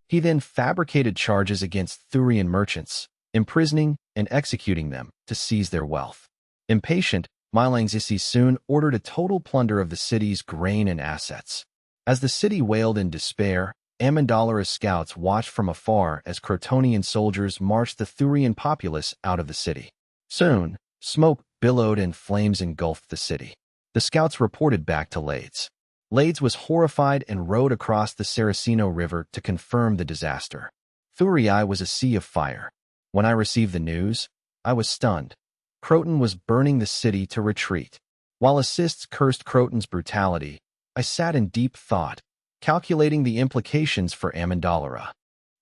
He then fabricated charges against Thurian merchants, imprisoning and executing them to seize their wealth. Impatient, Manhwa soon ordered a total plunder of the city's grain and assets. As the city wailed in despair, Amandalara's scouts watched from afar as Crotonian soldiers marched the Thurian populace out of the city. Soon, smoke billowed and flames engulfed the city. The scouts reported back to Lades. Lades was horrified and rowed across the Saraceno River to confirm the disaster. Thurii was a sea of fire. When I received the news, I was stunned. Croton was burning the city to retreat. While assists cursed Croton's brutality, I sat in deep thought, calculating the implications for Amandalara.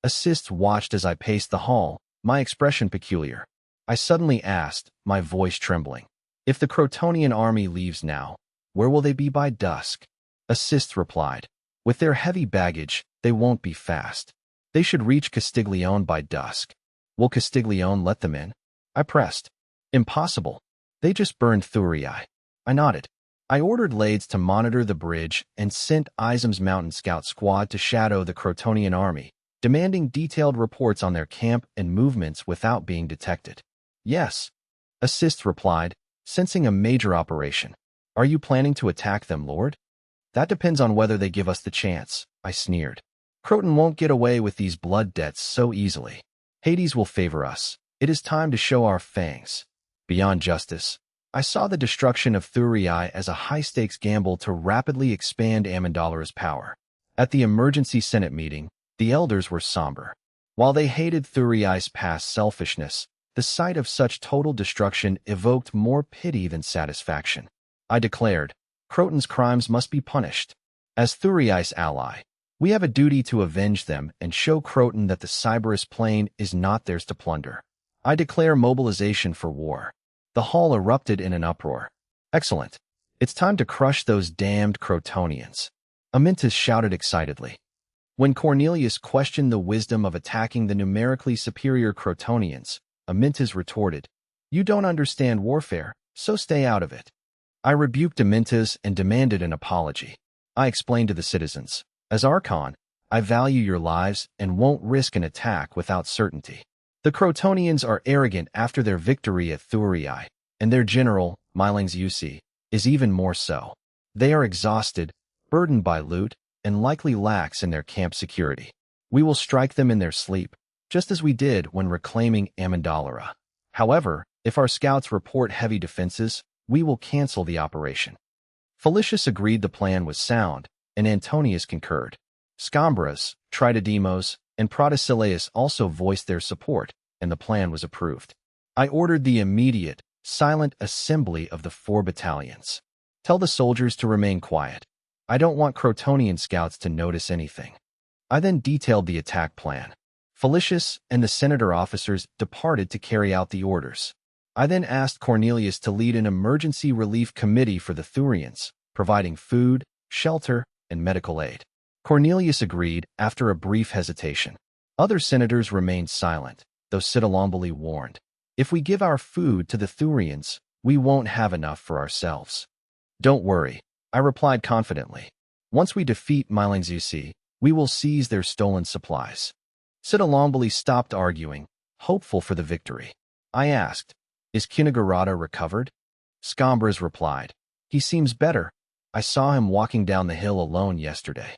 Assists watched as I paced the hall, my expression peculiar. I suddenly asked, my voice trembling, if the Crotonian army leaves now, where will they be by dusk? Assists replied, with their heavy baggage, they won't be fast. They should reach Castiglione by dusk. Will Castiglione let them in? I pressed. Impossible. They just burned Thurii. I nodded. I ordered Lades to monitor the bridge and sent Izam's mountain scout squad to shadow the Crotonian army, demanding detailed reports on their camp and movements without being detected. Yes. Assist replied, sensing a major operation. Are you planning to attack them, Lord? That depends on whether they give us the chance, I sneered. Croton won't get away with these blood debts so easily. Hades will favor us. It is time to show our fangs. Beyond justice, I saw the destruction of Thurii as a high-stakes gamble to rapidly expand Amandalara's power. At the emergency Senate meeting, the elders were somber. While they hated Thurii's past selfishness, the sight of such total destruction evoked more pity than satisfaction. I declared, Croton's crimes must be punished. As Thurii's ally, we have a duty to avenge them and show Croton that the Cyberus plain is not theirs to plunder. I declare mobilization for war. The hall erupted in an uproar. Excellent. It's time to crush those damned Crotonians. Amyntas shouted excitedly. When Cornelius questioned the wisdom of attacking the numerically superior Crotonians, Amyntas retorted, You don't understand warfare, so stay out of it. I rebuked Amyntas and demanded an apology. I explained to the citizens, as Archon, I value your lives and won't risk an attack without certainty. The Crotonians are arrogant after their victory at Thurii, and their general, Manhwa, is even more so. They are exhausted, burdened by loot, and likely lax in their camp security. We will strike them in their sleep, just as we did when reclaiming Amandalara. However, if our scouts report heavy defenses, we will cancel the operation. Felicius agreed the plan was sound, and Antonius concurred. Scambras, Tritodemos, and Protesilaus also voiced their support, and the plan was approved. I ordered the immediate, silent assembly of the 4 battalions. Tell the soldiers to remain quiet. I don't want Crotonian scouts to notice anything. I then detailed the attack plan. Felicius and the senator officers departed to carry out the orders. I then asked Cornelius to lead an emergency relief committee for the Thurians, providing food, shelter, and medical aid. Cornelius agreed after a brief hesitation. Other senators remained silent, though Sitalomboli warned, if we give our food to the Thurians, we won't have enough for ourselves. Don't worry, I replied confidently. Once we defeat Manhwa, we will seize their stolen supplies. Sitalomboli stopped arguing, hopeful for the victory. I asked, is Kunigarada recovered? Scambras replied, he seems better. I saw him walking down the hill alone yesterday.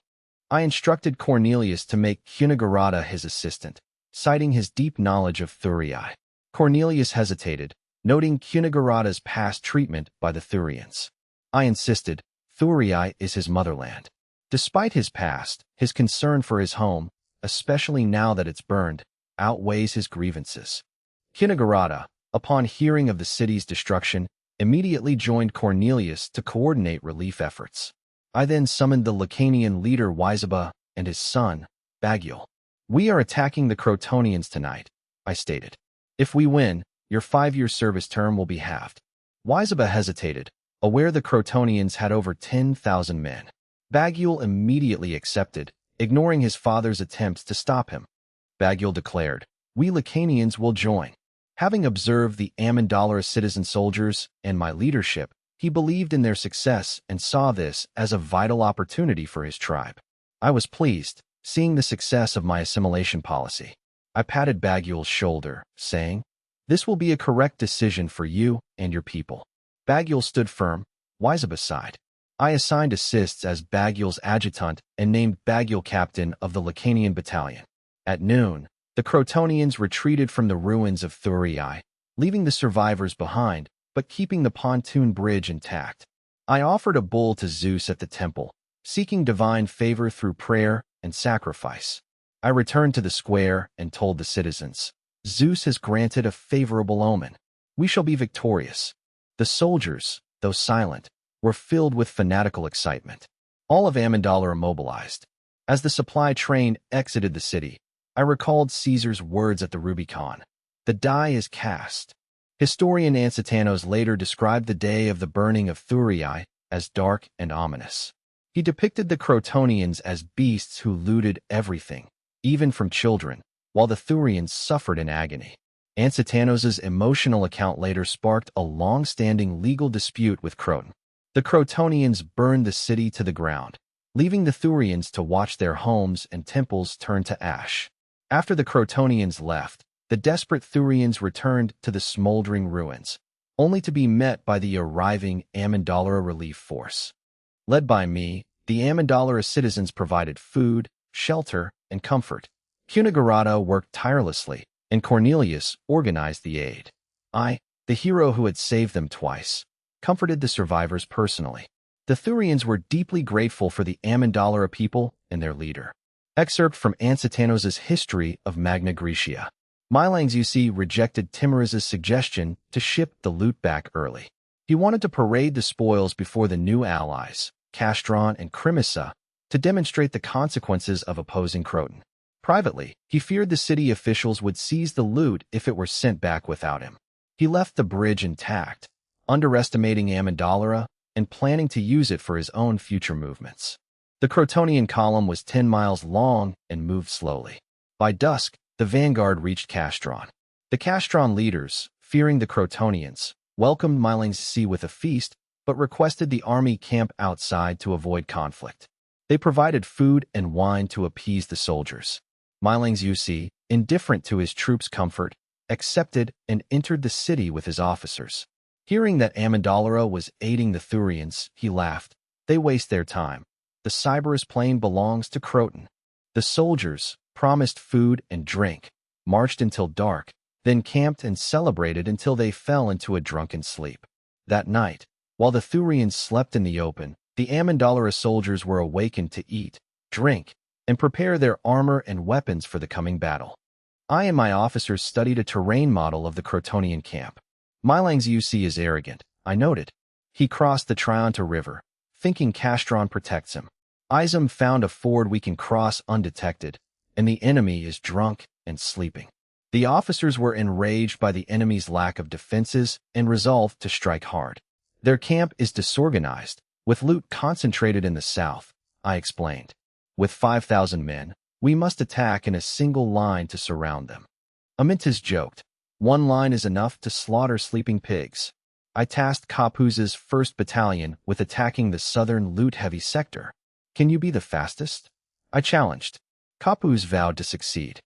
I instructed Cornelius to make Kunigarada his assistant, citing his deep knowledge of Thurii. Cornelius hesitated, noting Kunigarada's past treatment by the Thurians. I insisted, Thurii is his motherland. Despite his past, his concern for his home, especially now that it's burned, outweighs his grievances. Kunigarada, upon hearing of the city's destruction, immediately joined Cornelius to coordinate relief efforts. I then summoned the Lacanian leader Wizaba and his son, Bagiel. We are attacking the Crotonians tonight, I stated. If we win, your 5-year service term will be halved. Wizaba hesitated, aware the Crotonians had over 10,000 men. Bagiel immediately accepted, ignoring his father's attempts to stop him. Bagiel declared, we Lacanians will join. Having observed the Amandalara citizen soldiers and my leadership, he believed in their success and saw this as a vital opportunity for his tribe. I was pleased, seeing the success of my assimilation policy. I patted Bagul's shoulder, saying, "This will be a correct decision for you and your people." Bagul stood firm, Wizab aside. I assigned assists as Bagul's adjutant and named Bagul captain of the Lacanian battalion. At noon, the Crotonians retreated from the ruins of Thurii, leaving the survivors behind, but keeping the pontoon bridge intact. I offered a bull to Zeus at the temple, seeking divine favor through prayer and sacrifice. I returned to the square and told the citizens, "Zeus has granted a favorable omen. We shall be victorious." The soldiers, though silent, were filled with fanatical excitement. All of Amendola mobilized. As the supply train exited the city, I recalled Caesar's words at the Rubicon. "The die is cast." Historian Ansitanos later described the day of the burning of Thurii as dark and ominous. He depicted the Crotonians as beasts who looted everything, even from children, while the Thurians suffered in agony. Ansitanos's emotional account later sparked a long-standing legal dispute with Croton. The Crotonians burned the city to the ground, leaving the Thurians to watch their homes and temples turn to ash. After the Crotonians left, the desperate Thurians returned to the smoldering ruins, only to be met by the arriving Amendola relief force. Led by me, the Amendola citizens provided food, shelter, and comfort. Cunigurata worked tirelessly, and Cornelius organized the aid. I, the hero who had saved them twice, comforted the survivors personally. The Thurians were deeply grateful for the Amendola people and their leader. Excerpt from Ansitanos's History of Magna Graecia. Mylang's rejected Timoriz's suggestion to ship the loot back early. He wanted to parade the spoils before the new allies, Castron and Crimissa, to demonstrate the consequences of opposing Croton. Privately, he feared the city officials would seize the loot if it were sent back without him. He left the bridge intact, underestimating Amendola and planning to use it for his own future movements. The Crotonian column was 10 miles long and moved slowly. By dusk, the vanguard reached Castron. The Castron leaders, fearing the Crotonians, welcomed Mylang's with a feast, but requested the army camp outside to avoid conflict. They provided food and wine to appease the soldiers. Mylang's, indifferent to his troops' comfort, accepted and entered the city with his officers. Hearing that Amendola was aiding the Thurians, he laughed. "They waste their time. The Sybaris plain belongs to Croton." The soldiers, promised food and drink, marched until dark, then camped and celebrated until they fell into a drunken sleep. That night, while the Thurians slept in the open, the Amendola soldiers were awakened to eat, drink, and prepare their armor and weapons for the coming battle. I and my officers studied a terrain model of the Crotonian camp. Mylang's is arrogant, I noted. He crossed the Trionta River, thinking Castron protects him. Izum found a ford we can cross undetected, and the enemy is drunk and sleeping. The officers were enraged by the enemy's lack of defenses and resolved to strike hard. Their camp is disorganized, with loot concentrated in the south, I explained. With 5,000 men, we must attack in a single line to surround them. Amintas joked, "One line is enough to slaughter sleeping pigs." I tasked Kapuz's 1st Battalion with attacking the southern loot-heavy sector. "Can you be the fastest?" I challenged. Kapuz vowed to succeed.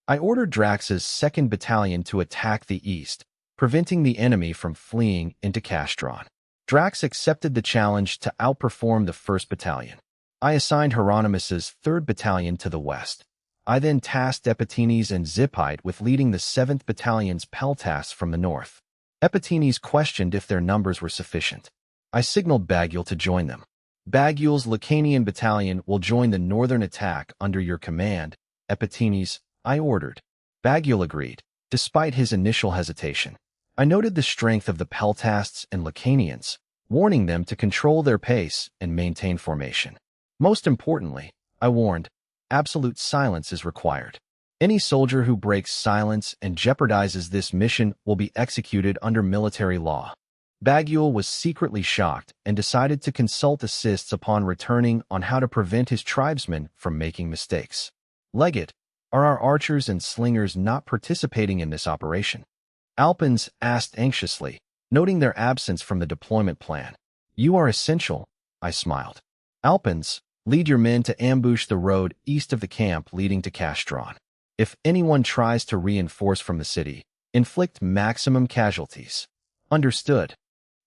I ordered Drax's 2nd Battalion to attack the east, preventing the enemy from fleeing into Castron. Drax accepted the challenge to outperform the 1st Battalion. I assigned Hieronymus's 3rd Battalion to the west. I then tasked Epitines and Zipite with leading the 7th Battalion's peltasts from the north. Epitines questioned if their numbers were sufficient. I signaled Bagul to join them. "Bagul's Lacanian battalion will join the northern attack under your command, Epitines," I ordered. Bagul agreed, despite his initial hesitation. I noted the strength of the peltasts and Lacanians, warning them to control their pace and maintain formation. Most importantly, I warned, absolute silence is required. Any soldier who breaks silence and jeopardizes this mission will be executed under military law. Bagul was secretly shocked and decided to consult assists upon returning on how to prevent his tribesmen from making mistakes. "Legate, are our archers and slingers not participating in this operation?" Alpins asked anxiously, noting their absence from the deployment plan. "You are essential," I smiled. "Alpins, Lead your men to ambush the road east of the camp leading to Castron. If anyone tries to reinforce from the city, inflict maximum casualties. Understood.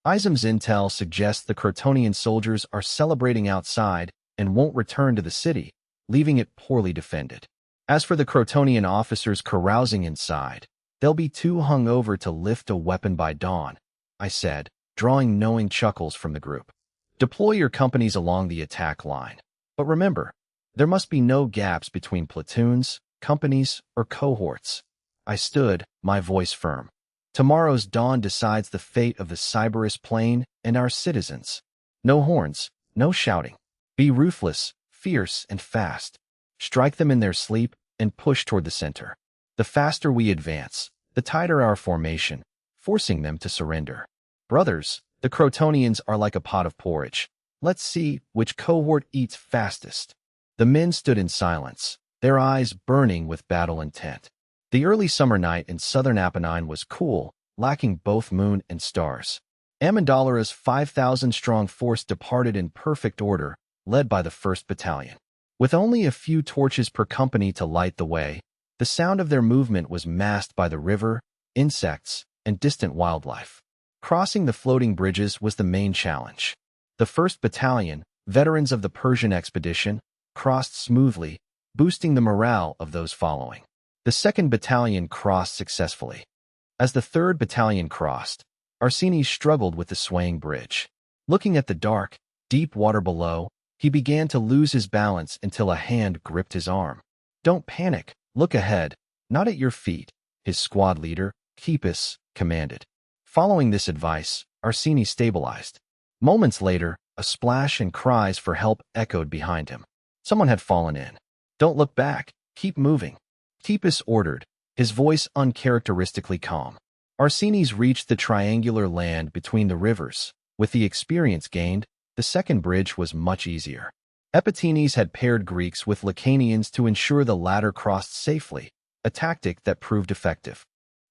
Izum's intel suggests the Crotonian soldiers are celebrating outside and won't return to the city, leaving it poorly defended. As for the Crotonian officers carousing inside, they'll be too hungover to lift a weapon by dawn, I said, drawing knowing chuckles from the group. Deploy your companies along the attack line. But remember, there must be no gaps between platoons, companies, or cohorts. I stood, my voice firm. Tomorrow's dawn decides the fate of the Cyberus plain and our citizens. No horns, no shouting. Be ruthless, fierce, and fast. Strike them in their sleep and push toward the center. The faster we advance, the tighter our formation, forcing them to surrender. Brothers, the Crotonians are like a pot of porridge. Let's see which cohort eats fastest. The men stood in silence, their eyes burning with battle intent. The early summer night in southern Apennine was cool, lacking both moon and stars. Amandalara's 5,000-strong force departed in perfect order, led by the 1st Battalion. With only a few torches per company to light the way, the sound of their movement was masked by the river, insects, and distant wildlife. Crossing the floating bridges was the main challenge. The 1st Battalion, veterans of the Persian expedition, crossed smoothly, boosting the morale of those following. The 2nd Battalion crossed successfully. As the 3rd Battalion crossed, Arseniy struggled with the swaying bridge. Looking at the dark, deep water below, he began to lose his balance until a hand gripped his arm. Don't panic, look ahead, not at your feet, his squad leader, Kepis, commanded. Following this advice, Arseniy stabilized. Moments later, a splash and cries for help echoed behind him. Someone had fallen in. Don't look back, keep moving. Kepis ordered, his voice uncharacteristically calm. Arsenis reached the triangular land between the rivers. With the experience gained, the second bridge was much easier. Epitenes had paired Greeks with Lacanians to ensure the latter crossed safely, a tactic that proved effective.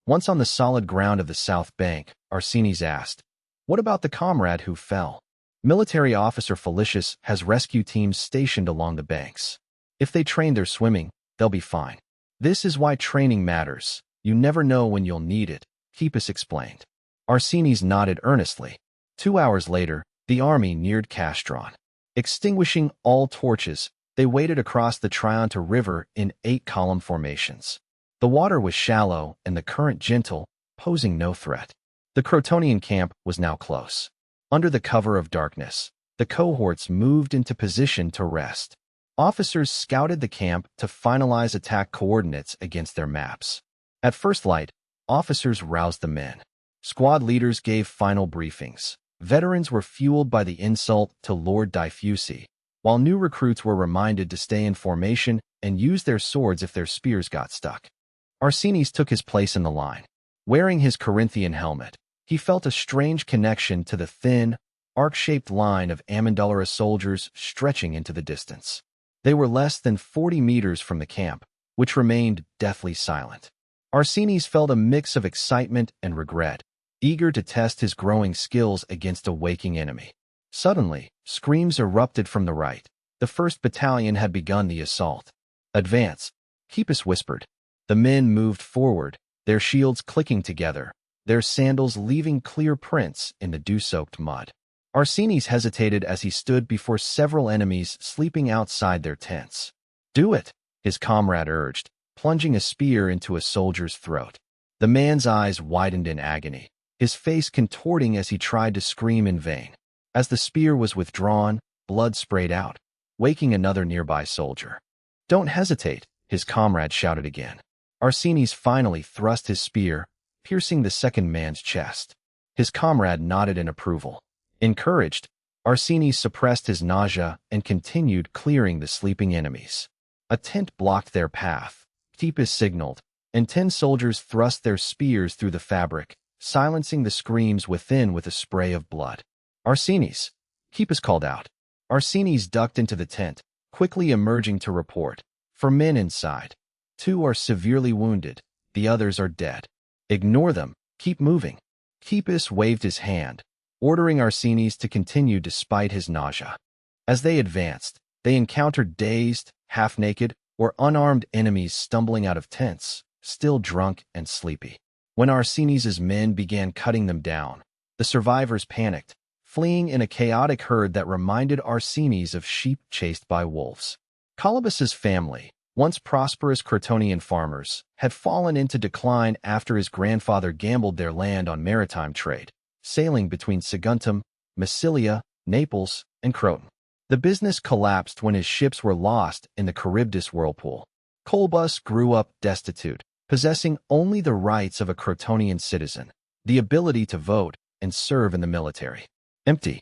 Once on the solid ground of the south bank, Arsenis asked, "What about the comrade who fell?" Military officer Felicius has rescue teams stationed along the banks. If they train their swimming, they'll be fine. This is why training matters. You never know when you'll need it, Kepis explained. Arsenis nodded earnestly. 2 hours later, the army neared Castron. Extinguishing all torches, they waded across the Trionta River in 8-column formations. The water was shallow and the current gentle, posing no threat. The Crotonian camp was now close. Under the cover of darkness, the cohorts moved into position to rest. Officers scouted the camp to finalize attack coordinates against their maps. At first light, officers roused the men. Squad leaders gave final briefings. Veterans were fueled by the insult to Lord Diffusi, while new recruits were reminded to stay in formation and use their swords if their spears got stuck. Arsenis took his place in the line. Wearing his Corinthian helmet, he felt a strange connection to the thin, arc-shaped line of Amandalara soldiers stretching into the distance. They were less than 40 meters from the camp, which remained deathly silent. Arsenis felt a mix of excitement and regret, eager to test his growing skills against a waking enemy. Suddenly, screams erupted from the right. The 1st Battalion had begun the assault. "Advance," Kepis whispered. The men moved forward, their shields clicking together, their sandals leaving clear prints in the dew-soaked mud. Arsenis hesitated as he stood before several enemies sleeping outside their tents. "Do it," his comrade urged, plunging a spear into a soldier's throat. The man's eyes widened in agony, his face contorting as he tried to scream in vain. As the spear was withdrawn, blood sprayed out, waking another nearby soldier. "Don't hesitate," his comrade shouted again. Arsenis finally thrust his spear, piercing the second man's chest. His comrade nodded in approval. Encouraged, Arsenis suppressed his nausea and continued clearing the sleeping enemies. A tent blocked their path. Kepis signaled, and 10 soldiers thrust their spears through the fabric, silencing the screams within with a spray of blood. "Arsenis," Kepis called out. Arsenis ducked into the tent, quickly emerging to report. "For men inside. 2 are severely wounded, the others are dead. Ignore them, keep moving." Kepis waved his hand, ordering Arsenis to continue despite his nausea. As they advanced, They encountered dazed, half-naked, or unarmed enemies stumbling out of tents, still drunk and sleepy. When Arsenis' men began cutting them down, the survivors panicked, fleeing in a chaotic herd that reminded Arsenis of sheep chased by wolves. Colobus's family, once prosperous Crotonian farmers, had fallen into decline after his grandfather gambled their land on maritime trade, sailing between Saguntum, Massilia, Naples, and Croton. The business collapsed when his ships were lost in the Charybdis whirlpool. Colobus grew up destitute, possessing only the rights of a Crotonian citizen, the ability to vote and serve in the military. Empty.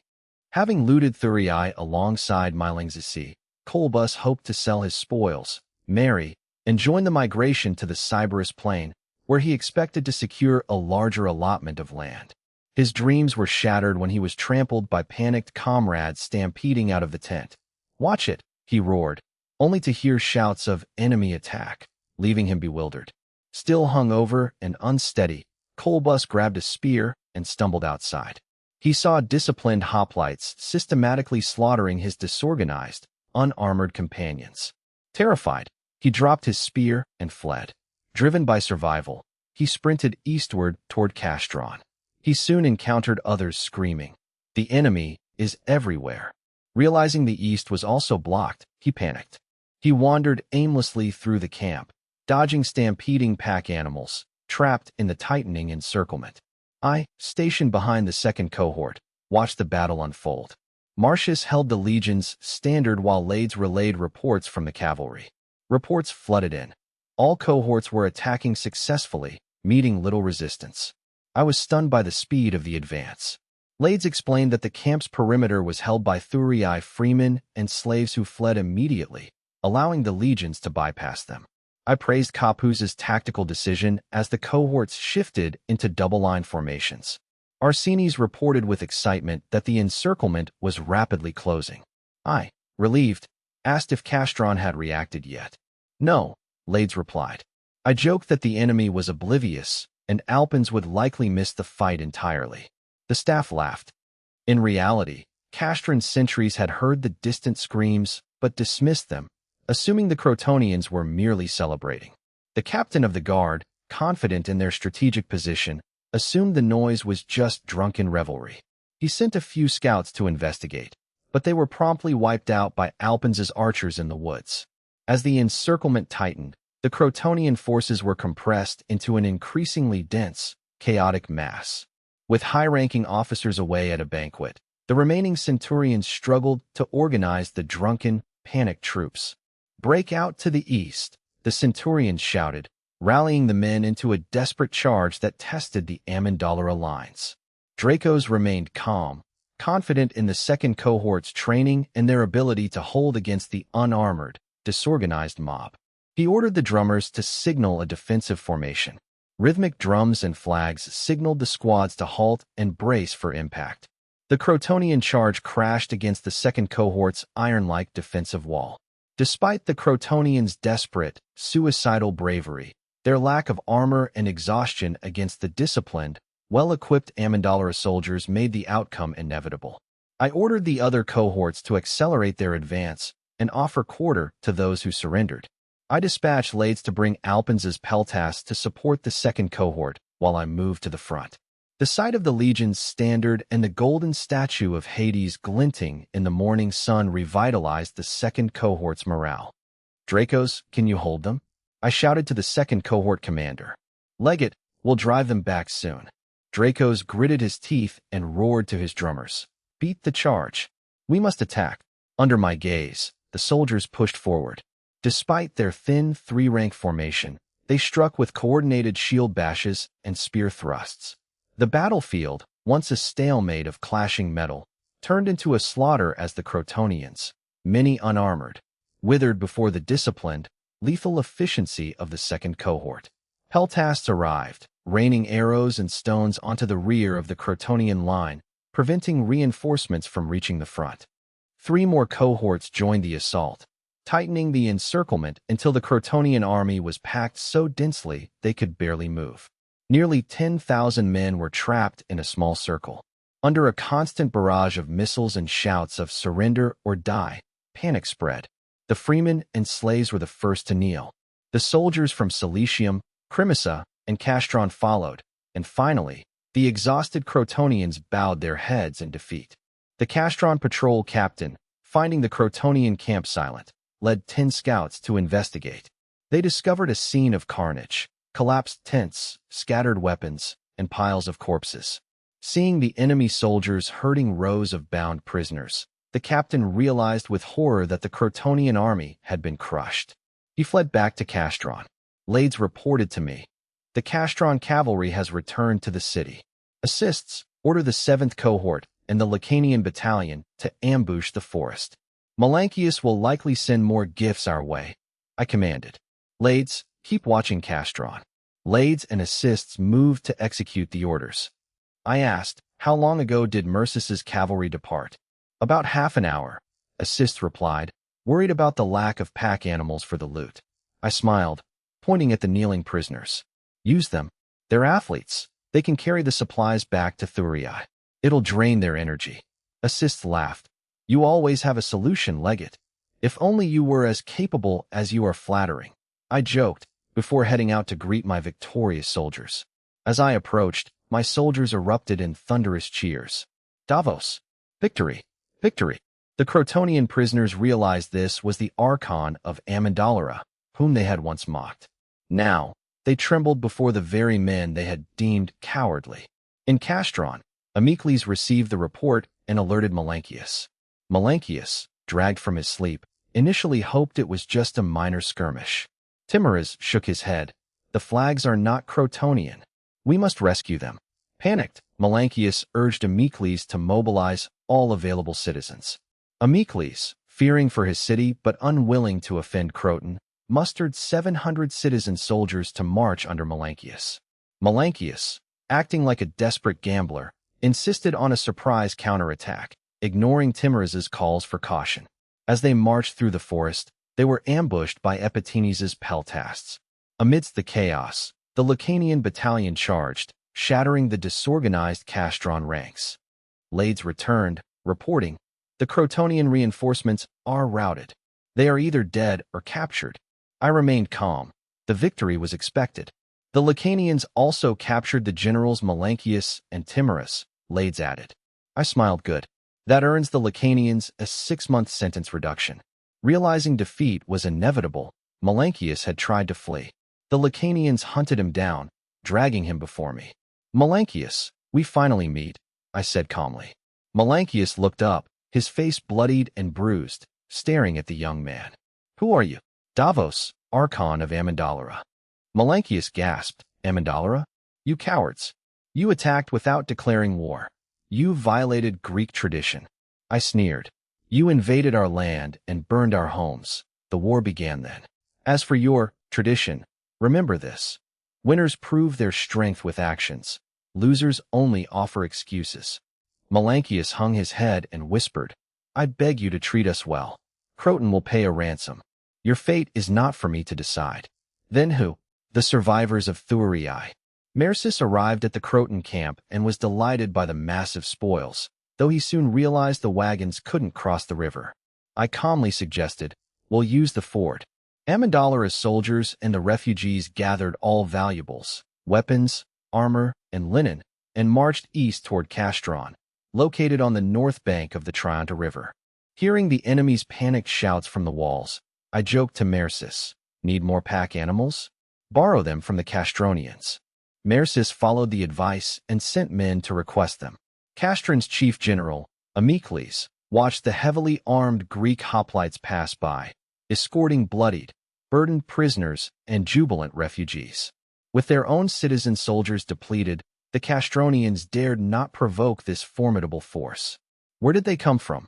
Having looted Thurii alongside Mylingzisi, Colobus hoped to sell his spoils, marry, and join the migration to the Sybaris plain, where he expected to secure a larger allotment of land. His dreams were shattered when he was trampled by panicked comrades stampeding out of the tent. "Watch it," he roared, only to hear shouts of enemy attack, leaving him bewildered. Still hungover and unsteady, Colobus grabbed a spear and stumbled outside. He saw disciplined hoplites systematically slaughtering his disorganized, unarmored companions. Terrified, he dropped his spear and fled. Driven by survival, he sprinted eastward toward Castron. He soon encountered others screaming, "The enemy is everywhere." Realizing the east was also blocked, he panicked. He wandered aimlessly through the camp, dodging stampeding pack animals, trapped in the tightening encirclement. I, stationed behind the second cohort, watched the battle unfold. Marcius held the legion's standard while Lades relayed reports from the cavalry. Reports flooded in. All cohorts were attacking successfully, meeting little resistance. I was stunned by the speed of the advance. Lades explained that the camp's perimeter was held by Thurii freemen and slaves who fled immediately, allowing the legions to bypass them. I praised Capuz's tactical decision as the cohorts shifted into double-line formations. Arsenis reported with excitement that the encirclement was rapidly closing. I, relieved, asked if Castron had reacted yet. "No," Lades replied. I joked that the enemy was oblivious, and Alpins would likely miss the fight entirely. The staff laughed. In reality, Castron's sentries had heard the distant screams, but dismissed them, assuming the Crotonians were merely celebrating. The captain of the guard, confident in their strategic position, assumed the noise was just drunken revelry. He sent a few scouts to investigate, but they were promptly wiped out by Alpins' archers in the woods. As the encirclement tightened, the Crotonian forces were compressed into an increasingly dense, chaotic mass. With high-ranking officers away at a banquet, the remaining centurions struggled to organize the drunken, panicked troops. "Break out to the east," the centurions shouted, rallying the men into a desperate charge that tested the Amendalara lines. Dracos remained calm, confident in the second cohort's training and their ability to hold against the unarmored, disorganized mob. He ordered the drummers to signal a defensive formation. Rhythmic drums and flags signaled the squads to halt and brace for impact. The Crotonian charge crashed against the second cohort's iron-like defensive wall. Despite the Crotonians' desperate, suicidal bravery, their lack of armor and exhaustion against the disciplined, well-equipped Amendalara soldiers made the outcome inevitable. I ordered the other cohorts to accelerate their advance and offer quarter to those who surrendered. I dispatched Lades to bring Alpins' peltasts to support the second cohort while I moved to the front. The sight of the legion's standard and the golden statue of Hades glinting in the morning sun revitalized the second cohort's morale. "Dracos, can you hold them?" I shouted to the second cohort commander. "Legate, we'll drive them back soon." Dracos gritted his teeth and roared to his drummers. "Beat the charge. We must attack." Under my gaze, the soldiers pushed forward. Despite their thin three-rank formation, they struck with coordinated shield bashes and spear thrusts. The battlefield, once a stalemate of clashing metal, turned into a slaughter as the Crotonians, many unarmored, withered before the disciplined, lethal efficiency of the second cohort. Peltasts arrived, raining arrows and stones onto the rear of the Crotonian line, preventing reinforcements from reaching the front. 3 more cohorts joined the assault, tightening the encirclement until the Crotonian army was packed so densely they could barely move. Nearly 10,000 men were trapped in a small circle. Under a constant barrage of missiles and shouts of "surrender or die," panic spread. The freemen and slaves were the first to kneel. The soldiers from Cilicium, Crimissa, and Castron followed, and finally, the exhausted Crotonians bowed their heads in defeat. The Castron patrol captain, finding the Crotonian camp silent, led 10 scouts to investigate. They discovered a scene of carnage, collapsed tents, scattered weapons, and piles of corpses. Seeing the enemy soldiers herding rows of bound prisoners, the captain realized with horror that the Crotonian army had been crushed. He fled back to Castron. Lades reported to me, "The Castron cavalry has returned to the city. Assists, order the 7th cohort and the Lacanian battalion to ambush the forest. Melanchius will likely send more gifts our way," I commanded. "Lades, keep watching Castron." Lades and assists moved to execute the orders. I asked, "How long ago did Mercis's cavalry depart?" "About half an hour," Assists replied, worried about the lack of pack animals for the loot. I smiled, pointing at the kneeling prisoners. "Use them. They're athletes. They can carry the supplies back to Thurii. It'll drain their energy." Assists laughed. "You always have a solution, Legate. If only you were as capable as you are flattering," I joked, before heading out to greet my victorious soldiers. As I approached, my soldiers erupted in thunderous cheers. "Davos! Victory! Victory!" The Crotonian prisoners realized this was the Archon of Amandalora, whom they had once mocked. Now, they trembled before the very men they had deemed cowardly. In Castron, Amicles received the report and alerted Melanchius. Melanchius, dragged from his sleep, initially hoped it was just a minor skirmish. Timurus shook his head. "The flags are not Crotonian. We must rescue them." Panicked, Melanchius urged Amicles to mobilize all available citizens. Amicles, fearing for his city but unwilling to offend Croton, mustered 700 citizen soldiers to march under Melanchius. Melanchius, acting like a desperate gambler, insisted on a surprise counterattack, ignoring Timurus's calls for caution. As they marched through the forest, they were ambushed by Epitines's peltasts. Amidst the chaos, the Lacanian battalion charged, shattering the disorganized Castron ranks. Lades returned, reporting, "The Crotonian reinforcements are routed. They are either dead or captured." I remained calm. The victory was expected. The Lacanians also captured the generals Melanchius and Timurus, Lades added. I smiled good. That earns the Lacanians a 6-month sentence reduction. Realizing defeat was inevitable, Melanchius had tried to flee. The Lacanians hunted him down, dragging him before me. "Melanchius, we finally meet," I said calmly. Melanchius looked up, his face bloodied and bruised, staring at the young man. "Who are you?" "Davos, Archon of Amandalora." Melanchius gasped. "Amandalora? You cowards! You attacked without declaring war. You violated Greek tradition." I sneered. "You invaded our land and burned our homes. The war began then. As for your tradition, remember this. Winners prove their strength with actions. Losers only offer excuses." Melanchius hung his head and whispered, "I beg you to treat us well. Croton will pay a ransom. Your fate is not for me to decide." "Then who?" "The survivors of Thurii." Mercis arrived at the Croton camp and was delighted by the massive spoils, though he soon realized the wagons couldn't cross the river. I calmly suggested, "We'll use the ford." Amandalora's soldiers and the refugees gathered all valuables, weapons, armor, and linen, and marched east toward Castron, located on the north bank of the Trionta River. Hearing the enemy's panicked shouts from the walls, I joked to Mercis, "Need more pack animals? Borrow them from the Castronians." Mercis followed the advice and sent men to request them. Castron's chief general, Amicles, watched the heavily armed Greek hoplites pass by, escorting bloodied, burdened prisoners and jubilant refugees. With their own citizen soldiers depleted, the Castronians dared not provoke this formidable force. "Where did they come from?"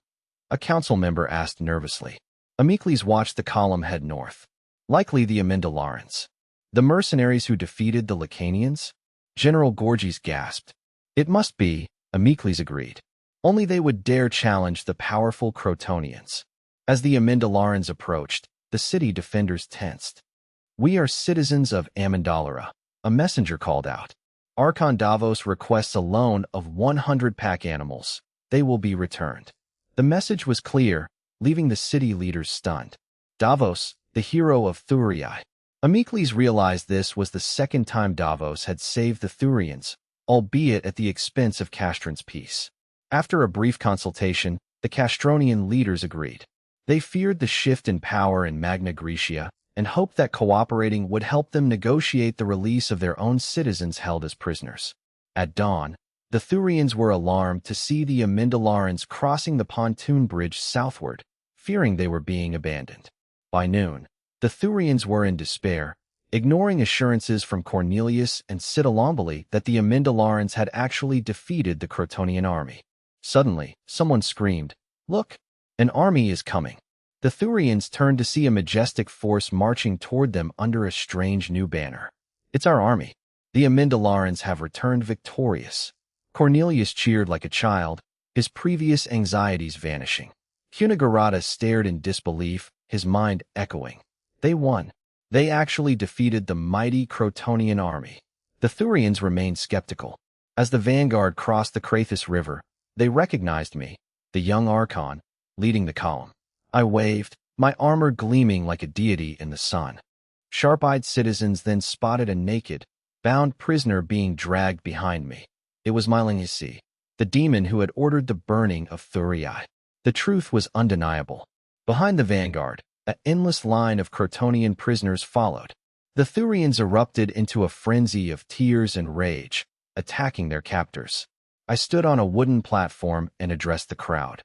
a council member asked nervously. Amicles watched the column head north. "Likely the Amendalarans." "The mercenaries who defeated the Lacanians?" General Gorgies gasped. "It must be," Amicles agreed. "Only they would dare challenge the powerful Crotonians." As the Amendalarans approached, the city defenders tensed. "We are citizens of Amandalora," a messenger called out. "Archon Davos requests a loan of 100 pack animals. They will be returned." The message was clear: leaving the city leaders stunned. Davos, the hero of Thurii. Amicles realized this was the second time Davos had saved the Thurians, albeit at the expense of Castron's peace. After a brief consultation, the Castronian leaders agreed. They feared the shift in power in Magna Graecia and hoped that cooperating would help them negotiate the release of their own citizens held as prisoners. At dawn, the Thurians were alarmed to see the Amendalarans crossing the pontoon bridge southward, fearing they were being abandoned. By noon, the Thurians were in despair, ignoring assurances from Cornelius and Citolomboli that the Amendalarans had actually defeated the Crotonian army. Suddenly, someone screamed, "Look! An army is coming!" The Thurians turned to see a majestic force marching toward them under a strange new banner. "It's our army. The Amendalarans have returned victorious." Cornelius cheered like a child, his previous anxieties vanishing. Cunegurata stared in disbelief, his mind echoing. They won. They actually defeated the mighty Crotonian army. The Thurians remained skeptical. As the vanguard crossed the Crathis River, they recognized me, the young Archon, leading the column. I waved, my armor gleaming like a deity in the sun. Sharp-eyed citizens then spotted a naked, bound prisoner being dragged behind me. It was Manhwa, the demon who had ordered the burning of Thurii. The truth was undeniable. Behind the vanguard, an endless line of Crotonian prisoners followed. The Thurians erupted into a frenzy of tears and rage, attacking their captors. I stood on a wooden platform and addressed the crowd.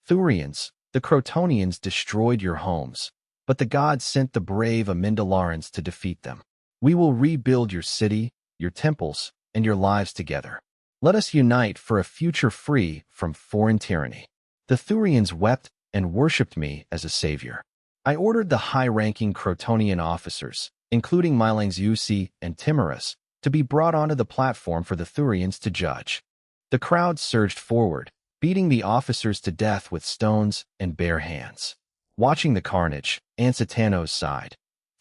"Thurians, the Crotonians destroyed your homes, but the gods sent the brave Amendalarans to defeat them. We will rebuild your city, your temples, and your lives together. Let us unite for a future free from foreign tyranny." The Thurians wept and worshipped me as a savior. I ordered the high-ranking Crotonian officers, including Manhwa and Timorous, to be brought onto the platform for the Thurians to judge. The crowd surged forward, beating the officers to death with stones and bare hands. Watching the carnage, Ansitanos sighed.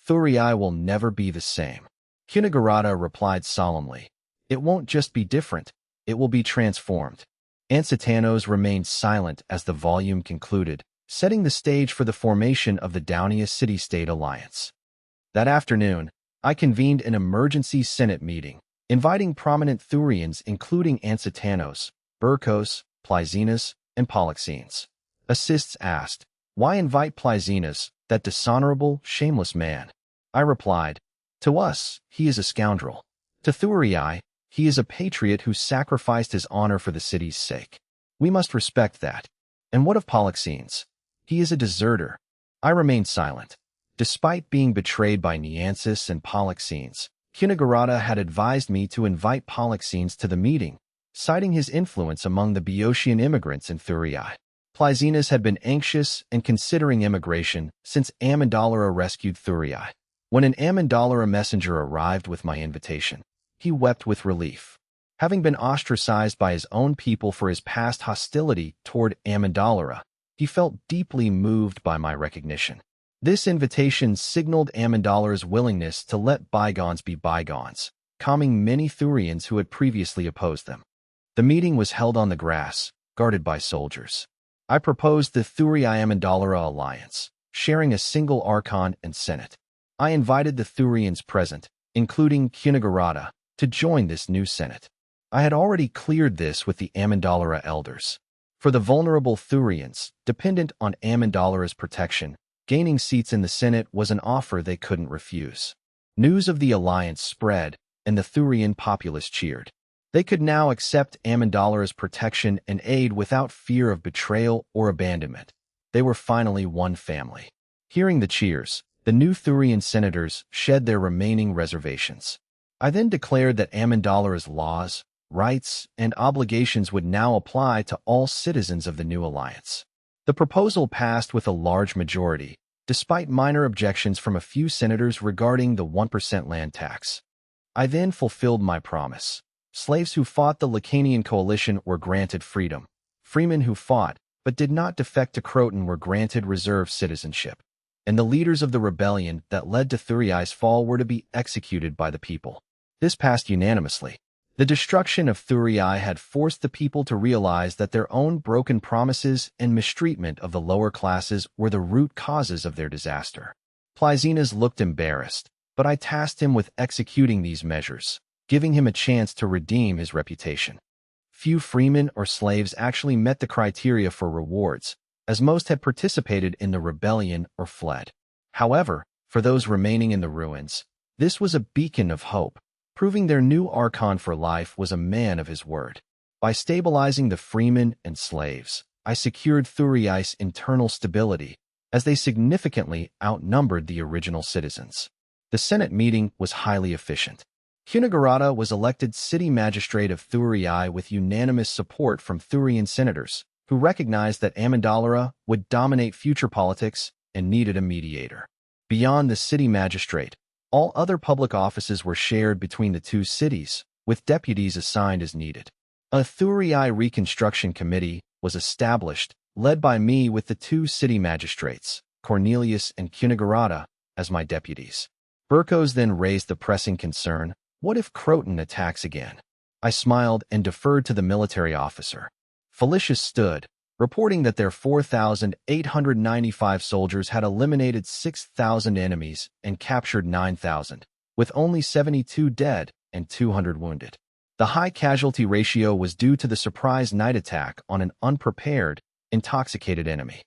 "Thurii will never be the same." Cunegurata replied solemnly, "It won't just be different, it will be transformed." Ansitanos remained silent as the volume concluded, setting the stage for the formation of the Daunia City-State Alliance. That afternoon, I convened an emergency Senate meeting, inviting prominent Thurians including Ansitanos, Burkos, Plyzenas, and Polixenes. Assists asked, "Why invite Plyzenas, that dishonorable, shameless man?" I replied, "To us, he is a scoundrel. To Thurii, he is a patriot who sacrificed his honor for the city's sake. We must respect that. And what of Polixenes? He is a deserter." I remained silent. Despite being betrayed by Neansis and Polixenes, Cunegurata had advised me to invite Polixenes to the meeting, citing his influence among the Boeotian immigrants in Thurii. Plyzenas had been anxious and considering immigration since Amendalara rescued Thurii. When an Amendalara messenger arrived with my invitation, he wept with relief. Having been ostracized by his own people for his past hostility toward Amendalara, he felt deeply moved by my recognition. This invitation signaled Amendalara's willingness to let bygones be bygones, calming many Thurians who had previously opposed them. The meeting was held on the grass, guarded by soldiers. I proposed the Thurii-Amendalara alliance, sharing a single Archon and Senate. I invited the Thurians present, including Cunegurata, to join this new Senate. I had already cleared this with the Amendalara elders. For the vulnerable Thurians, dependent on Amendalara's protection, gaining seats in the Senate was an offer they couldn't refuse. News of the alliance spread, and the Thurian populace cheered. They could now accept Amendalara's protection and aid without fear of betrayal or abandonment. They were finally one family. Hearing the cheers, the new Thurian senators shed their remaining reservations. I then declared that Amendalara's laws, rights, and obligations would now apply to all citizens of the new alliance. The proposal passed with a large majority, despite minor objections from a few senators regarding the 1% land tax. I then fulfilled my promise. Slaves who fought the Lacanian coalition were granted freedom. Freemen who fought but did not defect to Croton were granted reserve citizenship. And the leaders of the rebellion that led to Thurii's fall were to be executed by the people. This passed unanimously. The destruction of Thurii had forced the people to realize that their own broken promises and mistreatment of the lower classes were the root causes of their disaster. Plyzenas looked embarrassed, but I tasked him with executing these measures, giving him a chance to redeem his reputation. Few freemen or slaves actually met the criteria for rewards, as most had participated in the rebellion or fled. However, for those remaining in the ruins, this was a beacon of hope, proving their new Archon for life was a man of his word. By stabilizing the freemen and slaves, I secured Thurii's internal stability, as they significantly outnumbered the original citizens. The Senate meeting was highly efficient. Kunigurata was elected city magistrate of Thurii with unanimous support from Thurian senators, who recognized that Amendalara would dominate future politics and needed a mediator. Beyond the city magistrate, all other public offices were shared between the two cities, with deputies assigned as needed. A Thurii Reconstruction Committee was established, led by me with the two city magistrates, Cornelius and Kunigurata, as my deputies. Burkos then raised the pressing concern, what if Croton attacks again? I smiled and deferred to the military officer. Felicius stood, reporting that their 4,895 soldiers had eliminated 6,000 enemies and captured 9,000, with only 72 dead and 200 wounded. The high casualty ratio was due to the surprise night attack on an unprepared, intoxicated enemy.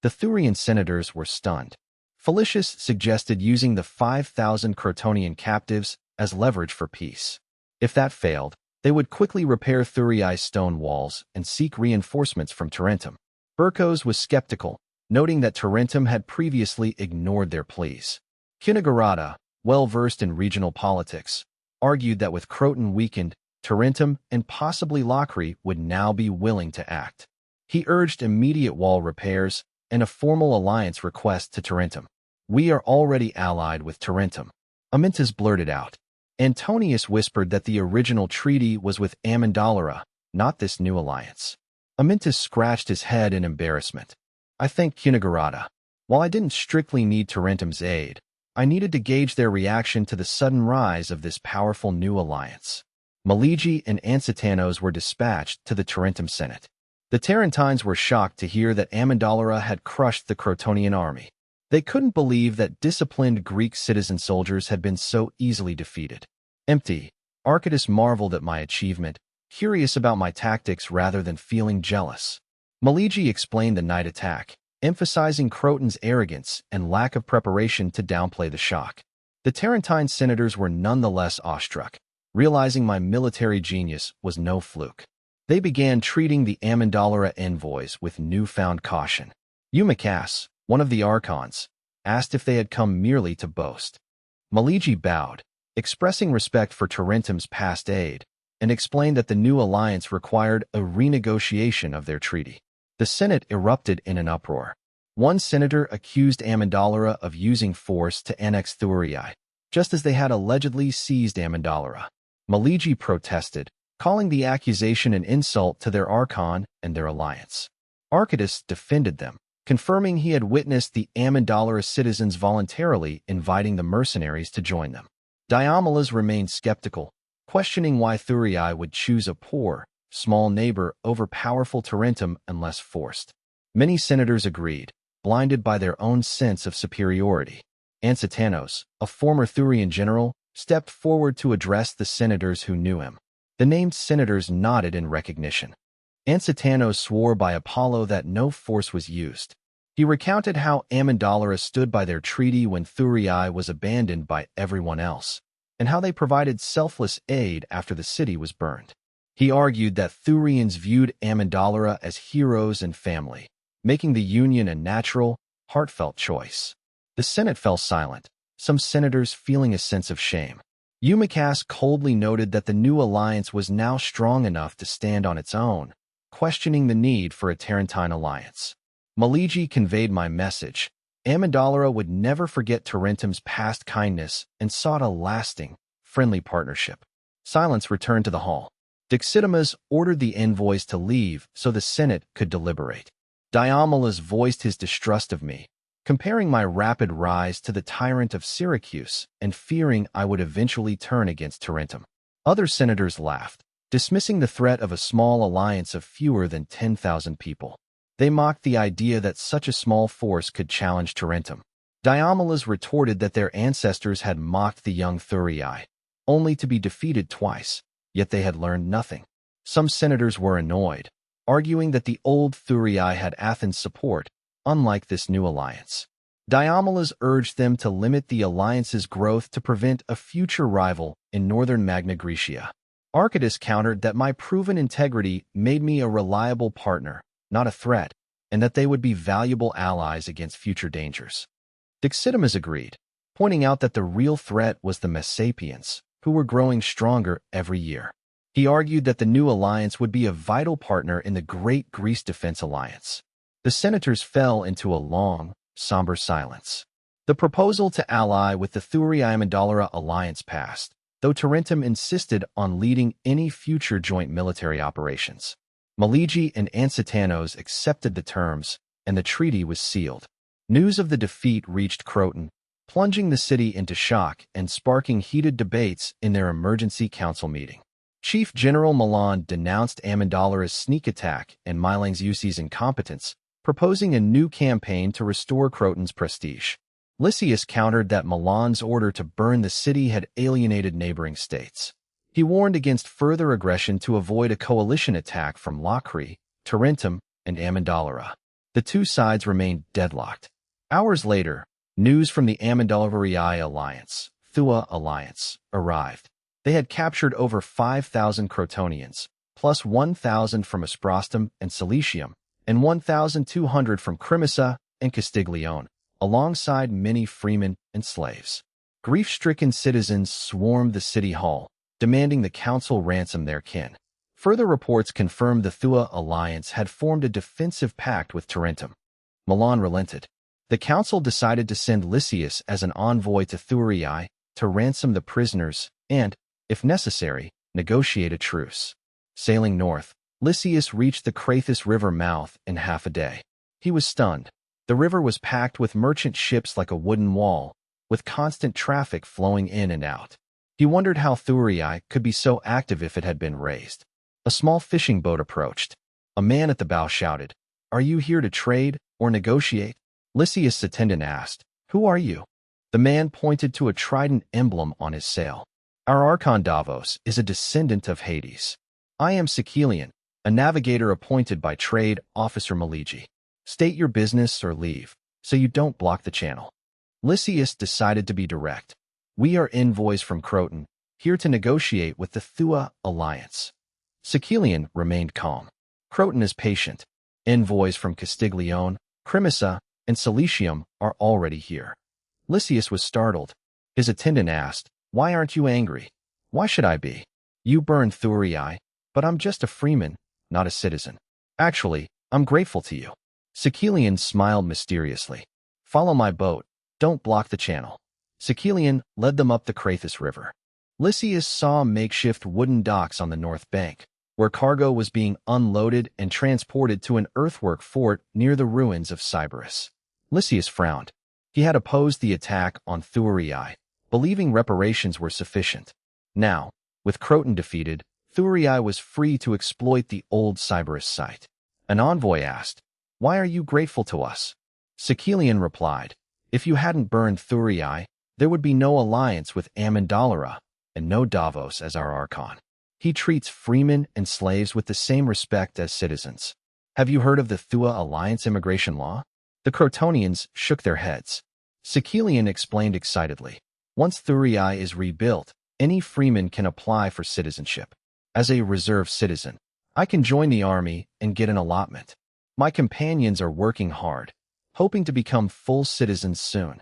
The Thurian senators were stunned. Felicius suggested using the 5,000 Crotonian captives as leverage for peace. If that failed, they would quickly repair Thurii's stone walls and seek reinforcements from Tarentum. Burkos was skeptical, noting that Tarentum had previously ignored their pleas. Kunigurata, well-versed in regional politics, argued that with Croton weakened, Tarentum and possibly Locri would now be willing to act. He urged immediate wall repairs and a formal alliance request to Tarentum. We are already allied with Tarentum, Amyntas blurted out. Antonius whispered that the original treaty was with Amendalara, not this new alliance. Amyntas scratched his head in embarrassment. I thanked Kunigurata. While I didn't strictly need Tarentum's aid, I needed to gauge their reaction to the sudden rise of this powerful new alliance. Maligi and Ansitanos were dispatched to the Tarentum Senate. The Tarentines were shocked to hear that Amendalara had crushed the Crotonian army. They couldn't believe that disciplined Greek citizen soldiers had been so easily defeated. Empty, Archytas marveled at my achievement, curious about my tactics rather than feeling jealous. Maligi explained the night attack, emphasizing Croton's arrogance and lack of preparation to downplay the shock. The Tarentine senators were nonetheless awestruck, realizing my military genius was no fluke. They began treating the Amendalara envoys with newfound caution. Eumakas, one of the Archons, asked if they had come merely to boast. Maligi bowed, expressing respect for Tarentum's past aid, and explained that the new alliance required a renegotiation of their treaty. The Senate erupted in an uproar. One senator accused Amendalara of using force to annex Thurii, just as they had allegedly seized Amendalara. Maligi protested, calling the accusation an insult to their Archon and their alliance. Archytas defended them, confirming he had witnessed the Amendalara citizens voluntarily inviting the mercenaries to join them. Diomedes remained skeptical, questioning why Thurii would choose a poor, small neighbor over powerful Tarentum unless forced. Many senators agreed, blinded by their own sense of superiority. Ansitanos, a former Thurian general, stepped forward to address the senators who knew him. The named senators nodded in recognition. Ansitanos swore by Apollo that no force was used. He recounted how Amendalara stood by their treaty when Thurii was abandoned by everyone else, and how they provided selfless aid after the city was burned. He argued that Thurians viewed Amendalara as heroes and family, making the union a natural, heartfelt choice. The Senate fell silent, some senators feeling a sense of shame. Eumakas coldly noted that the new alliance was now strong enough to stand on its own, questioning the need for a Tarentine alliance. Maligi conveyed my message. Amendalara would never forget Tarentum's past kindness and sought a lasting, friendly partnership. Silence returned to the hall. Diomedes ordered the envoys to leave so the Senate could deliberate. Diomedes voiced his distrust of me, comparing my rapid rise to the tyrant of Syracuse and fearing I would eventually turn against Tarentum. Other senators laughed, dismissing the threat of a small alliance of fewer than 10,000 people. They mocked the idea that such a small force could challenge Tarentum. Diomedes retorted that their ancestors had mocked the young Thurii, only to be defeated twice, yet they had learned nothing. Some senators were annoyed, arguing that the old Thurii had Athens' support, unlike this new alliance. Diomedes urged them to limit the alliance's growth to prevent a future rival in northern Magna Graecia. Archytas countered that my proven integrity made me a reliable partner, not a threat, and that they would be valuable allies against future dangers. Diomedes agreed, pointing out that the real threat was the Messapians, who were growing stronger every year. He argued that the new alliance would be a vital partner in the Great Greece Defense Alliance. The senators fell into a long, somber silence. The proposal to ally with the Thurii-Amyndalara alliance passed, though Tarentum insisted on leading any future joint military operations. Meligi and Ansitanos accepted the terms, and the treaty was sealed. News of the defeat reached Croton, plunging the city into shock and sparking heated debates in their emergency council meeting. Chief General Milan denounced Amyndalara's sneak attack and Mylang's incompetence, proposing a new campaign to restore Croton's prestige. Lysias countered that Milan's order to burn the city had alienated neighboring states. He warned against further aggression to avoid a coalition attack from Locri, Tarentum, and Amyndalara. The two sides remained deadlocked. Hours later, news from the Amyndalara alliance, Thua alliance, arrived. They had captured over 5,000 Crotonians, plus 1,000 from Asprostum and Cilicium, and 1,200 from Crimissa and Castiglione, alongside many freemen and slaves. Grief-stricken citizens swarmed the city hall, demanding the council ransom their kin. Further reports confirmed the Thua alliance had formed a defensive pact with Tarentum. Milan relented. The council decided to send Lysias as an envoy to Thurii to ransom the prisoners and, if necessary, negotiate a truce. Sailing north, Lysias reached the Crathis River mouth in half a day. He was stunned. The river was packed with merchant ships like a wooden wall, with constant traffic flowing in and out. He wondered how Thurii could be so active if it had been raised. A small fishing boat approached. A man at the bow shouted, "Are you here to trade or negotiate?" Lysias' attendant asked, "Who are you?" The man pointed to a trident emblem on his sail. "Our Archon Davos is a descendant of Hades. I am Secilian, a navigator appointed by Trade Officer Meligi. State your business or leave, so you don't block the channel." Lysias decided to be direct. "We are envoys from Croton, here to negotiate with the Thua alliance." Secilian remained calm. "Croton is patient. Envoys from Castiglione, Crimissa, and Cilicium are already here." Lysias was startled. His attendant asked, "Why aren't you angry?" "Why should I be? You burned Thurii, but I'm just a freeman, not a citizen. Actually, I'm grateful to you." Secilian smiled mysteriously. "Follow my boat. Don't block the channel." Secilian led them up the Crathis River. Lysias saw makeshift wooden docks on the north bank, where cargo was being unloaded and transported to an earthwork fort near the ruins of Sybaris. Lysias frowned. He had opposed the attack on Thurii, believing reparations were sufficient. Now, with Croton defeated, Thurii was free to exploit the old Sybaris site. An envoy asked, "Why are you grateful to us?" Secilian replied, "If you hadn't burned Thurii, there would be no alliance with Amyndalara and no Davos as our Archon. He treats freemen and slaves with the same respect as citizens. Have you heard of the Thua alliance immigration law?" The Crotonians shook their heads. Secilian explained excitedly, "Once Thurii is rebuilt, any freeman can apply for citizenship. As a reserve citizen, I can join the army and get an allotment. My companions are working hard, hoping to become full citizens soon."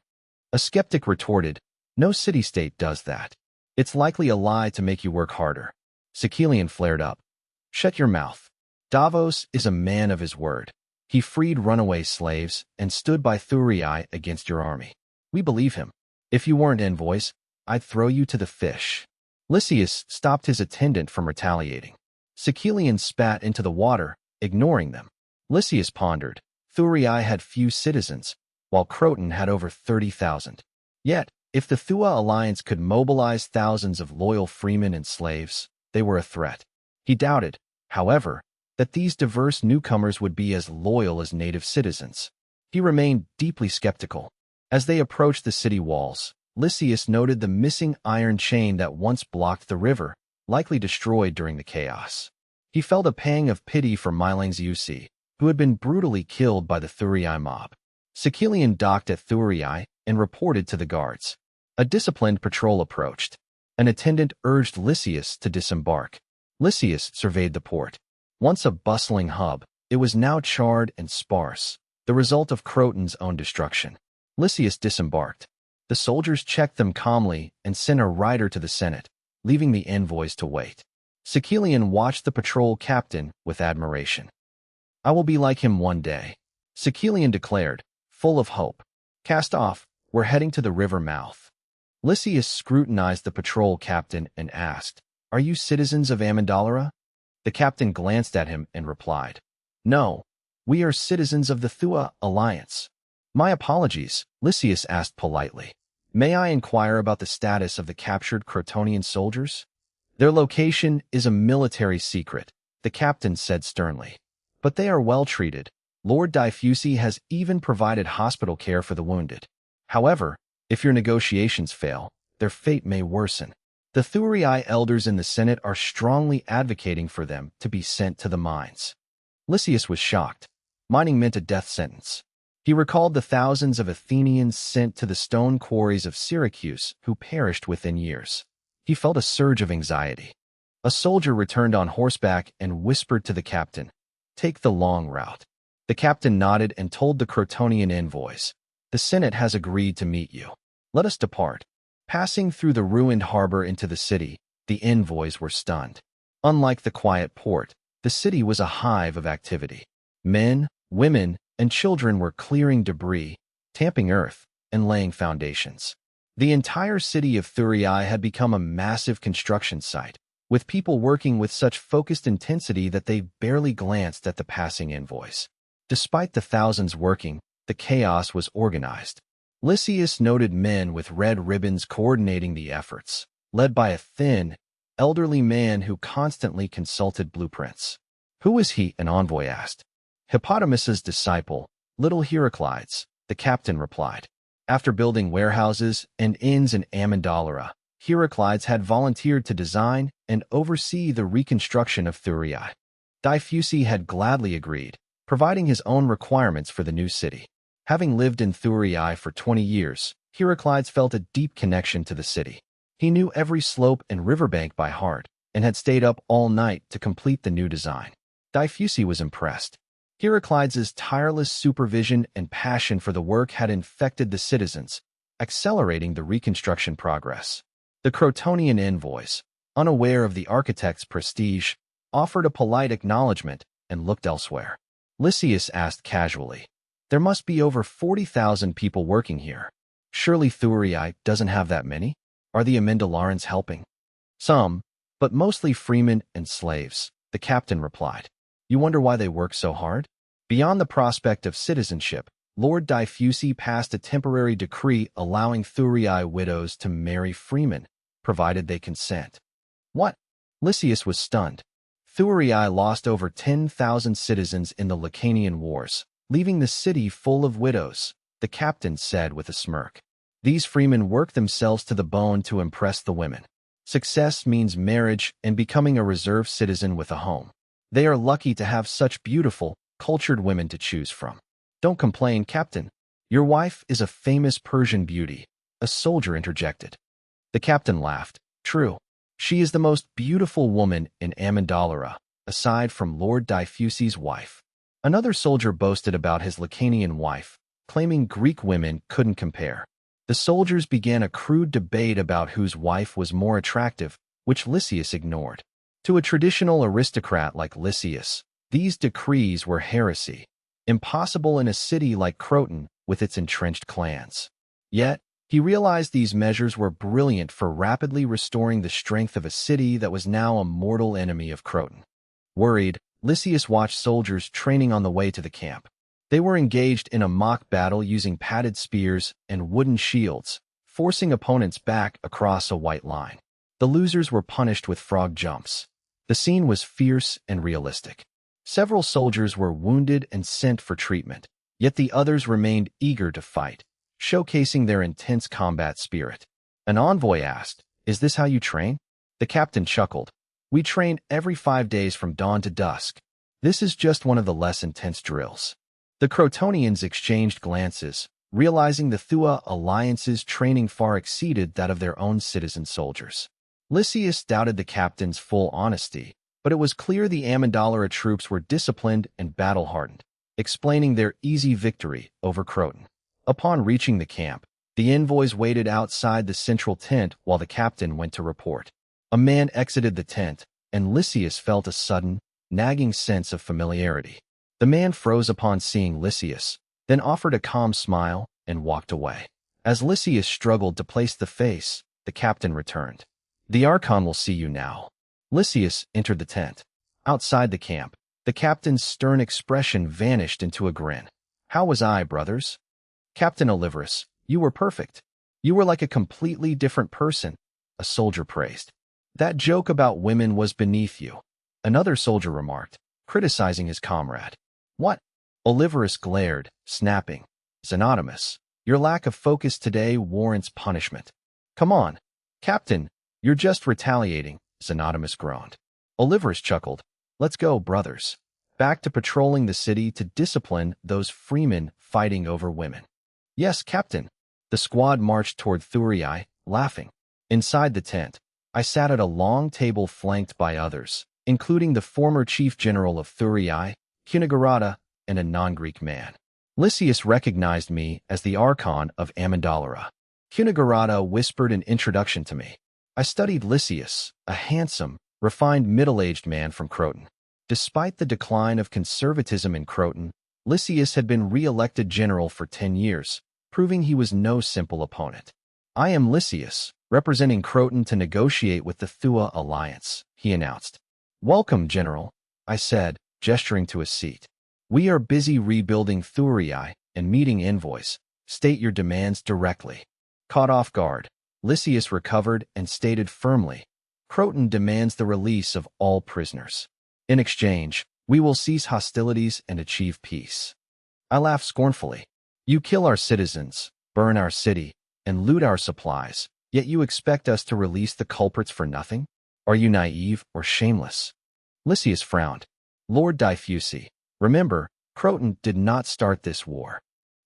A skeptic retorted, "No city-state does that. It's likely a lie to make you work harder." Secilian flared up. "Shut your mouth. Davos is a man of his word. He freed runaway slaves and stood by Thurii against your army. We believe him. If you weren't envoys, I'd throw you to the fish." Lysias stopped his attendant from retaliating. Secilian spat into the water, ignoring them. Lysias pondered. Thurii had few citizens, while Croton had over 30,000. Yet, If the Thua alliance could mobilize thousands of loyal freemen and slaves, they were a threat. He doubted, however, that these diverse newcomers would be as loyal as native citizens. He remained deeply skeptical. As they approached the city walls, Lysias noted the missing iron chain that once blocked the river, likely destroyed during the chaos. He felt a pang of pity for Mylang's who had been brutally killed by the Thurii mob. Sekelian docked at Thurii and reported to the guards. A disciplined patrol approached. An attendant urged Lysias to disembark. Lysias surveyed the port. Once a bustling hub, it was now charred and sparse, the result of Croton's own destruction. Lysias disembarked. The soldiers checked them calmly and sent a rider to the Senate, leaving the envoys to wait. Sekelian watched the patrol captain with admiration. "I will be like him one day," Sekelian declared, full of hope. "Cast off, we're heading to the river mouth." Lysias scrutinized the patrol captain and asked, "Are you citizens of Amandalera?" The captain glanced at him and replied, "No, we are citizens of the Thua alliance." "My apologies," Lysias asked politely. "May I inquire about the status of the captured Crotonian soldiers?" "Their location is a military secret," the captain said sternly. "But they are well treated. Lord Diffusi has even provided hospital care for the wounded. However, if your negotiations fail, their fate may worsen. The Thurii elders in the Senate are strongly advocating for them to be sent to the mines." Lysias was shocked. Mining meant a death sentence. He recalled the thousands of Athenians sent to the stone quarries of Syracuse who perished within years. He felt a surge of anxiety. A soldier returned on horseback and whispered to the captain, "Take the long route." The captain nodded and told the Crotonian envoys, "The Senate has agreed to meet you. Let us depart." Passing through the ruined harbor into the city, the envoys were stunned. Unlike the quiet port, the city was a hive of activity. Men, women, and children were clearing debris, tamping earth, and laying foundations. The entire city of Thurii had become a massive construction site, with people working with such focused intensity that they barely glanced at the passing envoys. Despite the thousands working, the chaos was organized. Lysias noted men with red ribbons coordinating the efforts, led by a thin, elderly man who constantly consulted blueprints. "Who is he?" an envoy asked. "Hippodamus's disciple, little Heraclides," the captain replied. After building warehouses and inns in Amandalera, Heraclides had volunteered to design and oversee the reconstruction of Thurii. Diffusi had gladly agreed, providing his own requirements for the new city. Having lived in Thurii for 20 years, Heraclides felt a deep connection to the city. He knew every slope and riverbank by heart and had stayed up all night to complete the new design. Diffusi was impressed. Heraclides' tireless supervision and passion for the work had infected the citizens, accelerating the reconstruction progress. The Crotonian envoys, unaware of the architect's prestige, offered a polite acknowledgement and looked elsewhere. Lysias asked casually, "There must be over 40,000 people working here. Surely Thurii doesn't have that many? Are the Amendalarans helping?" "Some, but mostly freemen and slaves," the captain replied. "You wonder why they work so hard?" Beyond the prospect of citizenship, Lord Diffusi passed a temporary decree allowing Thurii widows to marry freemen, provided they consent. "What?" Lysias was stunned. Thurii lost over 10,000 citizens in the Lacanian Wars, leaving the city full of widows, the captain said with a smirk. "These freemen work themselves to the bone to impress the women. Success means marriage and becoming a reserve citizen with a home. They are lucky to have such beautiful, cultured women to choose from." "Don't complain, Captain. Your wife is a famous Persian beauty," a soldier interjected. The captain laughed. "True. She is the most beautiful woman in Amandalera, aside from Lord Diffusi's wife." Another soldier boasted about his Lacanian wife, claiming Greek women couldn't compare. The soldiers began a crude debate about whose wife was more attractive, which Lysias ignored. To a traditional aristocrat like Lysias, these decrees were heresy, impossible in a city like Croton with its entrenched clans. Yet, he realized these measures were brilliant for rapidly restoring the strength of a city that was now a mortal enemy of Croton. Worried, Lysias watched soldiers training on the way to the camp. They were engaged in a mock battle using padded spears and wooden shields, forcing opponents back across a white line. The losers were punished with frog jumps. The scene was fierce and realistic. Several soldiers were wounded and sent for treatment, yet the others remained eager to fight, showcasing their intense combat spirit. An envoy asked, "Is this how you train?" The captain chuckled. "We train every 5 days from dawn to dusk. This is just one of the less intense drills." The Crotonians exchanged glances, realizing the Thua alliance's training far exceeded that of their own citizen soldiers. Lysias doubted the captain's full honesty, but it was clear the Amandalara troops were disciplined and battle-hardened, explaining their easy victory over Croton. Upon reaching the camp, the envoys waited outside the central tent while the captain went to report. A man exited the tent, and Lysias felt a sudden, nagging sense of familiarity. The man froze upon seeing Lysias, then offered a calm smile and walked away. As Lysias struggled to place the face, the captain returned. "The Archon will see you now." Lysias entered the tent. Outside the camp, the captain's stern expression vanished into a grin. "How was I, brothers?" "Captain Oliverus, you were perfect. You were like a completely different person," a soldier praised. "That joke about women was beneath you," another soldier remarked, criticizing his comrade. "What?" Oliverus glared, snapping. "Xenodimus, your lack of focus today warrants punishment." "Come on, Captain, you're just retaliating," Xenodimus groaned. Oliverus chuckled. "Let's go, brothers. Back to patrolling the city to discipline those freemen fighting over women." "Yes, Captain." The squad marched toward Thurii, laughing. Inside the tent, I sat at a long table flanked by others, including the former chief general of Thurii, Cunigarata, and a non-Greek man. Lysias recognized me as the Archon of Amandalara. Cunigarata whispered an introduction to me. I studied Lysias, a handsome, refined middle-aged man from Croton. Despite the decline of conservatism in Croton, Lysias had been re-elected general for 10 years, proving he was no simple opponent. "I am Lysias, representing Croton to negotiate with the Thua alliance," he announced. "Welcome, General," I said, gesturing to a seat. "We are busy rebuilding Thurii and meeting envoys. State your demands directly." Caught off guard, Lysias recovered and stated firmly, "Croton demands the release of all prisoners. In exchange, we will cease hostilities and achieve peace." I laughed scornfully. "You kill our citizens, burn our city, and loot our supplies, yet you expect us to release the culprits for nothing? Are you naive or shameless?" Lysias frowned. "Lord Diffusi, remember, Croton did not start this war.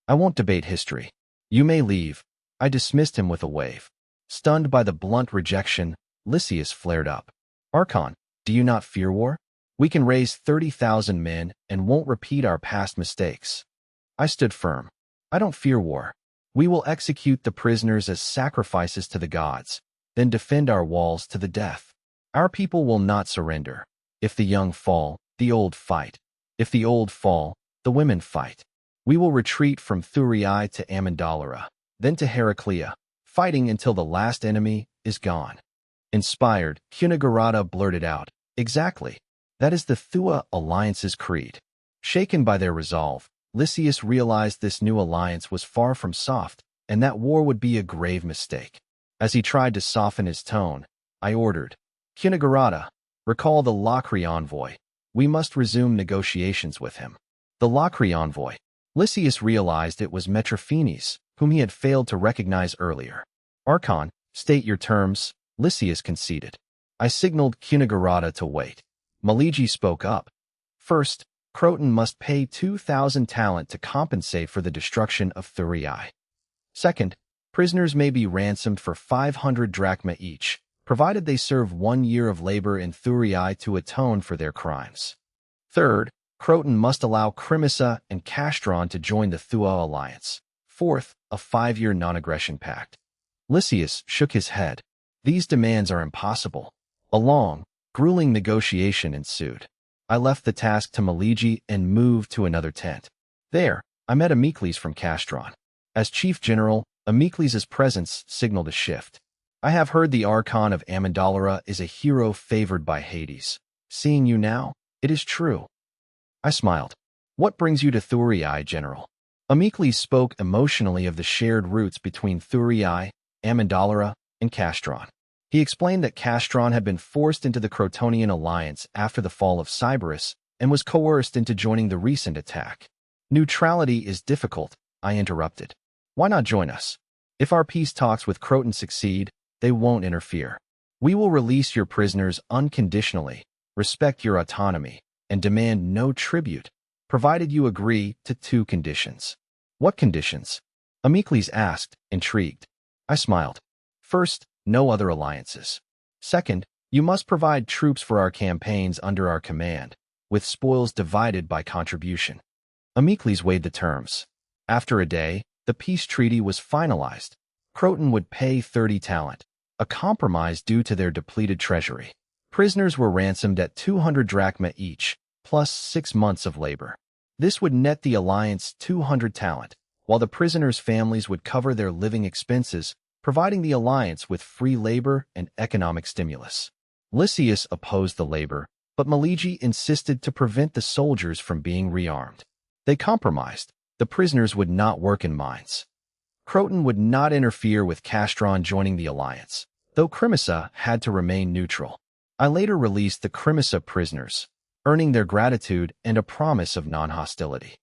I won't debate history. You may leave." I dismissed him with a wave. Stunned by the blunt rejection, Lysias flared up. "Archon, do you not fear war? We can raise 30,000 men and won't repeat our past mistakes." I stood firm. "I don't fear war. We will execute the prisoners as sacrifices to the gods, then defend our walls to the death. Our people will not surrender. If the young fall, the old fight. If the old fall, the women fight. We will retreat from Thurii to Amandalara, then to Heraclea, fighting until the last enemy is gone." Inspired, Cunigarata blurted out, "Exactly. That is the Thua alliance's creed." Shaken by their resolve, Lysias realized this new alliance was far from soft, and that war would be a grave mistake. As he tried to soften his tone, I ordered, "Cunigarata, recall the Lacri envoy. We must resume negotiations with him." The Lacri envoy. Lysias realized it was Metrophenes, whom he had failed to recognize earlier. "Archon, state your terms," Lysias conceded. I signaled Cunigarata to wait. Maligi spoke up. "First, Croton must pay 2,000 talent to compensate for the destruction of Thurii. Second, prisoners may be ransomed for 500 drachma each, provided they serve 1 year of labor in Thurii to atone for their crimes. Third, Croton must allow Crimissa and Castron to join the Thua alliance. Fourth, a 5-year non-aggression pact." Lysias shook his head. "These demands are impossible." A long, grueling negotiation ensued. I left the task to Maligi and moved to another tent. There, I met Amicles from Castron. As chief general, Amicles' presence signaled a shift. "I have heard the Archon of Amandalara is a hero favored by Hades. Seeing you now, it is true." I smiled. "What brings you to Thurii, General?" Amicles spoke emotionally of the shared roots between Thurii, Amandalera, and Castron. He explained that Castron had been forced into the Crotonian alliance after the fall of Cyberus and was coerced into joining the recent attack. Neutrality is difficult, I interrupted. Why not join us? If our peace talks with Croton succeed, they won't interfere. We will release your prisoners unconditionally, respect your autonomy, and demand no tribute, provided you agree to 2 conditions. What conditions? Amicles asked, intrigued. I smiled. First, no other alliances. Second, you must provide troops for our campaigns under our command, with spoils divided by contribution. Amicles weighed the terms. After a day, the peace treaty was finalized. Croton would pay 30 talent, a compromise due to their depleted treasury. Prisoners were ransomed at 200 drachma each, plus 6 months of labor. This would net the alliance 200 talent, while the prisoners' families would cover their living expenses, providing the alliance with free labor and economic stimulus. Lysias opposed the labor, but Maligi insisted to prevent the soldiers from being rearmed. They compromised. The prisoners would not work in mines. Croton would not interfere with Castron joining the alliance, though Crimissa had to remain neutral. I later released the Crimissa prisoners, earning their gratitude and a promise of non-hostility.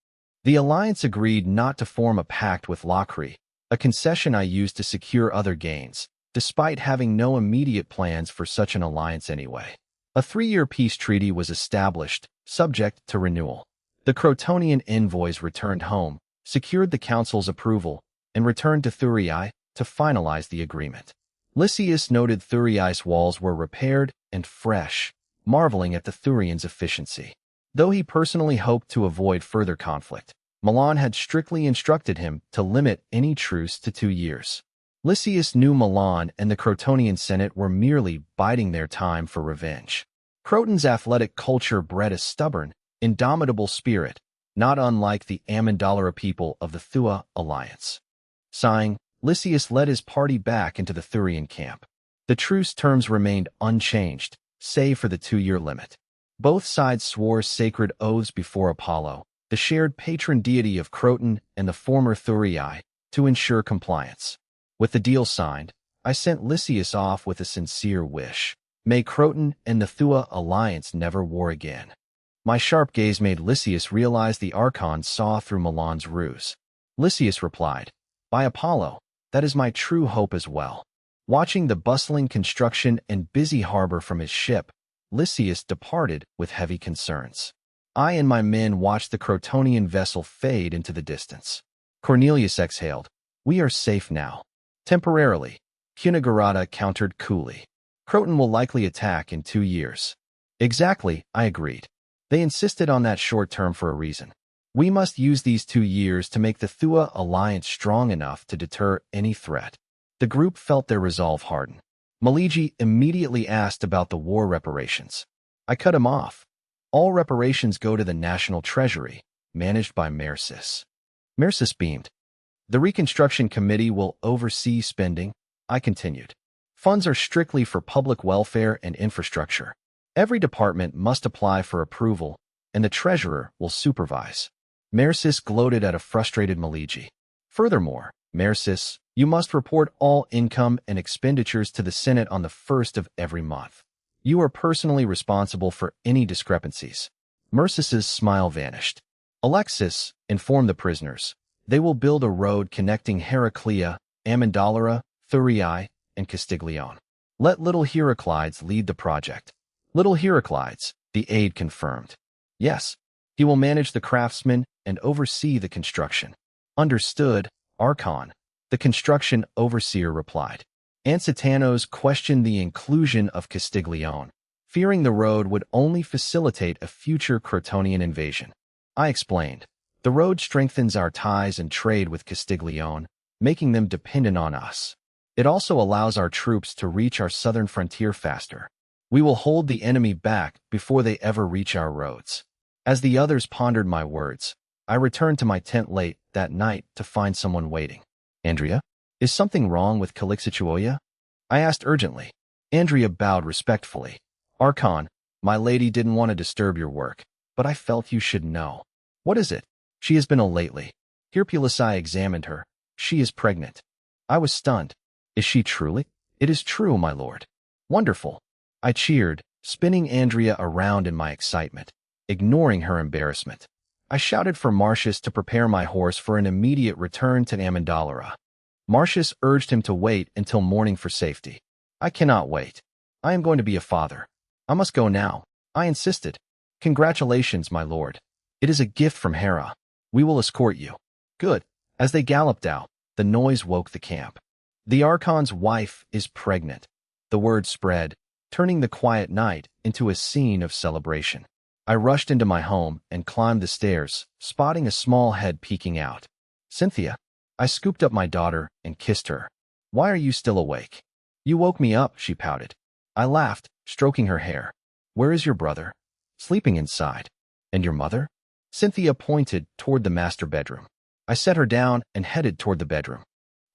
The alliance agreed not to form a pact with Locri, a concession I used to secure other gains, despite having no immediate plans for such an alliance anyway. A 3-year peace treaty was established, subject to renewal. The Crotonian envoys returned home, secured the council's approval, and returned to Thurii to finalize the agreement. Lysias noted Thurii's walls were repaired and fresh, marveling at the Thurians' efficiency. Though he personally hoped to avoid further conflict, Milan had strictly instructed him to limit any truce to 2 years. Lysias knew Milan and the Crotonian Senate were merely biding their time for revenge. Croton's athletic culture bred a stubborn, indomitable spirit, not unlike the Amandalera people of the Thua alliance. Sighing, Lysias led his party back into the Thurian camp. The truce terms remained unchanged, save for the 2-year limit. Both sides swore sacred oaths before Apollo, the shared patron deity of Croton and the former Thurii, to ensure compliance. With the deal signed, I sent Lysias off with a sincere wish. May Croton and the Thua alliance never war again. My sharp gaze made Lysias realize the Archon saw through Milan's ruse. Lysias replied, "By Apollo, that is my true hope as well." Watching the bustling construction and busy harbor from his ship, Lysias departed with heavy concerns. I and my men watched the Crotonian vessel fade into the distance. Cornelius exhaled. "We are safe now." Temporarily, Cunagurata countered coolly. "Croton will likely attack in 2 years." "Exactly," I agreed. "They insisted on that short term for a reason. We must use these 2 years to make the Thua alliance strong enough to deter any threat." The group felt their resolve harden. Maligi immediately asked about the war reparations. I cut him off. "All reparations go to the National Treasury, managed by Mercis." Mercis beamed. "The Reconstruction Committee will oversee spending," I continued. "Funds are strictly for public welfare and infrastructure. Every department must apply for approval, and the treasurer will supervise." Mercis gloated at a frustrated Maligi. "Furthermore, Mercis, you must report all income and expenditures to the Senate on the 1st of every month. You are personally responsible for any discrepancies." Mercis's smile vanished. "Alexis, inform the prisoners. They will build a road connecting Heraclea, Amandalera, Thurii, and Castiglione. Let Little Heraclides lead the project." "Little Heraclides," the aide confirmed. "Yes, he will manage the craftsmen and oversee the construction." "Understood, Archon," the construction overseer replied. Ansitanos questioned the inclusion of Castiglione, fearing the road would only facilitate a future Crotonian invasion. I explained, "The road strengthens our ties and trade with Castiglione, making them dependent on us. It also allows our troops to reach our southern frontier faster. We will hold the enemy back before they ever reach our roads." As the others pondered my words, I returned to my tent late that night to find someone waiting. "Andrea, is something wrong with Calixituoya?" I asked urgently. Andrea bowed respectfully. "Archon, my lady didn't want to disturb your work, but I felt you should know." "What is it?" "She has been ill lately. Hirpulisi examined her. She is pregnant." I was stunned. Is she truly? It is true, my lord. Wonderful. I cheered, spinning Andrea around in my excitement, ignoring her embarrassment. I shouted for Marcius to prepare my horse for an immediate return to Amandalera. Marcius urged him to wait until morning for safety. I cannot wait. I am going to be a father. I must go now. I insisted. Congratulations, my lord. It is a gift from Hera. We will escort you. Good. As they galloped out, the noise woke the camp. The Archon's wife is pregnant. The word spread, turning the quiet night into a scene of celebration. I rushed into my home and climbed the stairs, spotting a small head peeking out. Cynthia. I scooped up my daughter and kissed her. Why are you still awake? You woke me up, she pouted. I laughed, stroking her hair. Where is your brother? Sleeping inside. And your mother? Cynthia pointed toward the master bedroom. I set her down and headed toward the bedroom.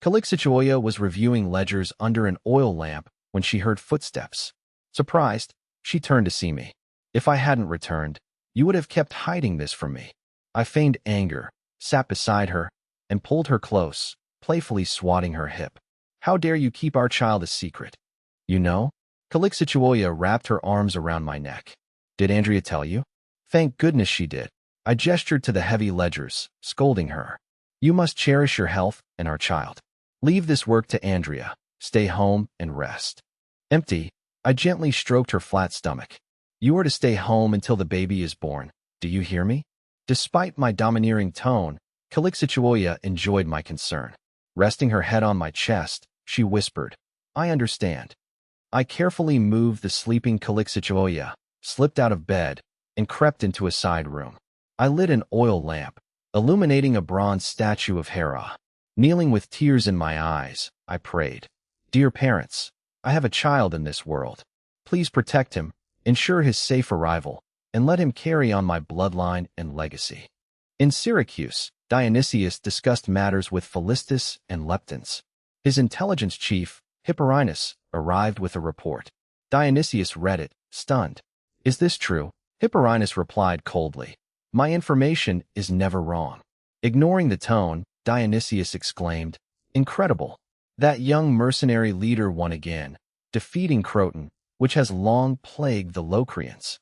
Calixitoya was reviewing ledgers under an oil lamp when she heard footsteps. Surprised, she turned to see me. If I hadn't returned, you would have kept hiding this from me. I feigned anger, sat beside her, and pulled her close, playfully swatting her hip. How dare you keep our child a secret? You know? Calixitoya wrapped her arms around my neck. Did Andrea tell you? Thank goodness she did. I gestured to the heavy ledgers, scolding her. You must cherish your health and our child. Leave this work to Andrea. Stay home and rest. Empty, I gently stroked her flat stomach. You are to stay home until the baby is born. Do you hear me? Despite my domineering tone, Calixitoya enjoyed my concern. Resting her head on my chest, she whispered, I understand. I carefully moved the sleeping Calixitoya, slipped out of bed, and crept into a side room. I lit an oil lamp, illuminating a bronze statue of Hera. Kneeling with tears in my eyes, I prayed. Dear parents, I have a child in this world. Please protect him, ensure his safe arrival, and let him carry on my bloodline and legacy. In Syracuse, Dionysius discussed matters with Philistus and Leptins. His intelligence chief, Hipporinus, arrived with a report. Dionysius read it, stunned. Is this true? Hipporinus replied coldly. My information is never wrong. Ignoring the tone, Dionysius exclaimed, Incredible! That young mercenary leader won again, defeating Croton, which has long plagued the Locrians.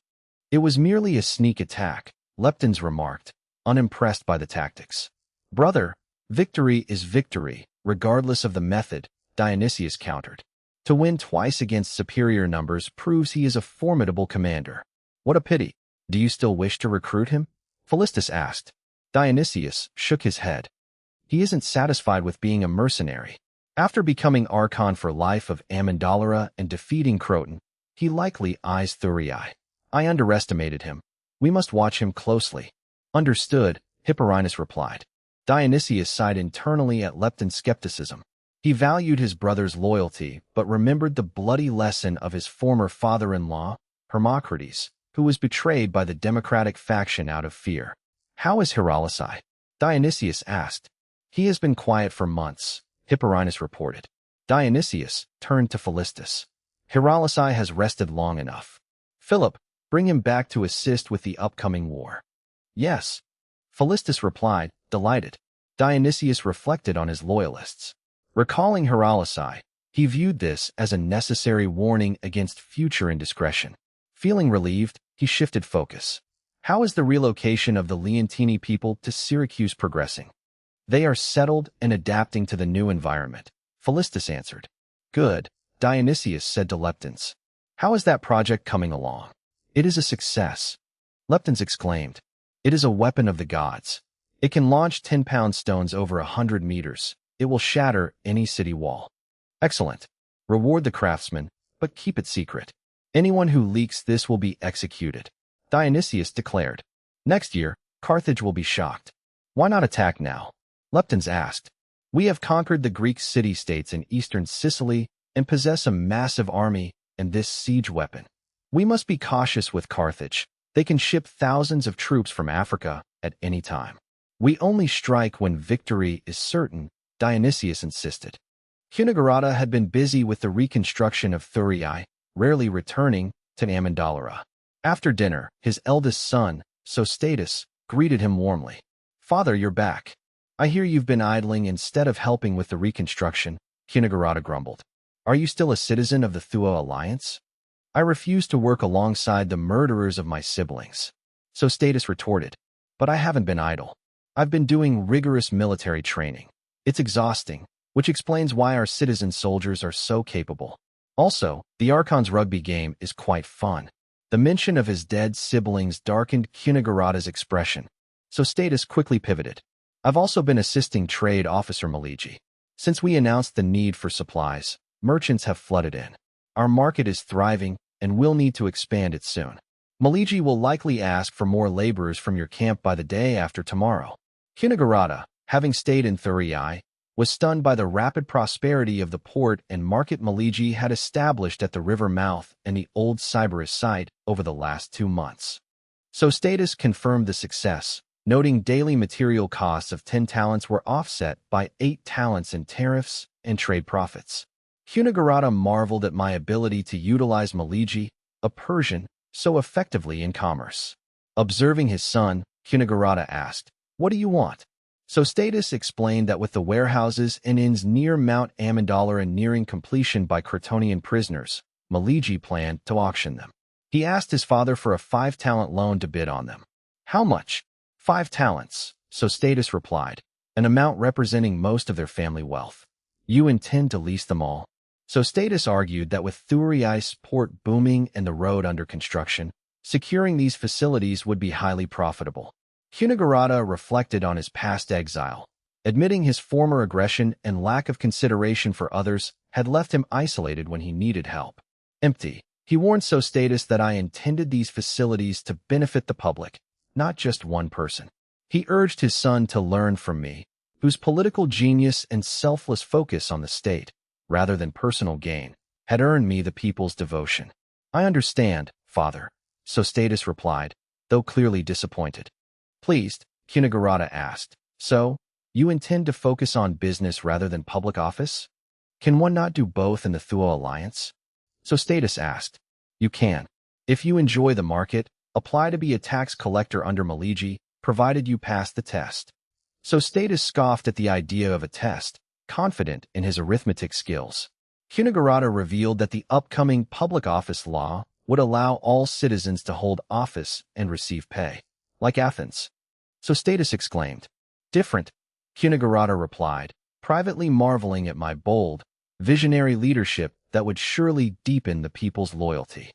It was merely a sneak attack, Leptins remarked, unimpressed by the tactics. Brother, victory is victory, regardless of the method, Dionysius countered. To win twice against superior numbers proves he is a formidable commander. What a pity. Do you still wish to recruit him? Philistus asked. Dionysius shook his head. He isn't satisfied with being a mercenary. After becoming Archon for life of Amandalera and defeating Croton, he likely eyes Thurii. I underestimated him. We must watch him closely. Understood, Hipporinus replied. Dionysius sighed internally at Leptin's skepticism. He valued his brother's loyalty, but remembered the bloody lesson of his former father-in-law, Hermocrates, who was betrayed by the democratic faction out of fear. How is Hierolysai? Dionysius asked. He has been quiet for months, Hipporinus reported. Dionysius turned to Philistus. Hierolysai has rested long enough. Philip, bring him back to assist with the upcoming war. Yes. Philistus replied, delighted. Dionysius reflected on his loyalists. Recalling Hierolysai, he viewed this as a necessary warning against future indiscretion. Feeling relieved, he shifted focus. How is the relocation of the Leontini people to Syracuse progressing? They are settled and adapting to the new environment, Philistus answered. Good, Dionysius said to Leptins. How is that project coming along? It is a success. Leptins exclaimed. It is a weapon of the gods. It can launch 10-pound stones over 100 meters. It will shatter any city wall. Excellent. Reward the craftsman, but keep it secret. Anyone who leaks this will be executed. Dionysius declared. Next year, Carthage will be shocked. Why not attack now? Leptins asked. We have conquered the Greek city-states in eastern Sicily and possess a massive army and this siege weapon. We must be cautious with Carthage. They can ship thousands of troops from Africa at any time. We only strike when victory is certain, Dionysius insisted. Cunegurata had been busy with the reconstruction of Thurii, rarely returning to Amandalera. After dinner, his eldest son, Sostatus, greeted him warmly. Father, you're back. I hear you've been idling instead of helping with the reconstruction. Hinagurata grumbled. Are you still a citizen of the Thuo Alliance? I refuse to work alongside the murderers of my siblings. So Status retorted. But I haven't been idle. I've been doing rigorous military training. It's exhausting, which explains why our citizen soldiers are so capable. Also, the Archon's rugby game is quite fun. The mention of his dead siblings darkened Hinagurata's expression, so Status quickly pivoted. I've also been assisting Trade Officer Maliji. Since we announced the need for supplies, merchants have flooded in. Our market is thriving, and we'll need to expand it soon. Maliji will likely ask for more laborers from your camp by the day after tomorrow. Hinagurata, having stayed in Thurii, was stunned by the rapid prosperity of the port and market Maliji had established at the river mouth and the old Cyberus site over the last 2 months. So Status confirmed the success, noting daily material costs of 10 talents were offset by 8 talents in tariffs and trade profits. Hinagurata marveled at my ability to utilize Maliji, a Persian, so effectively in commerce. Observing his son, Hinagurata asked, "What do you want?" So Status explained that with the warehouses and inns near Mount Amandala nearing completion by Crotonian prisoners, Maliji planned to auction them. He asked his father for a 5-talent loan to bid on them. How much? 5 talents, so Status replied, an amount representing most of their family wealth. You intend to lease them all? So Status argued that with Thurei's port booming and the road under construction, securing these facilities would be highly profitable. Hinagurata reflected on his past exile, admitting his former aggression and lack of consideration for others had left him isolated when he needed help. Empty. He warned So Status that I intended these facilities to benefit the public, not just one person. He urged his son to learn from me, whose political genius and selfless focus on the state, rather than personal gain, had earned me the people's devotion. I understand, father, So Status replied, though clearly disappointed. Pleased, Hinagurata asked, so, you intend to focus on business rather than public office? Can one not do both in the Thuo Alliance? So Status asked, you can. If you enjoy the market, apply to be a tax collector under Maliji, provided you pass the test. So Status scoffed at the idea of a test, confident in his arithmetic skills. Hinagurata revealed that the upcoming public office law would allow all citizens to hold office and receive pay, like Athens. So Status exclaimed, different, Hinagurata replied, privately marveling at my bold, visionary leadership that would surely deepen the people's loyalty.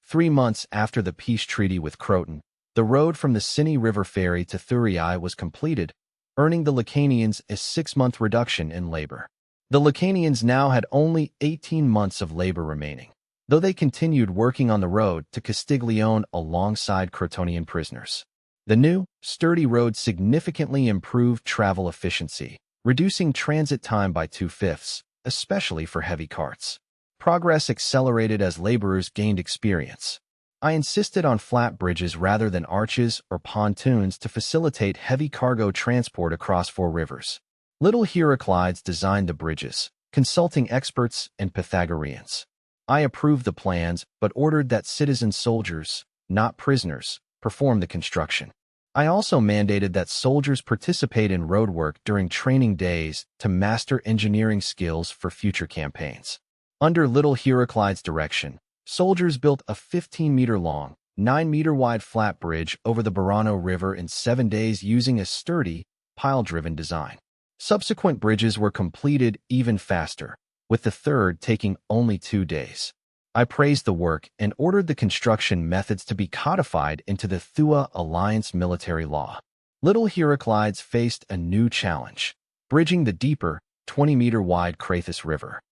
3 months after the peace treaty with Croton, the road from the Sini River ferry to Thurii was completed, earning the Lacanians a 6-month reduction in labor. The Lacanians now had only 18 months of labor remaining, though they continued working on the road to Castiglione alongside Crotonian prisoners. The new, sturdy road significantly improved travel efficiency, reducing transit time by 2/5, especially for heavy carts. Progress accelerated as laborers gained experience. I insisted on flat bridges rather than arches or pontoons to facilitate heavy cargo transport across 4 rivers. Little Heraclides designed the bridges, consulting experts and Pythagoreans. I approved the plans but ordered that citizen soldiers, not prisoners, perform the construction. I also mandated that soldiers participate in roadwork during training days to master engineering skills for future campaigns. Under Little Heraclides' direction, soldiers built a 15-meter-long, 9-meter-wide flat bridge over the Burano River in 7 days using a sturdy, pile-driven design. Subsequent bridges were completed even faster, with the third taking only 2 days. I praised the work and ordered the construction methods to be codified into the Thuo Alliance military law. Little Heraclides faced a new challenge, bridging the deeper, 20-meter-wide Crathis River.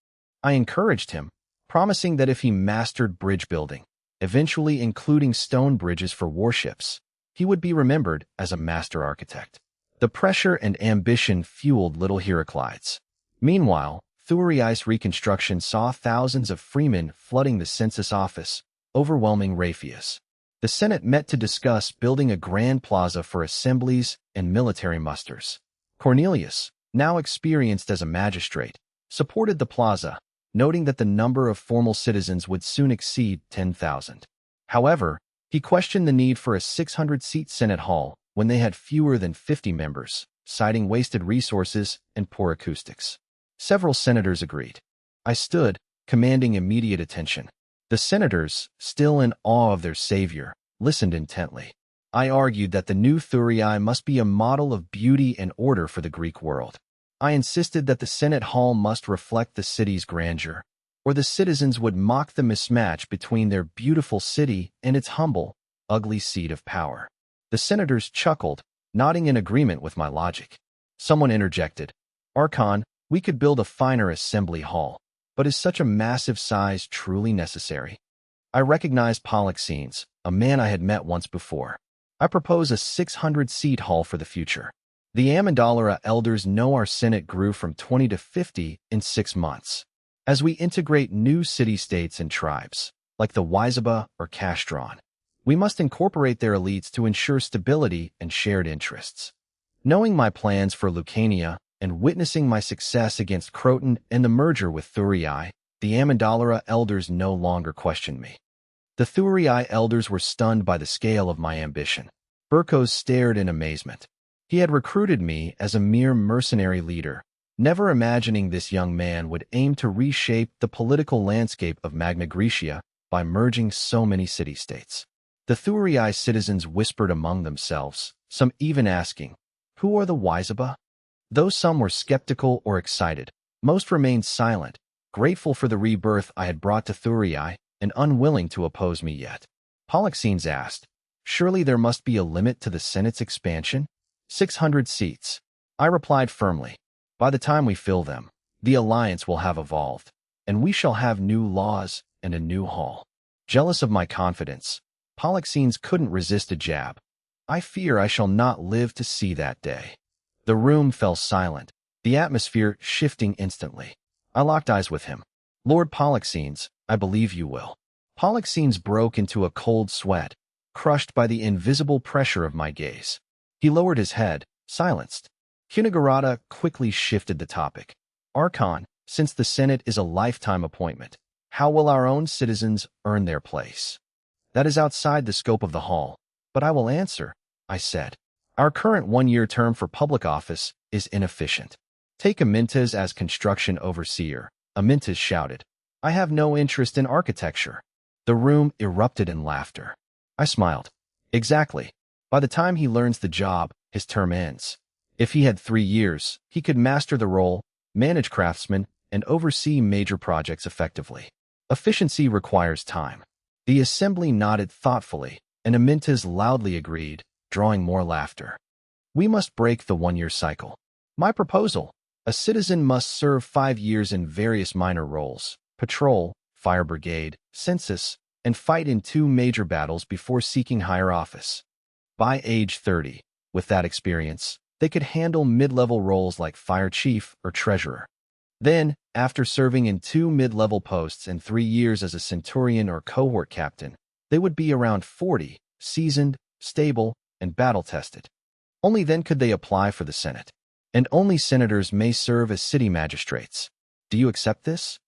I encouraged him, promising that if he mastered bridge building, eventually including stone bridges for warships, he would be remembered as a master architect. The pressure and ambition fueled Little Heraclides. Meanwhile, Thurei's reconstruction saw thousands of freemen flooding the census office, overwhelming Raphius. The Senate met to discuss building a grand plaza for assemblies and military musters. Cornelius, now experienced as a magistrate, supported the plaza, noting that the number of formal citizens would soon exceed 10,000. However, he questioned the need for a 600-seat Senate hall when they had fewer than 50 members, citing wasted resources and poor acoustics. Several senators agreed. I stood, commanding immediate attention. The senators, still in awe of their savior, listened intently. I argued that the new Thurii must be a model of beauty and order for the Greek world. I insisted that the Senate Hall must reflect the city's grandeur, or the citizens would mock the mismatch between their beautiful city and its humble, ugly seat of power. The senators chuckled, nodding in agreement with my logic. Someone interjected, "Archon, we could build a finer assembly hall, but is such a massive size truly necessary?" I recognized Polixenes, a man I had met once before. "I propose a 600-seat hall for the future. The Amandalara elders know our Senate grew from 20 to 50 in 6 months. As we integrate new city-states and tribes, like the Wysaba or Castron, we must incorporate their elites to ensure stability and shared interests." Knowing my plans for Lucania and witnessing my success against Croton and the merger with Thurii, the Amandalara elders no longer questioned me. The Thurii elders were stunned by the scale of my ambition. Burkos stared in amazement. He had recruited me as a mere mercenary leader, never imagining this young man would aim to reshape the political landscape of Magna Graecia by merging so many city-states. The Thurii citizens whispered among themselves, some even asking, "Who are the Wysaba?" Though some were skeptical or excited, most remained silent, grateful for the rebirth I had brought to Thurii and unwilling to oppose me yet. Polixenes asked, "Surely there must be a limit to the Senate's expansion?" 600 seats. I replied firmly. "By the time we fill them, the alliance will have evolved, and we shall have new laws and a new hall." Jealous of my confidence, Polixenes couldn't resist a jab. "I fear I shall not live to see that day." The room fell silent, the atmosphere shifting instantly. I locked eyes with him. "Lord Polixenes, I believe you will." Polixenes broke into a cold sweat, crushed by the invisible pressure of my gaze. He lowered his head, silenced. Hunigarata quickly shifted the topic. "Archon, since the Senate is a lifetime appointment, how will our own citizens earn their place?" "That is outside the scope of the hall, but I will answer," I said. "Our current 1-year term for public office is inefficient. Take Amintas as construction overseer." Amintas shouted, "I have no interest in architecture." The room erupted in laughter. I smiled. "Exactly. By the time he learns the job, his term ends. If he had 3 years, he could master the role, manage craftsmen, and oversee major projects effectively. Efficiency requires time." The assembly nodded thoughtfully, and Amintas loudly agreed, drawing more laughter. "We must break the 1-year cycle. My proposal: a citizen must serve 5 years in various minor roles, patrol, fire brigade, census, and fight in 2 major battles before seeking higher office. By age 30, with that experience, they could handle mid-level roles like fire chief or treasurer. Then, after serving in 2 mid-level posts and 3 years as a centurion or cohort captain, they would be around 40, seasoned, stable, and battle-tested. Only then could they apply for the Senate. And only senators may serve as city magistrates. Do you accept this?"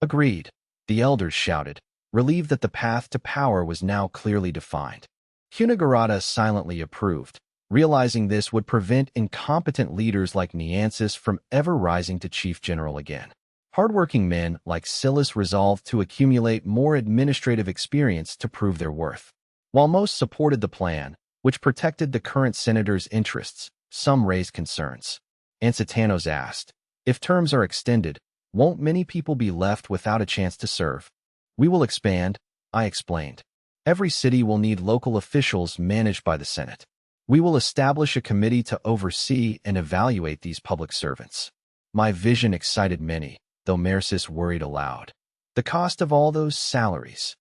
"Agreed," the elders shouted, relieved that the path to power was now clearly defined. Hunigarata silently approved, realizing this would prevent incompetent leaders like Neansis from ever rising to chief general again. Hardworking men like Silas resolved to accumulate more administrative experience to prove their worth. While most supported the plan, which protected the current senator's interests, some raised concerns. Ansitanos asked, "If terms are extended, won't many people be left without a chance to serve?" "We will expand," I explained. "Every city will need local officials managed by the Senate. We will establish a committee to oversee and evaluate these public servants." My vision excited many, though Mercis worried aloud. The cost of all those salaries.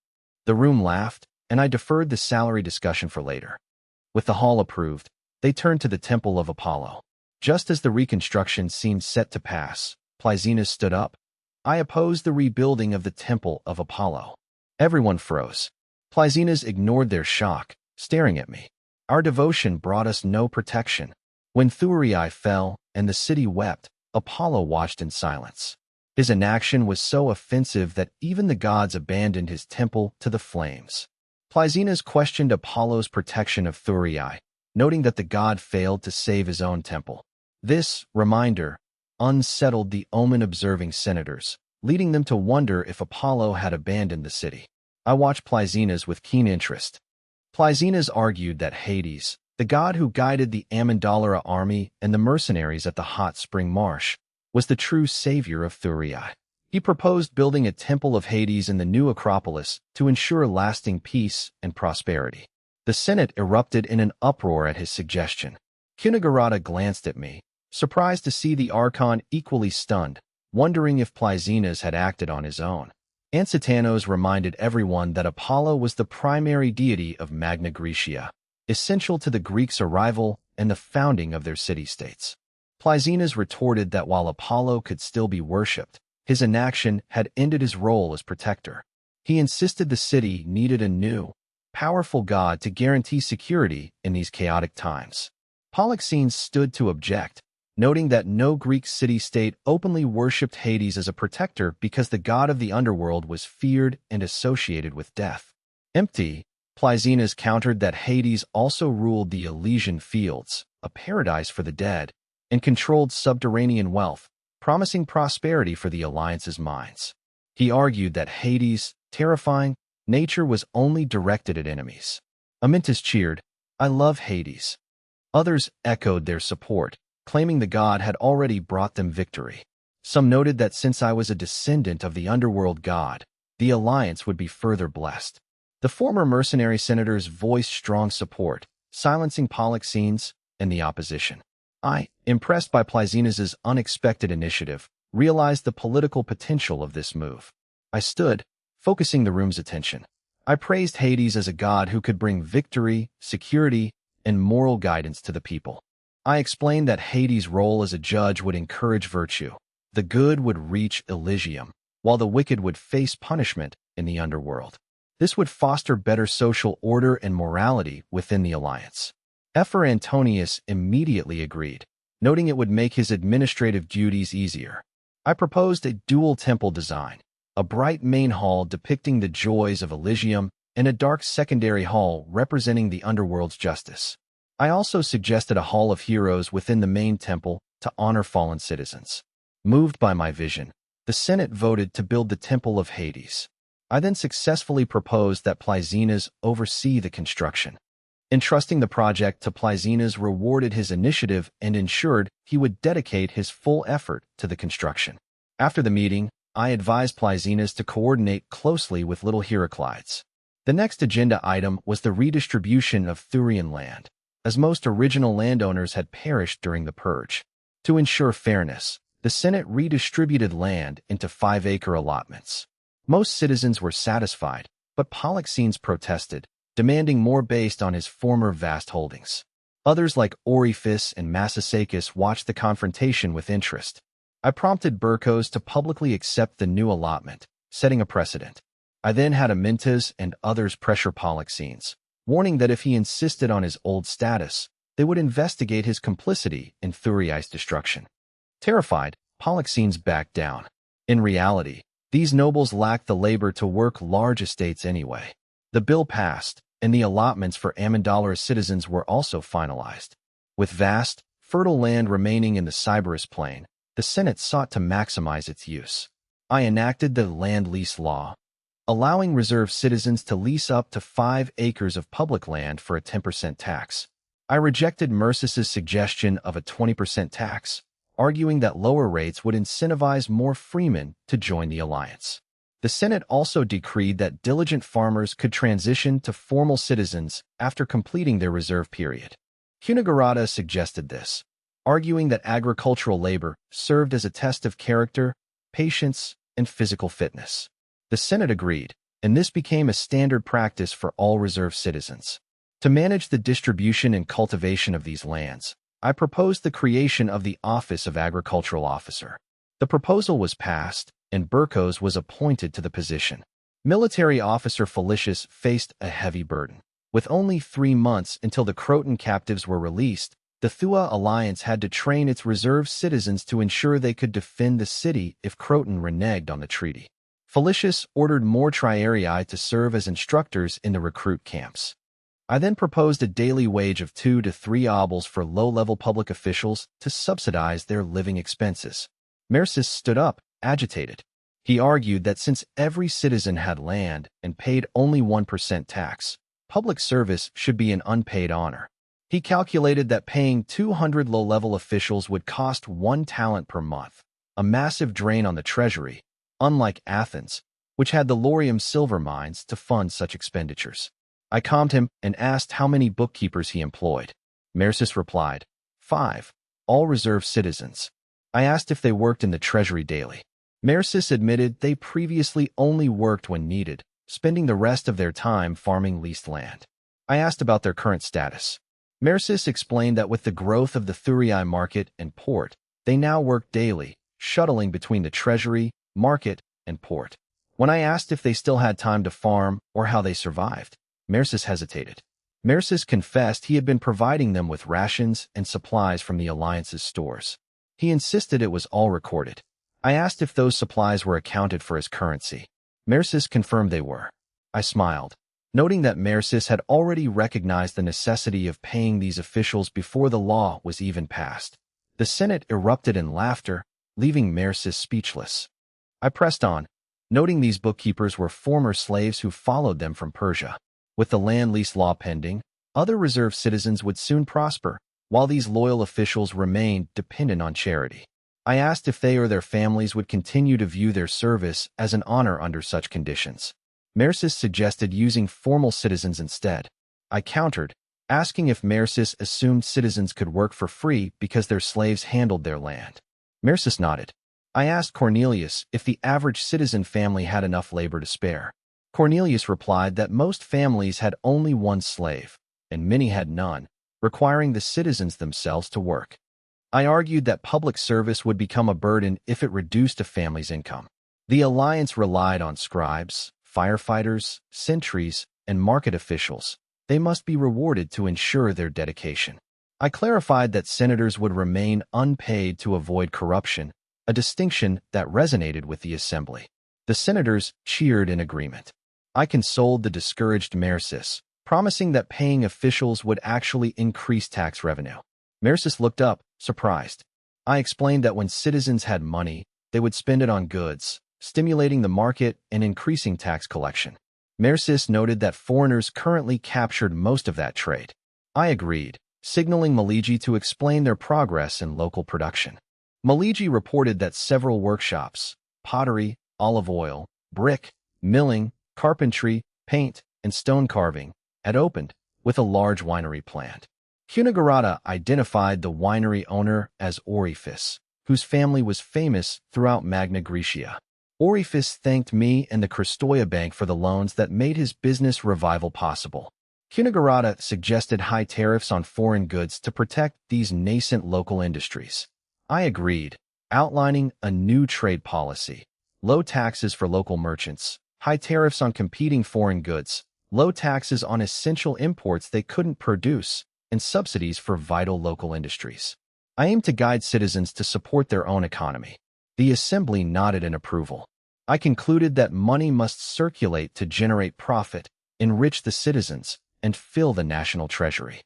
The room laughed, and I deferred the salary discussion for later. With the hall approved, they turned to the Temple of Apollo. Just as the reconstruction seemed set to pass, Plyzenas stood up. "I oppose the rebuilding of the Temple of Apollo." Everyone froze. Plyzenas ignored their shock, staring at me. "Our devotion brought us no protection. When Thurii fell and the city wept, Apollo watched in silence. His inaction was so offensive that even the gods abandoned his temple to the flames." Plyzenas questioned Apollo's protection of Thurii, noting that the god failed to save his own temple. This reminder unsettled the omen-observing senators, leading them to wonder if Apollo had abandoned the city. I watched Plyzenas with keen interest. Plyzenas argued that Hades, the god who guided the Amyndalara army and the mercenaries at the hot spring marsh, was the true savior of Thurii. He proposed building a temple of Hades in the new Acropolis to ensure lasting peace and prosperity. The Senate erupted in an uproar at his suggestion. Kunigarata glanced at me, surprised to see the Archon equally stunned, wondering if Plyzenas had acted on his own. Ansitanos reminded everyone that Apollo was the primary deity of Magna Graecia, essential to the Greeks' arrival and the founding of their city-states. Plyzenas retorted that while Apollo could still be worshipped, his inaction had ended his role as protector. He insisted the city needed a new, powerful god to guarantee security in these chaotic times. Polixenes stood to object, noting that no Greek city-state openly worshipped Hades as a protector because the god of the underworld was feared and associated with death. Empty, Plyzenas countered that Hades also ruled the Elysian Fields, a paradise for the dead, and controlled subterranean wealth, promising prosperity for the Alliance's mines. He argued that Hades' terrifying nature was only directed at enemies. Amyntas cheered, "I love Hades." Others echoed their support, claiming the god had already brought them victory. Some noted that since I was a descendant of the underworld god, the Alliance would be further blessed. The former mercenary senators voiced strong support, silencing Polixenes and the opposition. I, impressed by Plyzenas' unexpected initiative, realized the political potential of this move. I stood, focusing the room's attention. I praised Hades as a god who could bring victory, security, and moral guidance to the people. I explained that Hades' role as a judge would encourage virtue. The good would reach Elysium, while the wicked would face punishment in the underworld. This would foster better social order and morality within the Alliance. Ephor Antonius immediately agreed, noting it would make his administrative duties easier. I proposed a dual temple design, a bright main hall depicting the joys of Elysium and a dark secondary hall representing the underworld's justice. I also suggested a hall of heroes within the main temple to honor fallen citizens. Moved by my vision, the Senate voted to build the Temple of Hades. I then successfully proposed that Plyzenas oversee the construction. Entrusting the project to Plyzenas rewarded his initiative and ensured he would dedicate his full effort to the construction. After the meeting, I advised Plyzenas to coordinate closely with Little Heraclides. The next agenda item was the redistribution of Thurian land, as most original landowners had perished during the purge. To ensure fairness, the Senate redistributed land into 5-acre allotments. Most citizens were satisfied, but Polixenes protested, demanding more based on his former vast holdings. Others like Oriphis and Massasakis watched the confrontation with interest. I prompted Burkos to publicly accept the new allotment, setting a precedent. I then had Amyntas and others pressure Polixenes, warning that if he insisted on his old status, they would investigate his complicity in Thurii's destruction. Terrified, Polixenes backed down. In reality, these nobles lacked the labor to work large estates anyway. The bill passed, and the allotments for Amyndala's citizens were also finalized. With vast, fertile land remaining in the Sybaris plain, the Senate sought to maximize its use. I enacted the land lease law, allowing reserve citizens to lease up to 5 acres of public land for a 10% tax. I rejected Mercis's suggestion of a 20% tax, arguing that lower rates would incentivize more freemen to join the alliance. The Senate also decreed that diligent farmers could transition to formal citizens after completing their reserve period. Kunigarata suggested this, arguing that agricultural labor served as a test of character, patience, and physical fitness. The Senate agreed, and this became a standard practice for all reserve citizens. To manage the distribution and cultivation of these lands, I proposed the creation of the Office of Agricultural Officer. The proposal was passed, and Burkos was appointed to the position. Military officer Felicius faced a heavy burden. With only 3 months until the Croton captives were released, the Thua Alliance had to train its reserve citizens to ensure they could defend the city if Croton reneged on the treaty. Felicius ordered more Triarii to serve as instructors in the recruit camps. I then proposed a daily wage of 2 to 3 obols for low-level public officials to subsidize their living expenses. Mercis stood up, agitated. He argued that since every citizen had land and paid only 1% tax, public service should be an unpaid honor. He calculated that paying 200 low-level officials would cost 1 talent per month, a massive drain on the treasury, unlike Athens, which had the laurium silver mines to fund such expenditures. I calmed him and asked how many bookkeepers he employed. Mercis replied, 5, all reserve citizens. I asked if they worked in the treasury daily. Mercis admitted they previously only worked when needed, spending the rest of their time farming leased land. I asked about their current status. Mercis explained that with the growth of the Thurii market and port, they now work daily, shuttling between the treasury, market, and port. When I asked if they still had time to farm or how they survived, Mercis hesitated. Mercis confessed he had been providing them with rations and supplies from the Alliance's stores. He insisted it was all recorded. I asked if those supplies were accounted for as currency. Mercis confirmed they were. I smiled, noting that Mercis had already recognized the necessity of paying these officials before the law was even passed. The Senate erupted in laughter, leaving Mercis speechless. I pressed on, noting these bookkeepers were former slaves who followed them from Persia. With the land lease law pending, other reserve citizens would soon prosper, while these loyal officials remained dependent on charity. I asked if they or their families would continue to view their service as an honor under such conditions. Mercis suggested using formal citizens instead. I countered, asking if Mercis assumed citizens could work for free because their slaves handled their land. Mercis nodded. I asked Cornelius if the average citizen family had enough labor to spare. Cornelius replied that most families had only one slave, and many had none, requiring the citizens themselves to work. I argued that public service would become a burden if it reduced a family's income. The Alliance relied on scribes, firefighters, sentries, and market officials. They must be rewarded to ensure their dedication. I clarified that senators would remain unpaid to avoid corruption, a distinction that resonated with the assembly. The senators cheered in agreement. I consoled the discouraged Mercis, promising that paying officials would actually increase tax revenue. Mercis looked up, surprised. I explained that when citizens had money, they would spend it on goods, stimulating the market and increasing tax collection. Mercis noted that foreigners currently captured most of that trade. I agreed, signaling Maligi to explain their progress in local production. Maligi reported that several workshops, pottery, olive oil, brick, milling, carpentry, paint, and stone carving, had opened, with a large winery planned. Cunegurata identified the winery owner as Orifice, whose family was famous throughout Magna Graecia. Orifice thanked me and the Kristoia Bank for the loans that made his business revival possible. Cunegurata suggested high tariffs on foreign goods to protect these nascent local industries. I agreed, outlining a new trade policy: low taxes for local merchants, high tariffs on competing foreign goods, low taxes on essential imports they couldn't produce, and subsidies for vital local industries. I aim to guide citizens to support their own economy. The assembly nodded in approval. I concluded that money must circulate to generate profit, enrich the citizens, and fill the national treasury.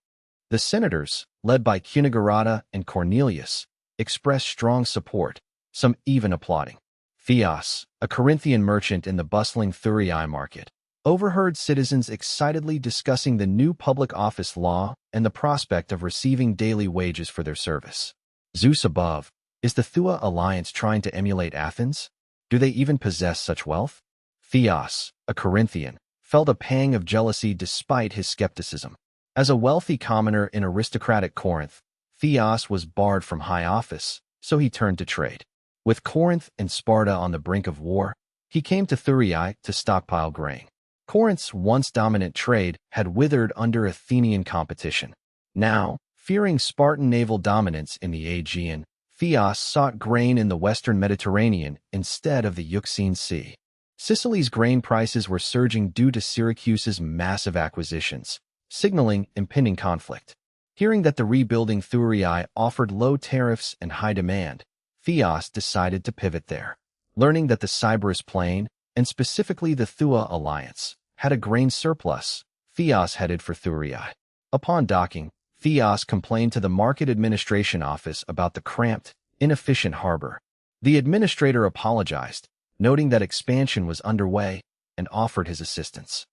The senators, led by Cunegurata and Cornelius, expressed strong support, some even applauding. Theos, a Corinthian merchant in the bustling Thurii market, overheard citizens excitedly discussing the new public office law and the prospect of receiving daily wages for their service. Zeus above, is the Thua Alliance trying to emulate Athens? Do they even possess such wealth? Theos, a Corinthian, felt a pang of jealousy despite his skepticism. As a wealthy commoner in aristocratic Corinth, Theos was barred from high office, so he turned to trade. With Corinth and Sparta on the brink of war, he came to Thurii to stockpile grain. Corinth's once dominant trade had withered under Athenian competition. Now, fearing Spartan naval dominance in the Aegean, Theos sought grain in the western Mediterranean instead of the Euxine Sea. Sicily's grain prices were surging due to Syracuse's massive acquisitions, signaling impending conflict. Hearing that the rebuilding Thurii offered low tariffs and high demand, Theos decided to pivot there. Learning that the Sybaris Plain, and specifically the Thua Alliance, had a grain surplus, Theos headed for Thurii. Upon docking, Theos complained to the Market Administration Office about the cramped, inefficient harbor. The administrator apologized, noting that expansion was underway, and offered his assistance.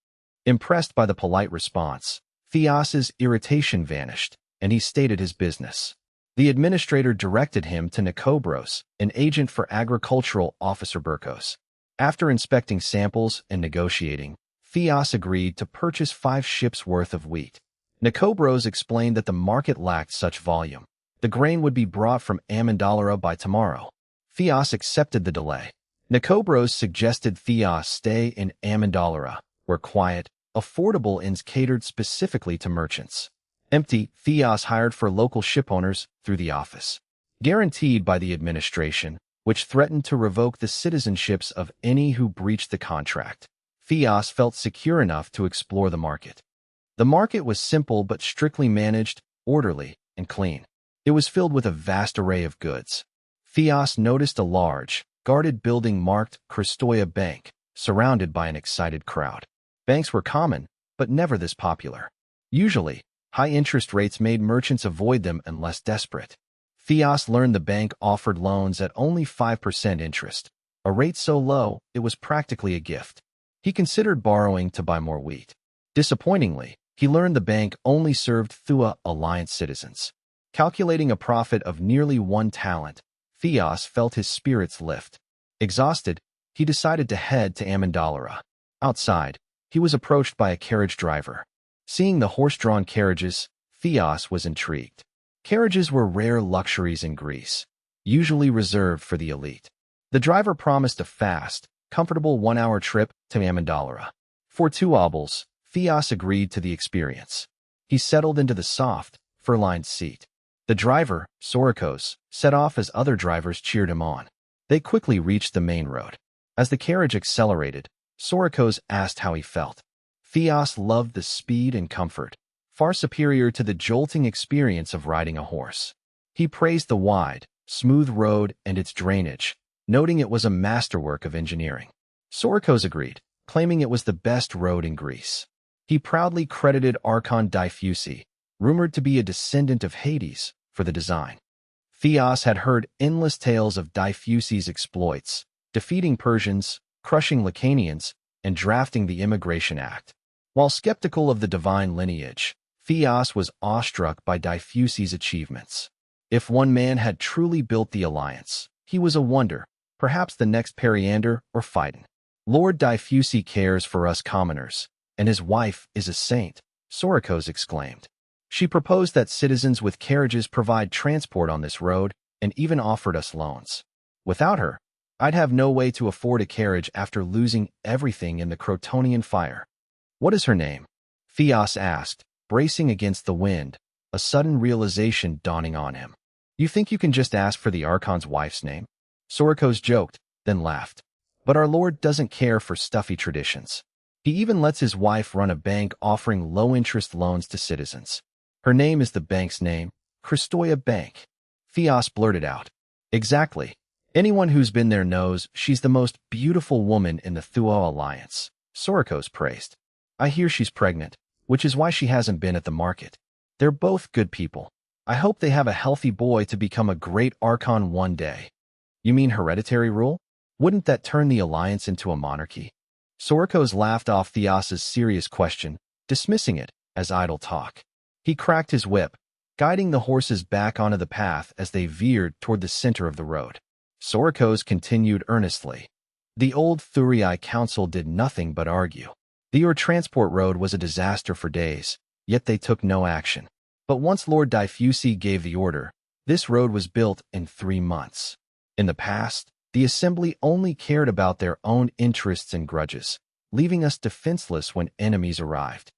Impressed by the polite response, Theos's irritation vanished, and he stated his business. The administrator directed him to Nikobros, an agent for Agricultural Officer Burkos. After inspecting samples and negotiating, Theos agreed to purchase 5 ships' worth of wheat. Nikobros explained that the market lacked such volume. The grain would be brought from Amendolara by tomorrow. Theos accepted the delay. Nikobros suggested Theos stay in Amendolara, where quiet, affordable inns catered specifically to merchants. Empty, Theos hired for local shipowners through the office, guaranteed by the administration, which threatened to revoke the citizenships of any who breached the contract. Theos felt secure enough to explore the market. The market was simple but strictly managed, orderly, and clean. It was filled with a vast array of goods. Theos noticed a large, guarded building marked Kristoya Bank, surrounded by an excited crowd. Banks were common, but never this popular. Usually, high interest rates made merchants avoid them unless desperate. Theos learned the bank offered loans at only 5% interest, a rate so low it was practically a gift. He considered borrowing to buy more wheat. Disappointingly, he learned the bank only served Thua Alliance citizens. Calculating a profit of nearly 1 talent, Theos felt his spirits lift. Exhausted, he decided to head to Amendolara. Outside, he was approached by a carriage driver. Seeing the horse-drawn carriages, Theos was intrigued. Carriages were rare luxuries in Greece, usually reserved for the elite. The driver promised a fast, comfortable 1-hour trip to Amendolara. For 2 obols, Theos agreed to the experience. He settled into the soft, fur-lined seat. The driver, Sorikos, set off as other drivers cheered him on. They quickly reached the main road. As the carriage accelerated, Sorikos asked how he felt. Theos loved the speed and comfort, far superior to the jolting experience of riding a horse. He praised the wide, smooth road and its drainage, noting it was a masterwork of engineering. Sorikos agreed, claiming it was the best road in Greece. He proudly credited Archon Diffusi, rumored to be a descendant of Hades, for the design. Theos had heard endless tales of Diffusi's exploits, defeating Persians, crushing Lacanians, and drafting the Immigration Act. While skeptical of the divine lineage, Theos was awestruck by Diffusi's achievements. If one man had truly built the alliance, he was a wonder, perhaps the next Periander or Phaeton. Lord Diffusi cares for us commoners, and his wife is a saint, Sorikos exclaimed. She proposed that citizens with carriages provide transport on this road and even offered us loans. Without her, I'd have no way to afford a carriage after losing everything in the Crotonian fire. What is her name? Theos asked, bracing against the wind, a sudden realization dawning on him. You think you can just ask for the Archon's wife's name? Sorikos joked, then laughed. But our Lord doesn't care for stuffy traditions. He even lets his wife run a bank offering low-interest loans to citizens. Her name is the bank's name, Kristoya Bank. Theos blurted out. Exactly. Anyone who's been there knows she's the most beautiful woman in the Thua Alliance, Sorikos praised. I hear she's pregnant, which is why she hasn't been at the market. They're both good people. I hope they have a healthy boy to become a great Archon one day. You mean hereditary rule? Wouldn't that turn the Alliance into a monarchy? Sorikos laughed off Theos's serious question, dismissing it as idle talk. He cracked his whip, guiding the horses back onto the path as they veered toward the center of the road. Sorikos continued earnestly. The old Thurii council did nothing but argue. The Ur transport road was a disaster for days, yet they took no action. But once Lord Diffusi gave the order, this road was built in 3 months. In the past, the Assembly only cared about their own interests and grudges, leaving us defenseless when enemies arrived.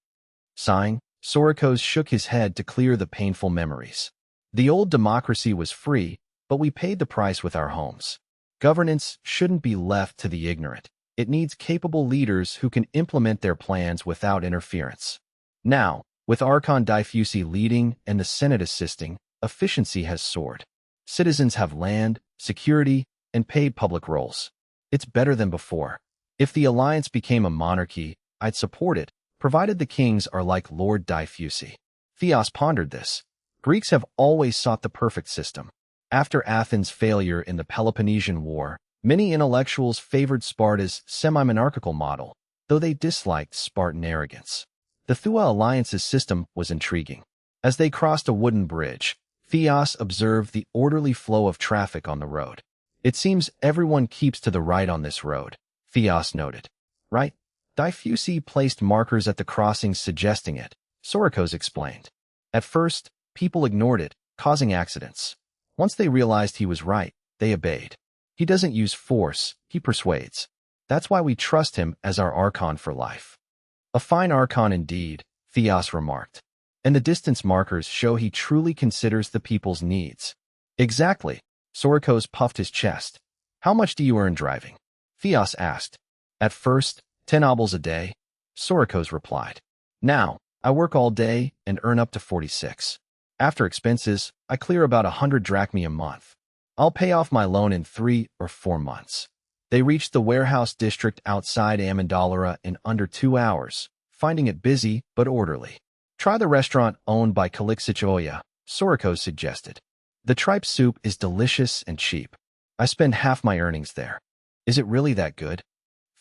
Sighing, Sorikos shook his head to clear the painful memories. The old democracy was free, but we paid the price with our homes. Governance shouldn't be left to the ignorant. It needs capable leaders who can implement their plans without interference. Now, with Archon Diffusi leading and the Senate assisting, efficiency has soared. Citizens have land, security, and paid public roles. It's better than before. If the Alliance became a monarchy, I'd support it, provided the kings are like Lord Diffusi. Theos pondered this. Greeks have always sought the perfect system. After Athens' failure in the Peloponnesian War, many intellectuals favored Sparta's semi-monarchical model, though they disliked Spartan arrogance. The Thua alliance's system was intriguing. As they crossed a wooden bridge, Theos observed the orderly flow of traffic on the road. It seems everyone keeps to the right on this road, Theos noted. Right? Diffusi placed markers at the crossings suggesting it, Sorikos explained. At first, people ignored it, causing accidents. Once they realized he was right, they obeyed. He doesn't use force, he persuades. That's why we trust him as our Archon for life. A fine Archon indeed, Theos remarked. And the distance markers show he truly considers the people's needs. Exactly, Sorikos puffed his chest. How much do you earn driving? Theos asked. At first, 10 obols a day, Sorikos replied. Now, I work all day and earn up to 46. After expenses, I clear about 100 drachmae a month. I'll pay off my loan in 3 or 4 months. They reached the warehouse district outside Amendolara in under 2 hours, finding it busy but orderly. Try the restaurant owned by Kalixichoya, Sorikos suggested. The tripe soup is delicious and cheap. I spend half my earnings there. Is it really that good?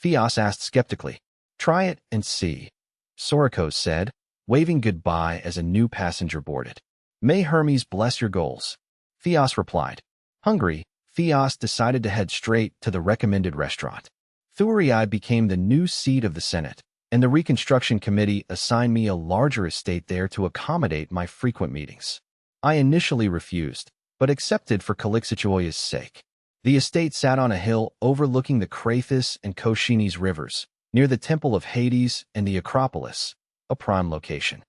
Theos asked skeptically. Try it and see, Sorikos said, waving goodbye as a new passenger boarded. May Hermes bless your goals, Theos replied. Hungry, Theos decided to head straight to the recommended restaurant. Thurii became the new seat of the Senate, and the Reconstruction Committee assigned me a larger estate there to accommodate my frequent meetings. I initially refused, but accepted for Kalixichoya's sake. The estate sat on a hill overlooking the Crathis and Koshines rivers, near the Temple of Hades and the Acropolis, a prime location.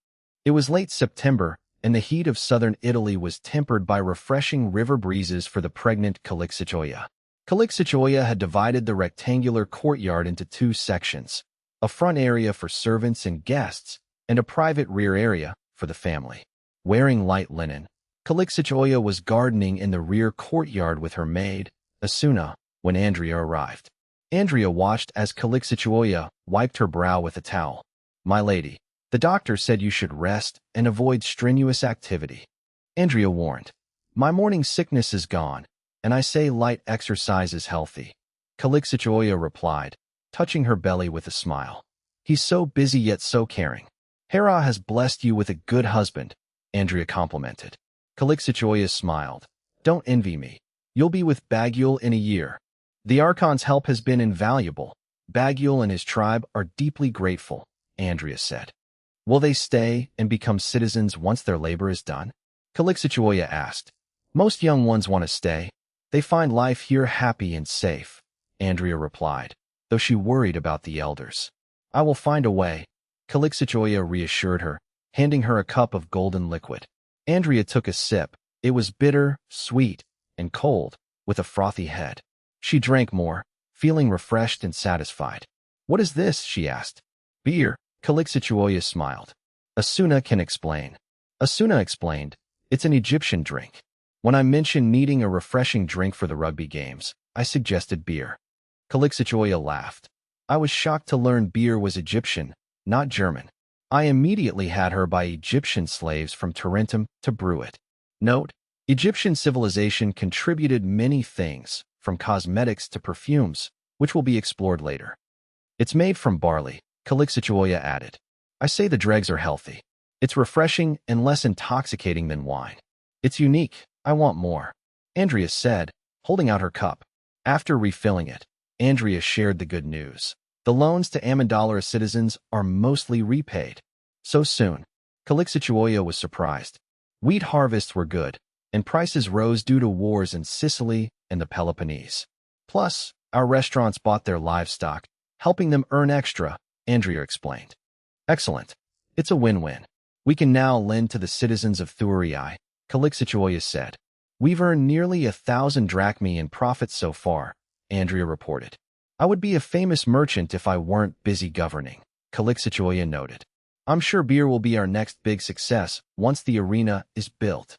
It was late September, and the heat of southern Italy was tempered by refreshing river breezes for the pregnant Kalixichoya. Kalixichoya had divided the rectangular courtyard into 2 sections, a front area for servants and guests, and a private rear area for the family. Wearing light linen, Kalixichoya was gardening in the rear courtyard with her maid, Asuna, when Andrea arrived. Andrea watched as Kalixichoya wiped her brow with a towel. My lady, the doctor said you should rest and avoid strenuous activity. Andrea warned. My morning sickness is gone, and I say light exercise is healthy. Kalixichoya replied, touching her belly with a smile. He's so busy yet so caring. Hera has blessed you with a good husband, Andrea complimented. Kalixichoya smiled. Don't envy me. You'll be with Bagul in a year. The Archon's help has been invaluable. Bagul and his tribe are deeply grateful, Andrea said. Will they stay and become citizens once their labor is done? Kalixichoya asked. Most young ones want to stay. They find life here happy and safe, Andrea replied, though she worried about the elders. I will find a way, Kalixichoya reassured her, handing her a cup of golden liquid. Andrea took a sip. It was bitter, sweet, and cold, with a frothy head. She drank more, feeling refreshed and satisfied. What is this? She asked. Beer, Kalixichoya smiled. Asuna can explain. Asuna explained, it's an Egyptian drink. When I mentioned needing a refreshing drink for the rugby games, I suggested beer. Kalixichoya laughed. I was shocked to learn beer was Egyptian, not German. I immediately had her buy Egyptian slaves from Tarentum to brew it. Note, Egyptian civilization contributed many things, from cosmetics to perfumes, which will be explored later. It's made from barley, Kalixichoya added. I say the dregs are healthy. It's refreshing and less intoxicating than wine. It's unique. I want more, Andrea said, holding out her cup. After refilling it, Andrea shared the good news. The loans to Amendolara citizens are mostly repaid. So soon, Kalixichoya was surprised. Wheat harvests were good, and prices rose due to wars in Sicily and the Peloponnese. Plus, our restaurants bought their livestock, helping them earn extra, Andrea explained. Excellent. It's a win-win. We can now lend to the citizens of Thurii, Kalixichoya said. We've earned nearly 1,000 drachmae in profits so far, Andrea reported. I would be a famous merchant if I weren't busy governing, Kalixichoya noted. I'm sure beer will be our next big success once the arena is built.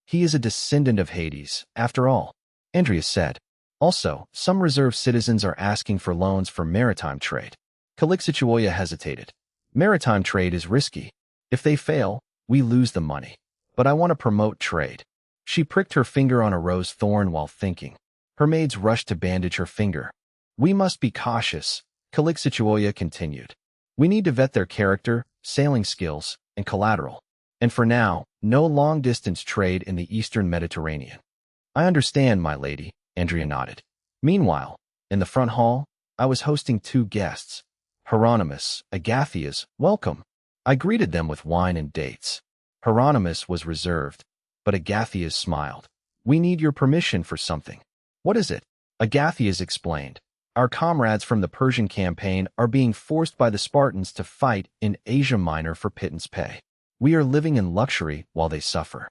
He is a descendant of Hades, after all, Andrea said. Also, some reserve citizens are asking for loans for maritime trade. Kalixichoya hesitated. Maritime trade is risky. If they fail, we lose the money. But I want to promote trade. She pricked her finger on a rose thorn while thinking. Her maids rushed to bandage her finger. We must be cautious, Calixituoya continued. We need to vet their character, sailing skills, and collateral. And for now, no long-distance trade in the eastern Mediterranean. I understand, my lady, Andrea nodded. Meanwhile, in the front hall, I was hosting 2 guests. Hieronymus, Agathias, welcome. I greeted them with wine and dates. Hieronymus was reserved, but Agathias smiled. We need your permission for something. What is it? Agathias explained. Our comrades from the Persian campaign are being forced by the Spartans to fight in Asia Minor for pittance pay. We are living in luxury while they suffer.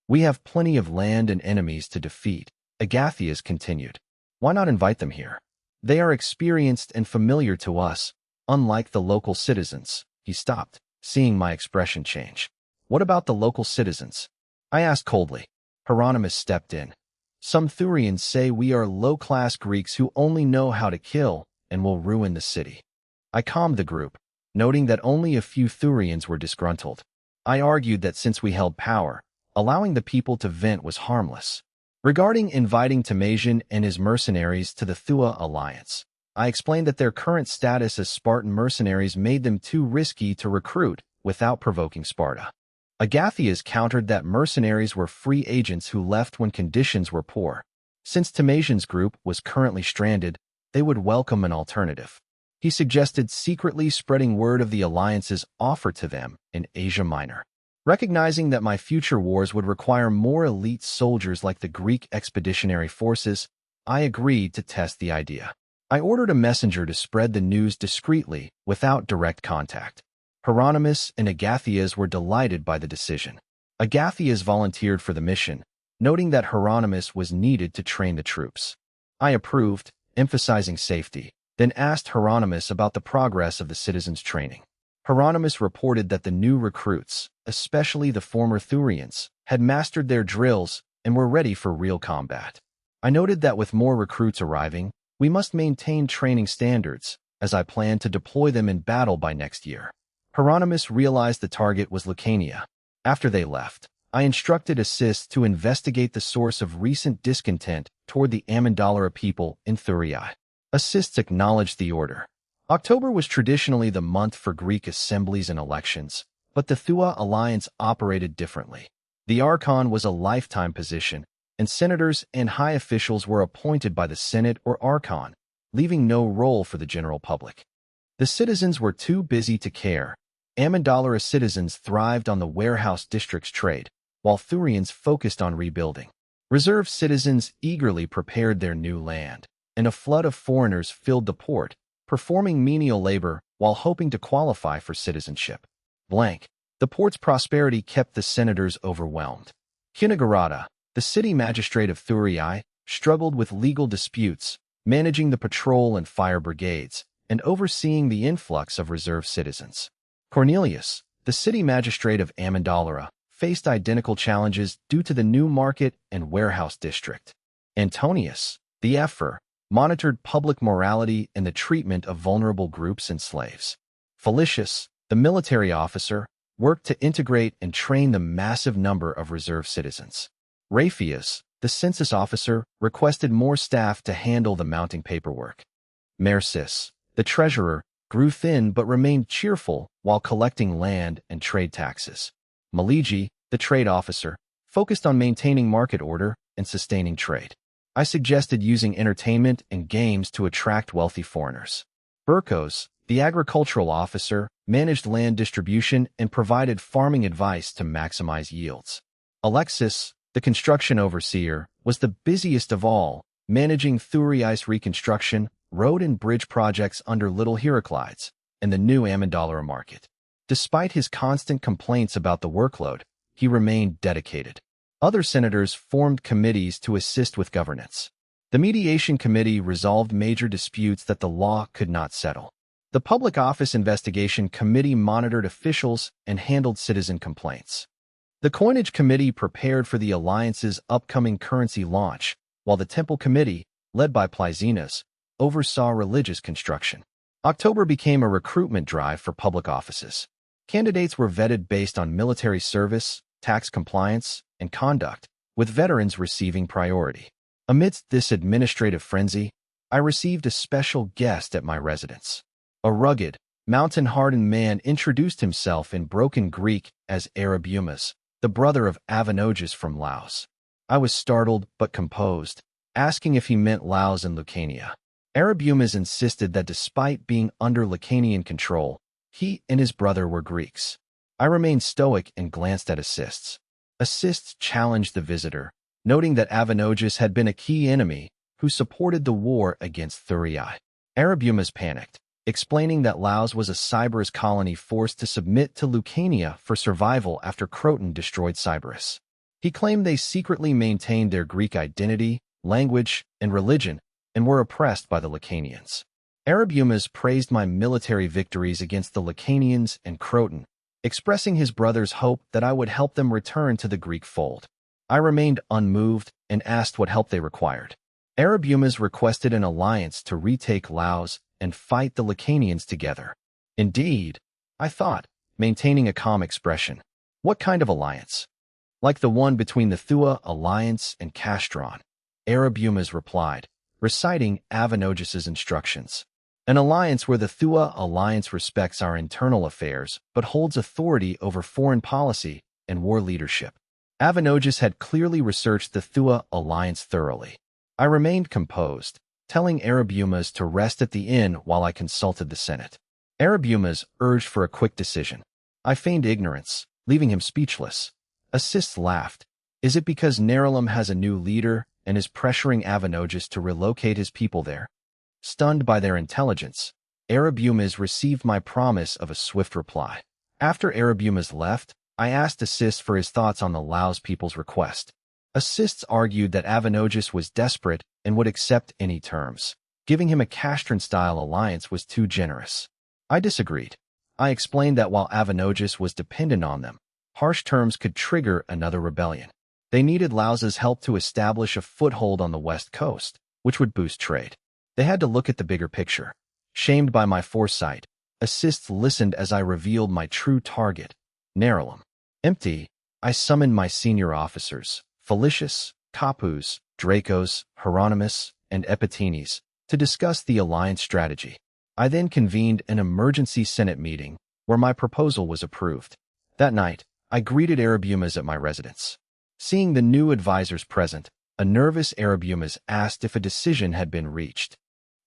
We have plenty of land and enemies to defeat, Agathias continued. Why not invite them here? They are experienced and familiar to us, unlike the local citizens. He stopped, seeing my expression change. What about the local citizens? I asked coldly. Hieronymus stepped in. Some Thurians say we are low-class Greeks who only know how to kill and will ruin the city. I calmed the group, noting that only a few Thurians were disgruntled. I argued that since we held power, allowing the people to vent was harmless. Regarding inviting Timasian and his mercenaries to the Thua alliance, I explained that their current status as Spartan mercenaries made them too risky to recruit without provoking Sparta. Agathias countered that mercenaries were free agents who left when conditions were poor. Since Timasian's group was currently stranded, they would welcome an alternative. He suggested secretly spreading word of the alliance's offer to them in Asia Minor. Recognizing that my future wars would require more elite soldiers like the Greek expeditionary forces, I agreed to test the idea. I ordered a messenger to spread the news discreetly without direct contact. Hieronymus and Agathias were delighted by the decision. Agathias volunteered for the mission, noting that Hieronymus was needed to train the troops. I approved, emphasizing safety, then asked Hieronymus about the progress of the citizens' training. Hieronymus reported that the new recruits, especially the former Thurians, had mastered their drills and were ready for real combat. I noted that with more recruits arriving, we must maintain training standards, as I plan to deploy them in battle by next year. Hieronymus realized the target was Lucania. After they left, I instructed Assist to investigate the source of recent discontent toward the Amendalara people in Thurii. Assists acknowledged the order. October was traditionally the month for Greek assemblies and elections, but the Thua alliance operated differently. The Archon was a lifetime position, and senators and high officials were appointed by the Senate or Archon, leaving no role for the general public. The citizens were too busy to care. Amendalara citizens thrived on the warehouse district's trade, while Thurians focused on rebuilding. Reserve citizens eagerly prepared their new land, and a flood of foreigners filled the port, performing menial labor while hoping to qualify for citizenship. The port's prosperity kept the senators overwhelmed. Kinagarata, the city magistrate of Thurii, struggled with legal disputes, managing the patrol and fire brigades, and overseeing the influx of reserve citizens. Cornelius, the city magistrate of Amendalara, faced identical challenges due to the new market and warehouse district. Antonius, the Ephor, monitored public morality and the treatment of vulnerable groups and slaves. Felicius, the military officer, worked to integrate and train the massive number of reserve citizens. Raphius, the census officer, requested more staff to handle the mounting paperwork. Mercis, the treasurer, grew thin but remained cheerful while collecting land and trade taxes. Maligi, the trade officer, focused on maintaining market order and sustaining trade. I suggested using entertainment and games to attract wealthy foreigners. Burkos, the agricultural officer, managed land distribution and provided farming advice to maximize yields. Alexis, the construction overseer, was the busiest of all, managing Thurii's reconstruction, road and bridge projects under Little Heraclides, and the new Amendalara market. Despite his constant complaints about the workload, he remained dedicated. Other senators formed committees to assist with governance. The mediation committee resolved major disputes that the law could not settle. The Public Office Investigation Committee monitored officials and handled citizen complaints. The Coinage Committee prepared for the alliance's upcoming currency launch, while the Temple Committee, led by Plyzenas, oversaw religious construction. October became a recruitment drive for public offices. Candidates were vetted based on military service, tax compliance, and conduct, with veterans receiving priority. Amidst this administrative frenzy, I received a special guest at my residence. A rugged, mountain-hardened man introduced himself in broken Greek as Arabumas, the brother of Avanoges from Laos. I was startled but composed, asking if he meant Laos and Lucania. Arabumas insisted that despite being under Lucanian control, he and his brother were Greeks. I remained stoic and glanced at Assists. Assists challenged the visitor, noting that Avanoges had been a key enemy who supported the war against Thurii. Arabumas panicked, explaining that Laos was a Sybaris colony forced to submit to Lucania for survival after Croton destroyed Sybaris. He claimed they secretly maintained their Greek identity, language, and religion, and were oppressed by the Lucanians. Arabumas praised my military victories against the Lucanians and Croton, expressing his brother's hope that I would help them return to the Greek fold. I remained unmoved and asked what help they required. Arabumas requested an alliance to retake Laos and fight the Lucanians together. Indeed, I thought, maintaining a calm expression. What kind of alliance? Like the one between the Thua Alliance and Castron, Arabumas replied, reciting Avanoges' instructions. An alliance where the Thua Alliance respects our internal affairs but holds authority over foreign policy and war leadership. Avanoges had clearly researched the Thua Alliance thoroughly. I remained composed, telling Arabumas to rest at the inn while I consulted the Senate. Arabumas urged for a quick decision. I feigned ignorance, leaving him speechless. Assists laughed. Is it because Nerulum has a new leader and is pressuring Avanoges to relocate his people there? Stunned by their intelligence, Arabumas received my promise of a swift reply. After Arabumas left, I asked Assists for his thoughts on the Laos people's request. Assists argued that Avanoges was desperate and would accept any terms. Giving him a Castron-style alliance was too generous. I disagreed. I explained that while Avanoges was dependent on them, harsh terms could trigger another rebellion. They needed Laos's help to establish a foothold on the west coast, which would boost trade. They had to look at the bigger picture. Shamed by my foresight, Assists listened as I revealed my true target, Nerulum. Empty, I summoned my senior officers, Felicius, Capus, Dracos, Hieronymus, and Epitenes, to discuss the alliance strategy. I then convened an emergency Senate meeting where my proposal was approved. That night, I greeted Arabumas at my residence. Seeing the new advisors present, a nervous Arabumas asked if a decision had been reached.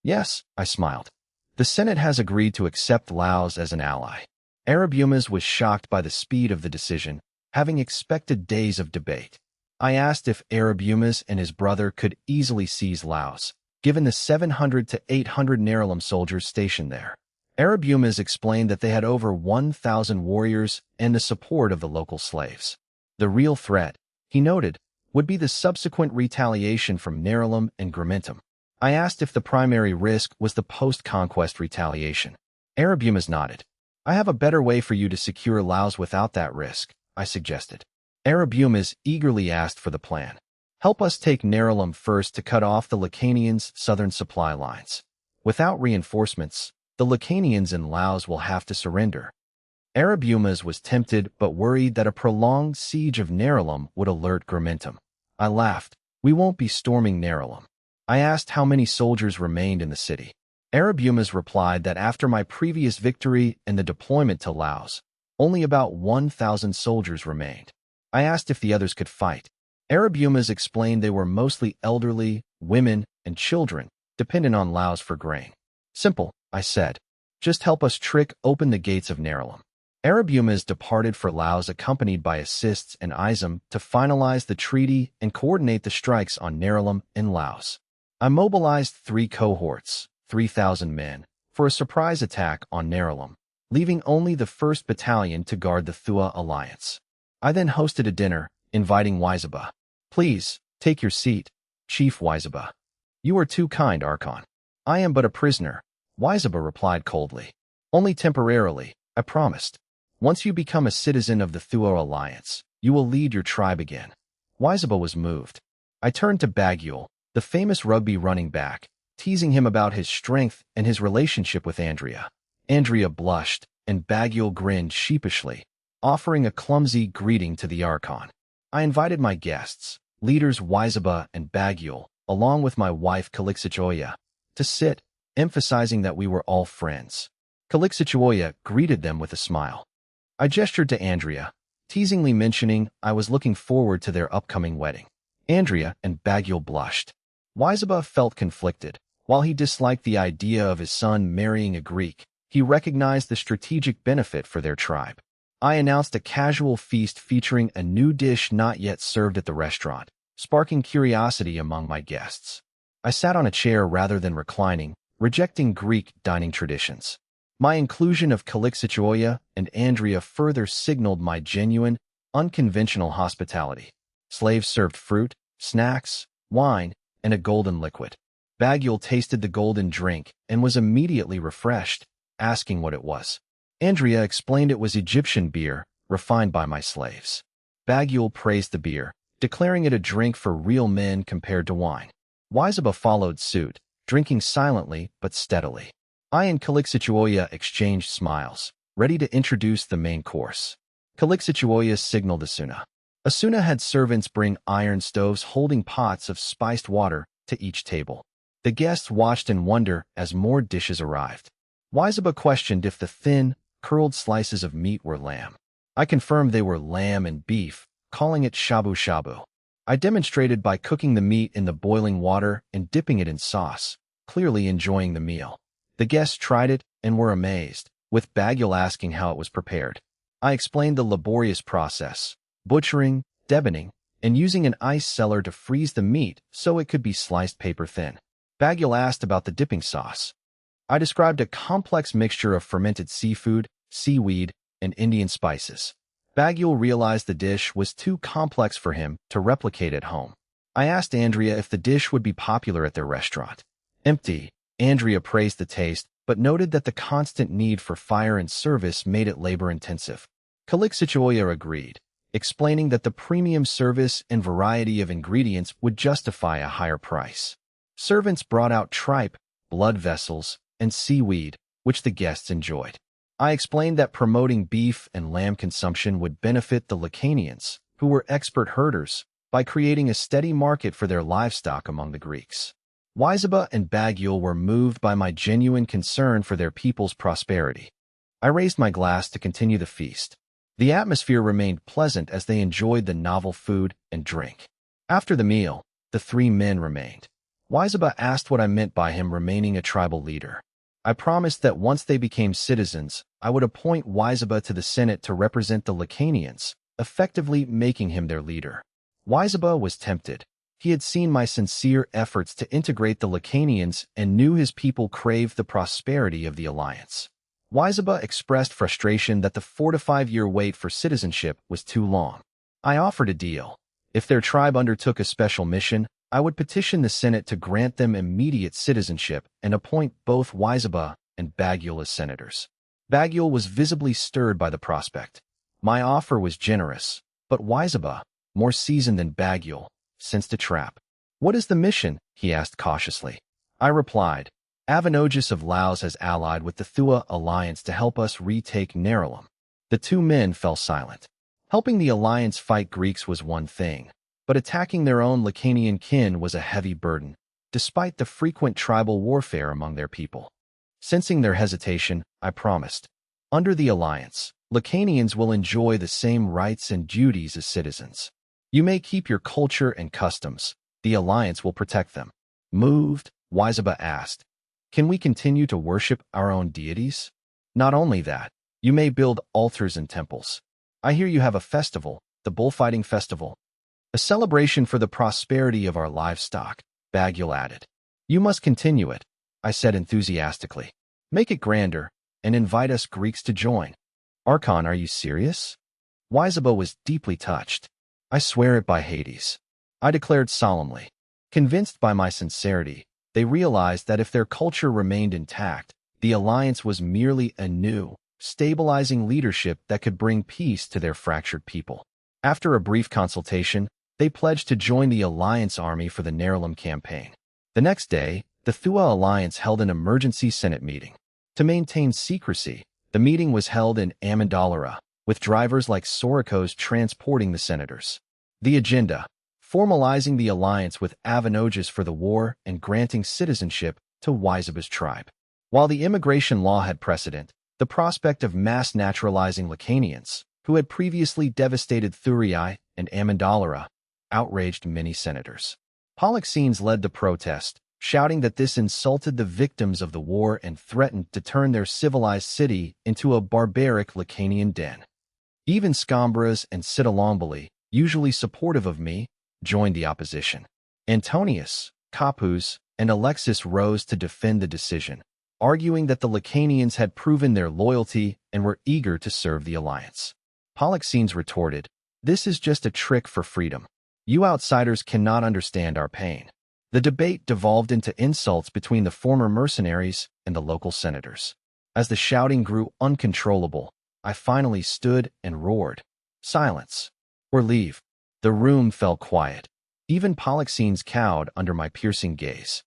Yes, I smiled. The Senate has agreed to accept Laos as an ally. Arabumas was shocked by the speed of the decision, having expected days of debate. I asked if Arabumas and his brother could easily seize Laos, given the 700 to 800 Nerulum soldiers stationed there. Arabumas explained that they had over 1,000 warriors and the support of the local slaves. The real threat, he noted, would be the subsequent retaliation from Nerulum and Gramentum. I asked if the primary risk was the post-conquest retaliation. Arabumas nodded. I have a better way for you to secure Laos without that risk, I suggested. Arabumas eagerly asked for the plan. Help us take Nerulum first to cut off the Lucanians' southern supply lines. Without reinforcements, the Lucanians in Laos will have to surrender. Arabumas was tempted but worried that a prolonged siege of Nerulum would alert Gramentum. I laughed. We won't be storming Nerulum. I asked how many soldiers remained in the city. Arabumas replied that after my previous victory and the deployment to Laos, only about 1,000 soldiers remained. I asked if the others could fight. Arabumas explained they were mostly elderly, women, and children, dependent on Laos for grain. Simple, I said. Just help us trick open the gates of Nerulum. Arabumas departed for Laos accompanied by Assists and Izum to finalize the treaty and coordinate the strikes on Nerulum and Laos. I mobilized 3 cohorts, 3,000 men, for a surprise attack on Nerulum, leaving only the 1st Battalion to guard the Thua Alliance. I then hosted a dinner, inviting Waizaba. Please, take your seat, Chief Waizaba. You are too kind, Archon. I am but a prisoner, Waizaba replied coldly. Only temporarily, I promised. Once you become a citizen of the Thua Alliance, you will lead your tribe again. Waizaba was moved. I turned to Bagul, the famous rugby running back, teasing him about his strength and his relationship with Andrea. Andrea blushed, and Baguil grinned sheepishly, offering a clumsy greeting to the Archon. I invited my guests, leaders Waizaba and Baguil, along with my wife Calixitoya, to sit, emphasizing that we were all friends. Calixitoya greeted them with a smile. I gestured to Andrea, teasingly mentioning I was looking forward to their upcoming wedding. Andrea and Baguil blushed. Waizaba felt conflicted. While he disliked the idea of his son marrying a Greek, he recognized the strategic benefit for their tribe. I announced a casual feast featuring a new dish not yet served at the restaurant, sparking curiosity among my guests. I sat on a chair rather than reclining, rejecting Greek dining traditions. My inclusion of Calixitoya and Andrea further signaled my genuine, unconventional hospitality. Slaves served fruit, snacks, wine, and a golden liquid. Baguil tasted the golden drink and was immediately refreshed, asking what it was. Andrea explained it was Egyptian beer, refined by my slaves. Baguil praised the beer, declaring it a drink for real men compared to wine. Waizaba followed suit, drinking silently but steadily. I and Calixitoya exchanged smiles, ready to introduce the main course. Calixitoya signaled Asuna. Asuna had servants bring iron stoves holding pots of spiced water to each table. The guests watched in wonder as more dishes arrived. Waizaba questioned if the thin, curled slices of meat were lamb. I confirmed they were lamb and beef, calling it shabu-shabu. I demonstrated by cooking the meat in the boiling water and dipping it in sauce, clearly enjoying the meal. The guests tried it and were amazed, with Baguil asking how it was prepared. I explained the laborious process, butchering, deboning, and using an ice cellar to freeze the meat so it could be sliced paper thin. Baguil asked about the dipping sauce. I described a complex mixture of fermented seafood, seaweed, and Indian spices. Baguil realized the dish was too complex for him to replicate at home. I asked Andrea if the dish would be popular at their restaurant. Empty. Andrea praised the taste, but noted that the constant need for fire and service made it labor-intensive. Calixitoya agreed, explaining that the premium service and variety of ingredients would justify a higher price. Servants brought out tripe, blood vessels, and seaweed, which the guests enjoyed. I explained that promoting beef and lamb consumption would benefit the Lacanians, who were expert herders, by creating a steady market for their livestock among the Greeks. Waizaba and Baguil were moved by my genuine concern for their people's prosperity. I raised my glass to continue the feast. The atmosphere remained pleasant as they enjoyed the novel food and drink. After the meal, the three men remained. Waizaba asked what I meant by him remaining a tribal leader. I promised that once they became citizens, I would appoint Waizaba to the Senate to represent the Lacanians, effectively making him their leader. Waizaba was tempted. He had seen my sincere efforts to integrate the Lacanians and knew his people craved the prosperity of the alliance. Waizaba expressed frustration that the 4 to 5 year wait for citizenship was too long. I offered a deal. If their tribe undertook a special mission, I would petition the Senate to grant them immediate citizenship and appoint both Waizaba and Baguil as senators. Baguil was visibly stirred by the prospect. My offer was generous, but Waizaba, more seasoned than Baguil, sensed a trap. "What is the mission?" he asked cautiously. I replied, "Avanogus of Laos has allied with the Thua alliance to help us retake Nerulum." The two men fell silent. Helping the alliance fight Greeks was one thing, but attacking their own Lacanian kin was a heavy burden, despite the frequent tribal warfare among their people. Sensing their hesitation, I promised, "Under the alliance, Lacanians will enjoy the same rights and duties as citizens. You may keep your culture and customs. The alliance will protect them." Moved, Waizaba asked, "Can we continue to worship our own deities?" "Not only that, you may build altars and temples. I hear you have a festival, the bullfighting festival." "A celebration for the prosperity of our livestock," Baguil added. "You must continue it," I said enthusiastically. "Make it grander, and invite us Greeks to join." "Archon, are you serious?" Waizaba was deeply touched. "I swear it by Hades," I declared solemnly. Convinced by my sincerity, they realized that if their culture remained intact, the alliance was merely a new, stabilizing leadership that could bring peace to their fractured people. After a brief consultation, they pledged to join the alliance army for the Nerulum campaign. The next day, the Thua Alliance held an emergency Senate meeting. To maintain secrecy, the meeting was held in Amandalara, with drivers like Sorikos transporting the senators. The agenda: formalizing the alliance with Avenoges for the war and granting citizenship to Waizaba's tribe. While the immigration law had precedent, the prospect of mass naturalizing Lacanians, who had previously devastated Thurii and Amandalara, outraged many senators. Polixenes led the protest, shouting that this insulted the victims of the war and threatened to turn their civilized city into a barbaric Lacanian den. Even Scambras and Sitalomboli, usually supportive of me, joined the opposition. Antonius, Capus, and Alexis rose to defend the decision, arguing that the Lacanians had proven their loyalty and were eager to serve the alliance. Polixenes retorted, "This is just a trick for freedom. You outsiders cannot understand our pain." The debate devolved into insults between the former mercenaries and the local senators. As the shouting grew uncontrollable, I finally stood and roared, "Silence, or leave." The room fell quiet. Even Polixenes cowed under my piercing gaze.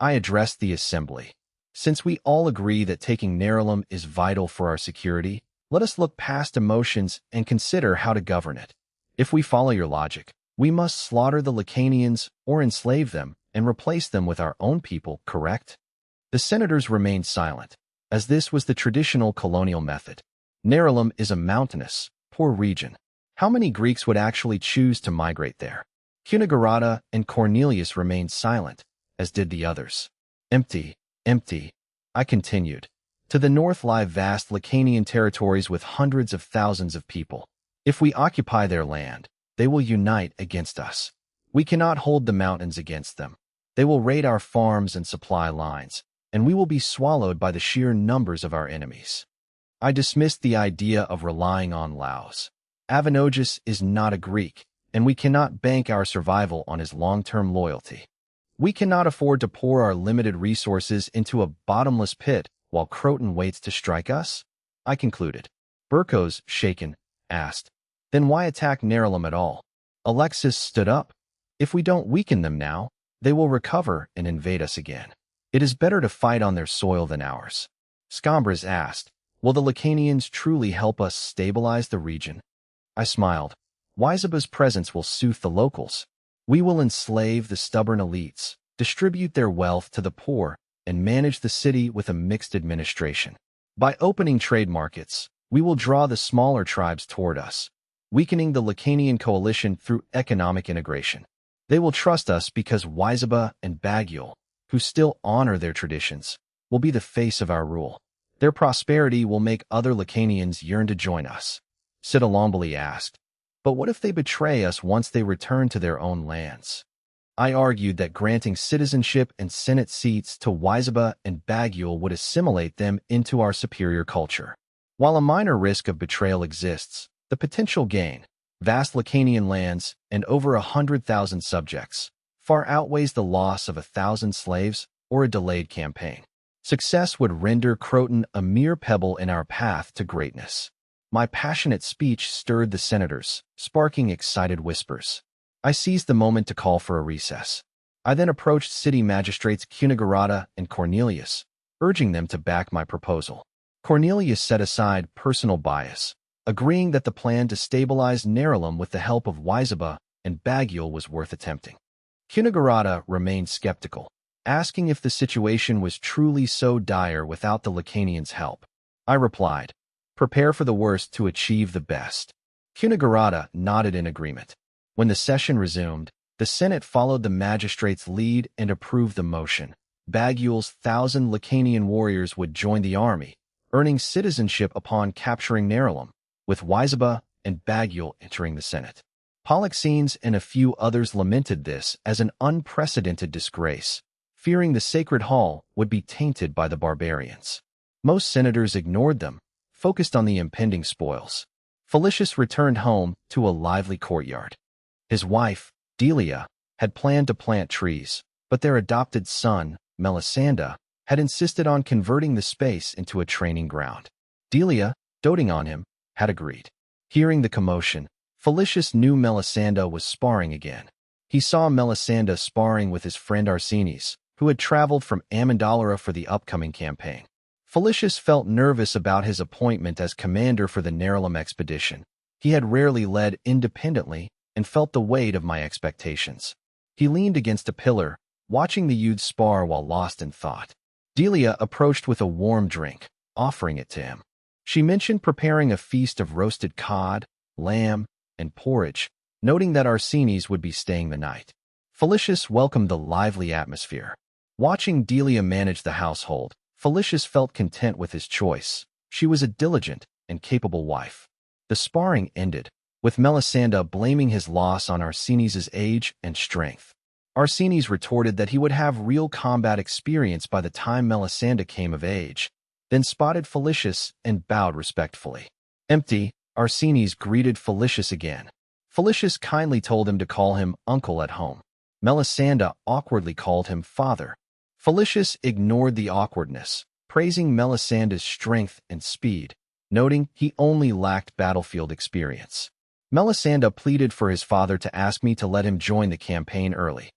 I addressed the assembly. "Since we all agree that taking Nerulum is vital for our security, let us look past emotions and consider how to govern it. If we follow your logic, we must slaughter the Lacanians or enslave them and replace them with our own people, correct?" The senators remained silent, as this was the traditional colonial method. Nerulum is a mountainous, poor region. How many Greeks would actually choose to migrate there? Cunegurata and Cornelius remained silent, as did the others. "Empty, empty," I continued. "To the north lie vast Lacanian territories with hundreds of thousands of people. If we occupy their land, they will unite against us. We cannot hold the mountains against them. They will raid our farms and supply lines, and we will be swallowed by the sheer numbers of our enemies." I dismissed the idea of relying on Laos. Avenoges is not a Greek, and we cannot bank our survival on his long-term loyalty. We cannot afford to pour our limited resources into a bottomless pit while Croton waits to strike us, I concluded. Burkos, shaken, asked, "Then why attack Nerulum at all?" Alexis stood up. "If we don't weaken them now, they will recover and invade us again. It is better to fight on their soil than ours." Scambras asked, "Will the Lacanians truly help us stabilize the region?" I smiled. "Waizaba's presence will soothe the locals. We will enslave the stubborn elites, distribute their wealth to the poor, and manage the city with a mixed administration. By opening trade markets, we will draw the smaller tribes toward us, weakening the Lacanian coalition through economic integration. They will trust us because Waizaba and Baguil, who still honor their traditions, will be the face of our rule. Their prosperity will make other Lacanians yearn to join us." Sitalomboli asked, "But what if they betray us once they return to their own lands?" I argued that granting citizenship and Senate seats to Waizaba and Baguil would assimilate them into our superior culture. While a minor risk of betrayal exists, the potential gain, vast Lacanian lands and over 100,000 subjects, far outweighs the loss of 1,000 slaves or a delayed campaign. Success would render Croton a mere pebble in our path to greatness. My passionate speech stirred the senators, sparking excited whispers. I seized the moment to call for a recess. I then approached city magistrates Cunegurata and Cornelius, urging them to back my proposal. Cornelius set aside personal bias, agreeing that the plan to stabilize Nerulum with the help of Waizaba and Baguil was worth attempting. Cunegurata remained skeptical, asking if the situation was truly so dire without the Lacanians' help. I replied, "Prepare for the worst to achieve the best." Cunegurata nodded in agreement. When the session resumed, the Senate followed the magistrates' lead and approved the motion. Baguil's 1,000 Lacanian warriors would join the army, earning citizenship upon capturing Nerulum, with Waizaba and Baguil entering the Senate. Polixenes and a few others lamented this as an unprecedented disgrace, fearing the sacred hall would be tainted by the barbarians. Most senators ignored them, focused on the impending spoils. Felicius returned home to a lively courtyard. His wife, Delia, had planned to plant trees, but their adopted son, Melisanda, had insisted on converting the space into a training ground. Delia, doting on him, had agreed. Hearing the commotion, Felicius knew Melisanda was sparring again. He saw Melisanda sparring with his friend Arsenis, who had traveled from Amandalora for the upcoming campaign. Felicius felt nervous about his appointment as commander for the Nerulum expedition. He had rarely led independently and felt the weight of my expectations. He leaned against a pillar, watching the youths spar while lost in thought. Delia approached with a warm drink, offering it to him. She mentioned preparing a feast of roasted cod, lamb, and porridge, noting that Arsenies would be staying the night. Felicius welcomed the lively atmosphere. Watching Delia manage the household, Felicius felt content with his choice. She was a diligent and capable wife. The sparring ended, with Melisanda blaming his loss on Arsenies' age and strength. Arsenies retorted that he would have real combat experience by the time Melisanda came of age, then spotted Felicius and bowed respectfully. Empty, Arsenies greeted Felicius again. Felicius kindly told him to call him uncle at home. Melisanda awkwardly called him father. Felicius ignored the awkwardness, praising Melisanda's strength and speed, noting he only lacked battlefield experience. Melisanda pleaded for his father to ask me to let him join the campaign early.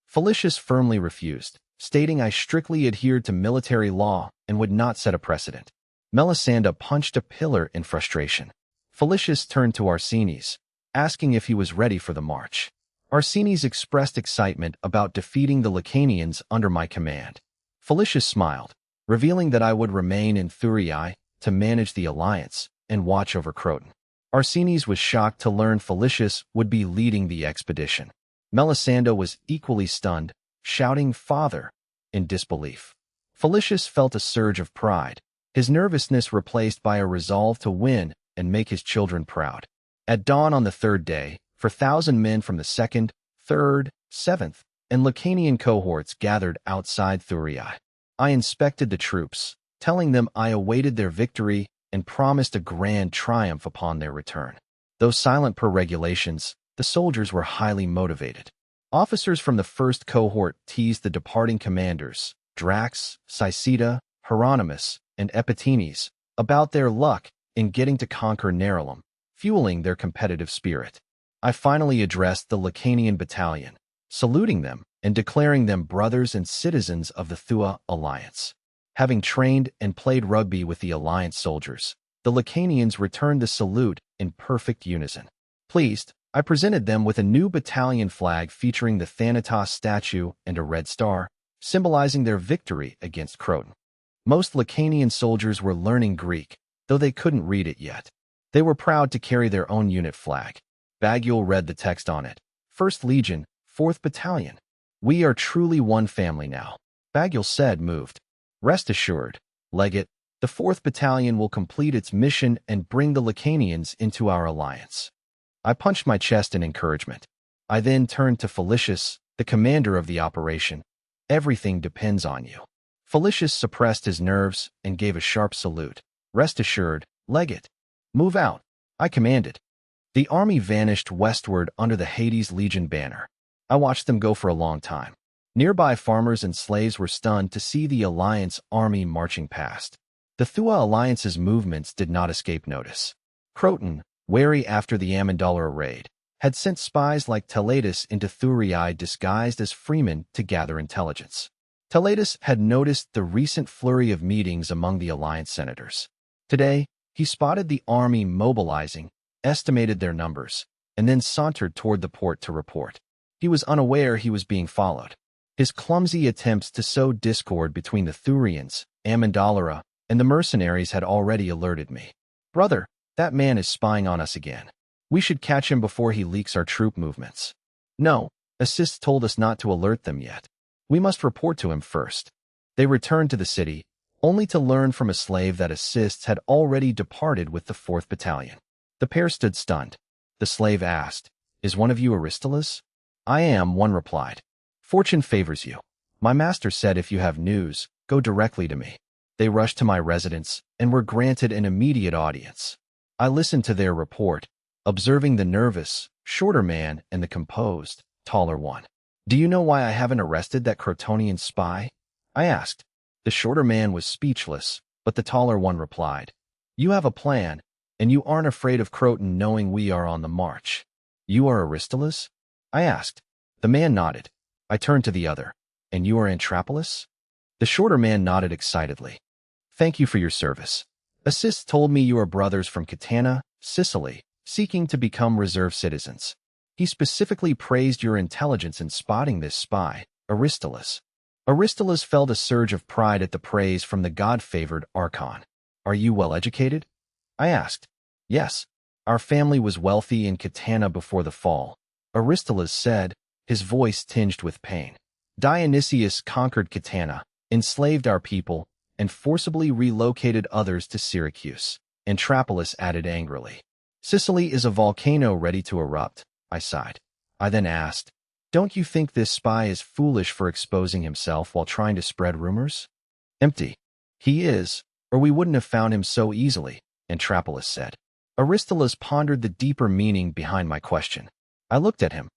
Felicius firmly refused, stating I strictly adhered to military law and would not set a precedent. Melisanda punched a pillar in frustration. Felicius turned to Arsenies, asking if he was ready for the march. Arsenies expressed excitement about defeating the Lacanians under my command. Felicius smiled, revealing that I would remain in Thurii to manage the alliance and watch over Croton. Arsenies was shocked to learn Felicius would be leading the expedition. Melisanda was equally stunned, shouting "Father!" in disbelief. Felicius felt a surge of pride, his nervousness replaced by a resolve to win and make his children proud. At dawn on the third day, 4,000 men from the 2nd, 3rd, 7th, and Lacanian cohorts gathered outside Thurii. I inspected the troops, telling them I awaited their victory and promised a grand triumph upon their return. Though silent per regulations, the soldiers were highly motivated. Officers from the 1st cohort teased the departing commanders, Drax, Sicida, Hieronymus, and Epitenes, about their luck in getting to conquer Nerulum, fueling their competitive spirit. I finally addressed the Lacanian battalion, saluting them and declaring them brothers and citizens of the Thua Alliance. Having trained and played rugby with the Alliance soldiers, the Lacanians returned the salute in perfect unison. Pleased, I presented them with a new battalion flag featuring the Thanatos statue and a red star, symbolizing their victory against Croton. Most Lacanian soldiers were learning Greek, though they couldn't read it yet. They were proud to carry their own unit flag. Bagul read the text on it. 1st Legion, 4th Battalion. We are truly one family now, Bagul said, moved. Rest assured, Legate, the 4th Battalion will complete its mission and bring the Lacanians into our alliance. I punched my chest in encouragement. I then turned to Felicius, the commander of the operation. Everything depends on you. Felicius suppressed his nerves and gave a sharp salute. Rest assured, Legate. Move out, I commanded. The army vanished westward under the Hades Legion banner. I watched them go for a long time. Nearby farmers and slaves were stunned to see the Alliance army marching past. The Thua Alliance's movements did not escape notice. Croton, wary after the Amandalora raid, had sent spies like Teletus into Thurii disguised as freemen to gather intelligence. Teletus had noticed the recent flurry of meetings among the Alliance senators. Today, he spotted the army mobilizing, estimated their numbers, and then sauntered toward the port to report. He was unaware he was being followed. His clumsy attempts to sow discord between the Thurians, Amandalora, and the mercenaries had already alerted me. Brother, that man is spying on us again. We should catch him before he leaks our troop movements. No, Assist told us not to alert them yet. We must report to him first. They returned to the city, only to learn from a slave that Assists had already departed with the 4th Battalion. The pair stood stunned. The slave asked, "Is one of you Aristillus?" "I am," one replied. "Fortune favors you. My master said if you have news, go directly to me." They rushed to my residence and were granted an immediate audience. I listened to their report, observing the nervous, shorter man and the composed, taller one. "Do you know why I haven't arrested that Crotonian spy?" I asked. The shorter man was speechless, but the taller one replied, "You have a plan, and you aren't afraid of Croton knowing we are on the march." "You are Aristillus?" I asked. The man nodded. I turned to the other. And you are Anthropolis? The shorter man nodded excitedly. Thank you for your service. Assist told me you are brothers from Catana, Sicily, seeking to become reserve citizens. He specifically praised your intelligence in spotting this spy, Aristolus. Aristolus felt a surge of pride at the praise from the god-favored Archon. Are you well educated? I asked. Yes. Our family was wealthy in Catana before the fall, Aristolus said, his voice tinged with pain. Dionysius conquered Catana, enslaved our people, and forcibly relocated others to Syracuse. Anthropolis added angrily. Sicily is a volcano ready to erupt, I sighed. I then asked, don't you think this spy is foolish for exposing himself while trying to spread rumors? Empty. He is, or we wouldn't have found him so easily, Anthropolis said. Aristolus pondered the deeper meaning behind my question. I looked at him.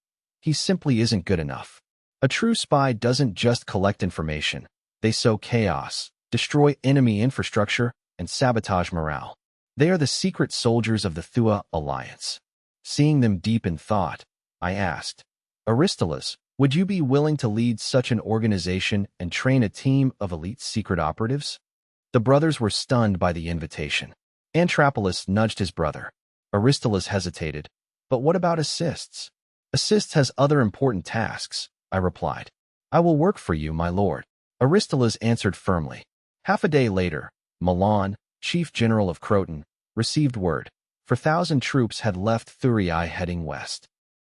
He simply isn't good enough. A true spy doesn't just collect information. They sow chaos, destroy enemy infrastructure, and sabotage morale. They are the secret soldiers of the Thua Alliance. Seeing them deep in thought, I asked, Aristolus, would you be willing to lead such an organization and train a team of elite secret operatives? The brothers were stunned by the invitation. Anthropolis nudged his brother. Aristolus hesitated. But what about assists? Assists has other important tasks, I replied. I will work for you, my lord. Aristolus answered firmly. Half a day later, Milan, chief general of Croton, received word. 4,000 troops had left Thurii heading west.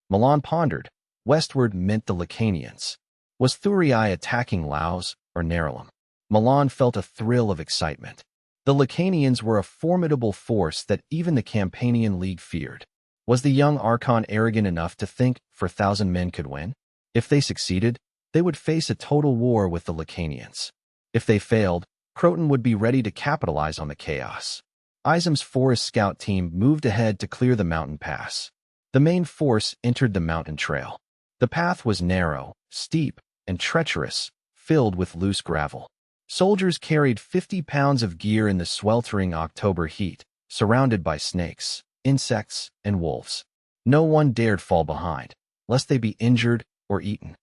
Milan pondered. Westward meant the Lacanians. Was Thurii attacking Laos or Nerulum? Milan felt a thrill of excitement. The Lacanians were a formidable force that even the Campanian League feared. Was the young Archon arrogant enough to think 4,000 men could win? If they succeeded, they would face a total war with the Lacanians. If they failed, Croton would be ready to capitalize on the chaos. Izum's forest scout team moved ahead to clear the mountain pass. The main force entered the mountain trail. The path was narrow, steep, and treacherous, filled with loose gravel. Soldiers carried 50 pounds of gear in the sweltering October heat, surrounded by snakes, insects, and wolves. No one dared fall behind, lest they be injured or eaten.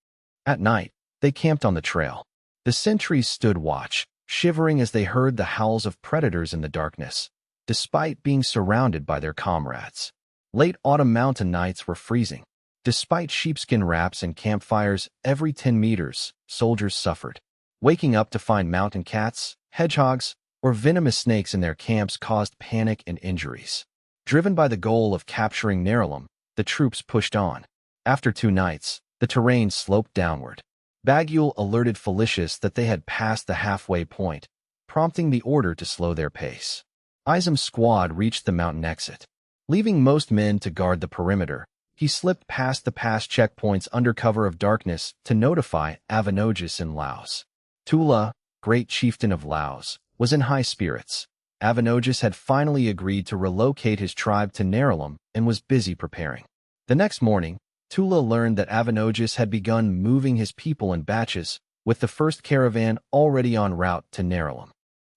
At night, they camped on the trail. The sentries stood watch, shivering as they heard the howls of predators in the darkness, despite being surrounded by their comrades. Late autumn mountain nights were freezing. Despite sheepskin wraps and campfires every 10 meters, soldiers suffered. Waking up to find mountain cats, hedgehogs, or venomous snakes in their camps caused panic and injuries. Driven by the goal of capturing Nerulum, the troops pushed on. After 2 nights, the terrain sloped downward. Bagul alerted Felicius that they had passed the halfway point, prompting the order to slow their pace. Izum's squad reached the mountain exit. Leaving most men to guard the perimeter, he slipped past the pass checkpoints under cover of darkness to notify Avanogis in Laos. Tula, great chieftain of Laos, was in high spirits. Avanogis had finally agreed to relocate his tribe to Nerulum and was busy preparing. The next morning, Tula learned that Avanogis had begun moving his people in batches, with the first caravan already en route to Nerulum.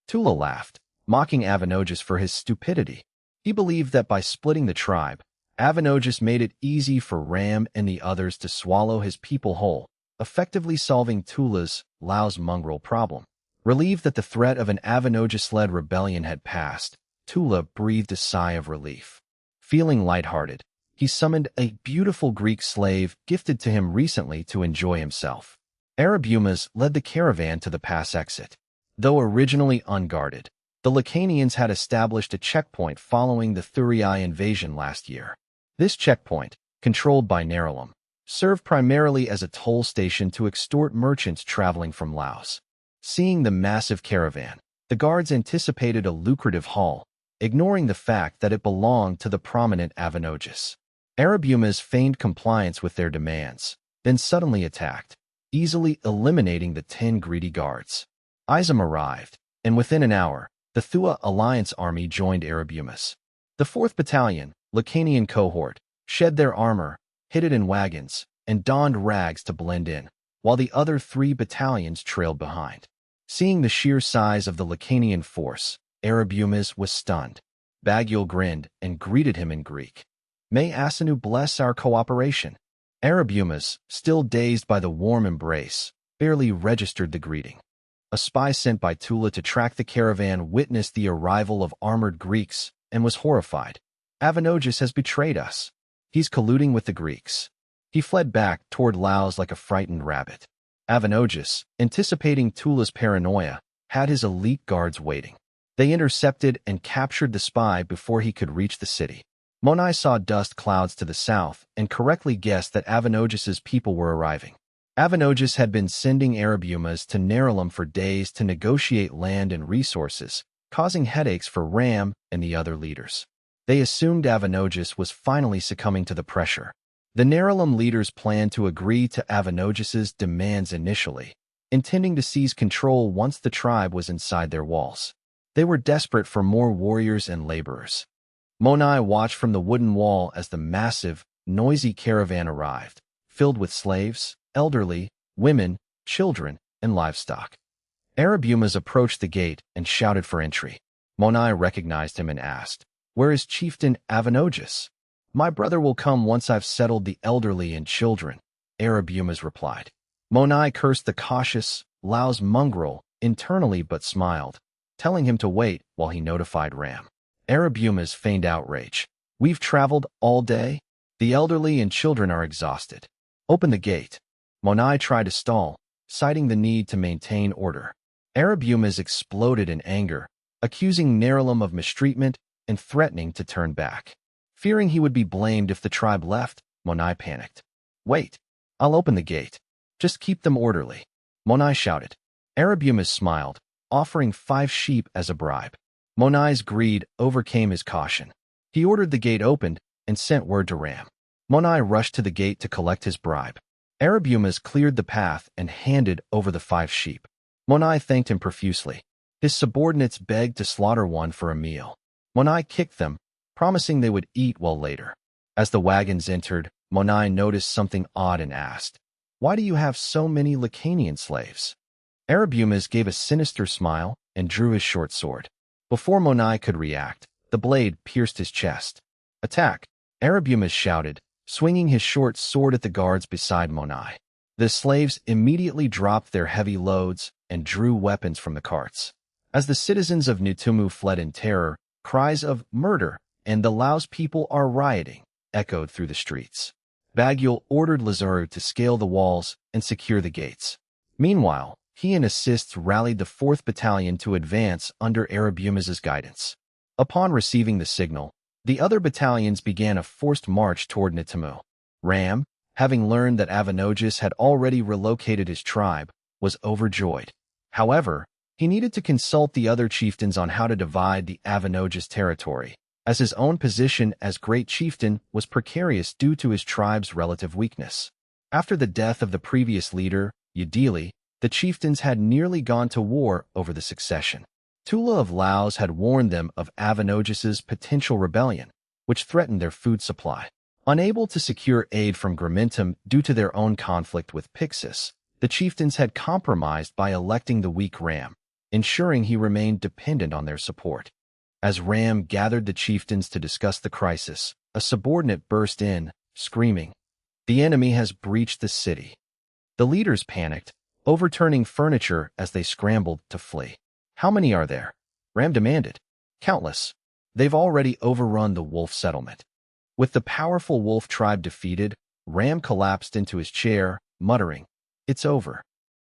Tula laughed, mocking Avanogis for his stupidity. He believed that by splitting the tribe, Avanogis made it easy for Ram and the others to swallow his people whole, effectively solving Tula's Laos mongrel problem. Relieved that the threat of an Avanogis-led rebellion had passed, Tula breathed a sigh of relief. Feeling lighthearted, he summoned a beautiful Greek slave gifted to him recently to enjoy himself. Arabumas led the caravan to the pass exit. Though originally unguarded, the Lacanians had established a checkpoint following the Thurii invasion last year. This checkpoint, controlled by Nerulum, served primarily as a toll station to extort merchants traveling from Laos. Seeing the massive caravan, the guards anticipated a lucrative haul, ignoring the fact that it belonged to the prominent Avanogis. Arabumas feigned compliance with their demands, then suddenly attacked, easily eliminating the 10 greedy guards. Izum arrived, and within an hour, the Thua Alliance army joined Arabumas. The 4th Battalion, Lacanian cohort, shed their armor, hid it in wagons, and donned rags to blend in, while the other 3 battalions trailed behind. Seeing the sheer size of the Lacanian force, Arabumas was stunned. Bagul grinned and greeted him in Greek. May Asanu bless our cooperation. Arabumas, still dazed by the warm embrace, barely registered the greeting. A spy sent by Tula to track the caravan witnessed the arrival of armored Greeks and was horrified. Avenogis has betrayed us. He's colluding with the Greeks. He fled back toward Laos like a frightened rabbit. Avenogis, anticipating Tula's paranoia, had his elite guards waiting. They intercepted and captured the spy before he could reach the city. Monai saw dust clouds to the south and correctly guessed that Avenogis's people were arriving. Avenogis had been sending Arabumas to Nerulum for days to negotiate land and resources, causing headaches for Ram and the other leaders. They assumed Avenogis was finally succumbing to the pressure. The Nerulum leaders planned to agree to Avenogis's demands initially, intending to seize control once the tribe was inside their walls. They were desperate for more warriors and laborers. Monai watched from the wooden wall as the massive, noisy caravan arrived, filled with slaves, elderly, women, children, and livestock. Arabumas approached the gate and shouted for entry. Monai recognized him and asked, "Where is Chieftain Avenogis?" "My brother will come once I've settled the elderly and children," Arabumas replied. Monai cursed the cautious, Laos mongrel internally but smiled, telling him to wait while he notified Ram. Arabumas feigned outrage. "We've traveled all day. The elderly and children are exhausted. Open the gate." Monai tried to stall, citing the need to maintain order. Arabumas exploded in anger, accusing Nerulum of mistreatment and threatening to turn back. Fearing he would be blamed if the tribe left, Monai panicked. "Wait, I'll open the gate. Just keep them orderly," Monai shouted. Arabumas smiled, offering 5 sheep as a bribe. Monai's greed overcame his caution. He ordered the gate opened and sent word to Ram. Monai rushed to the gate to collect his bribe. Arabumas cleared the path and handed over the 5 sheep. Monai thanked him profusely. His subordinates begged to slaughter one for a meal. Monai kicked them, promising they would eat well later. As the wagons entered, Monai noticed something odd and asked, "Why do you have so many Lacanian slaves?" Arabumas gave a sinister smile and drew his short sword. Before Monai could react, the blade pierced his chest. "Attack!" Arabumas shouted, swinging his short sword at the guards beside Monai. The slaves immediately dropped their heavy loads and drew weapons from the carts. As the citizens of Nutumu fled in terror, cries of "murder" and "the Laos people are rioting" echoed through the streets. Bagyul ordered Lazuru to scale the walls and secure the gates. Meanwhile, he and assists rallied the 4th Battalion to advance under Arabumas' guidance. Upon receiving the signal, the other battalions began a forced march toward Nutumu. Ram, having learned that Avenogis had already relocated his tribe, was overjoyed. However, he needed to consult the other chieftains on how to divide the Avenogis territory, as his own position as great chieftain was precarious due to his tribe's relative weakness. After the death of the previous leader, Udili, the chieftains had nearly gone to war over the succession. Tula of Laos had warned them of Avenogis's potential rebellion, which threatened their food supply. Unable to secure aid from Gramintum due to their own conflict with Pixis, the chieftains had compromised by electing the weak Ram, ensuring he remained dependent on their support. As Ram gathered the chieftains to discuss the crisis, a subordinate burst in, screaming, "The enemy has breached the city." The leaders panicked, overturning furniture as they scrambled to flee. "How many are there?" Ram demanded. "Countless. They've already overrun the wolf settlement." With the powerful wolf tribe defeated, Ram collapsed into his chair, muttering, "It's over."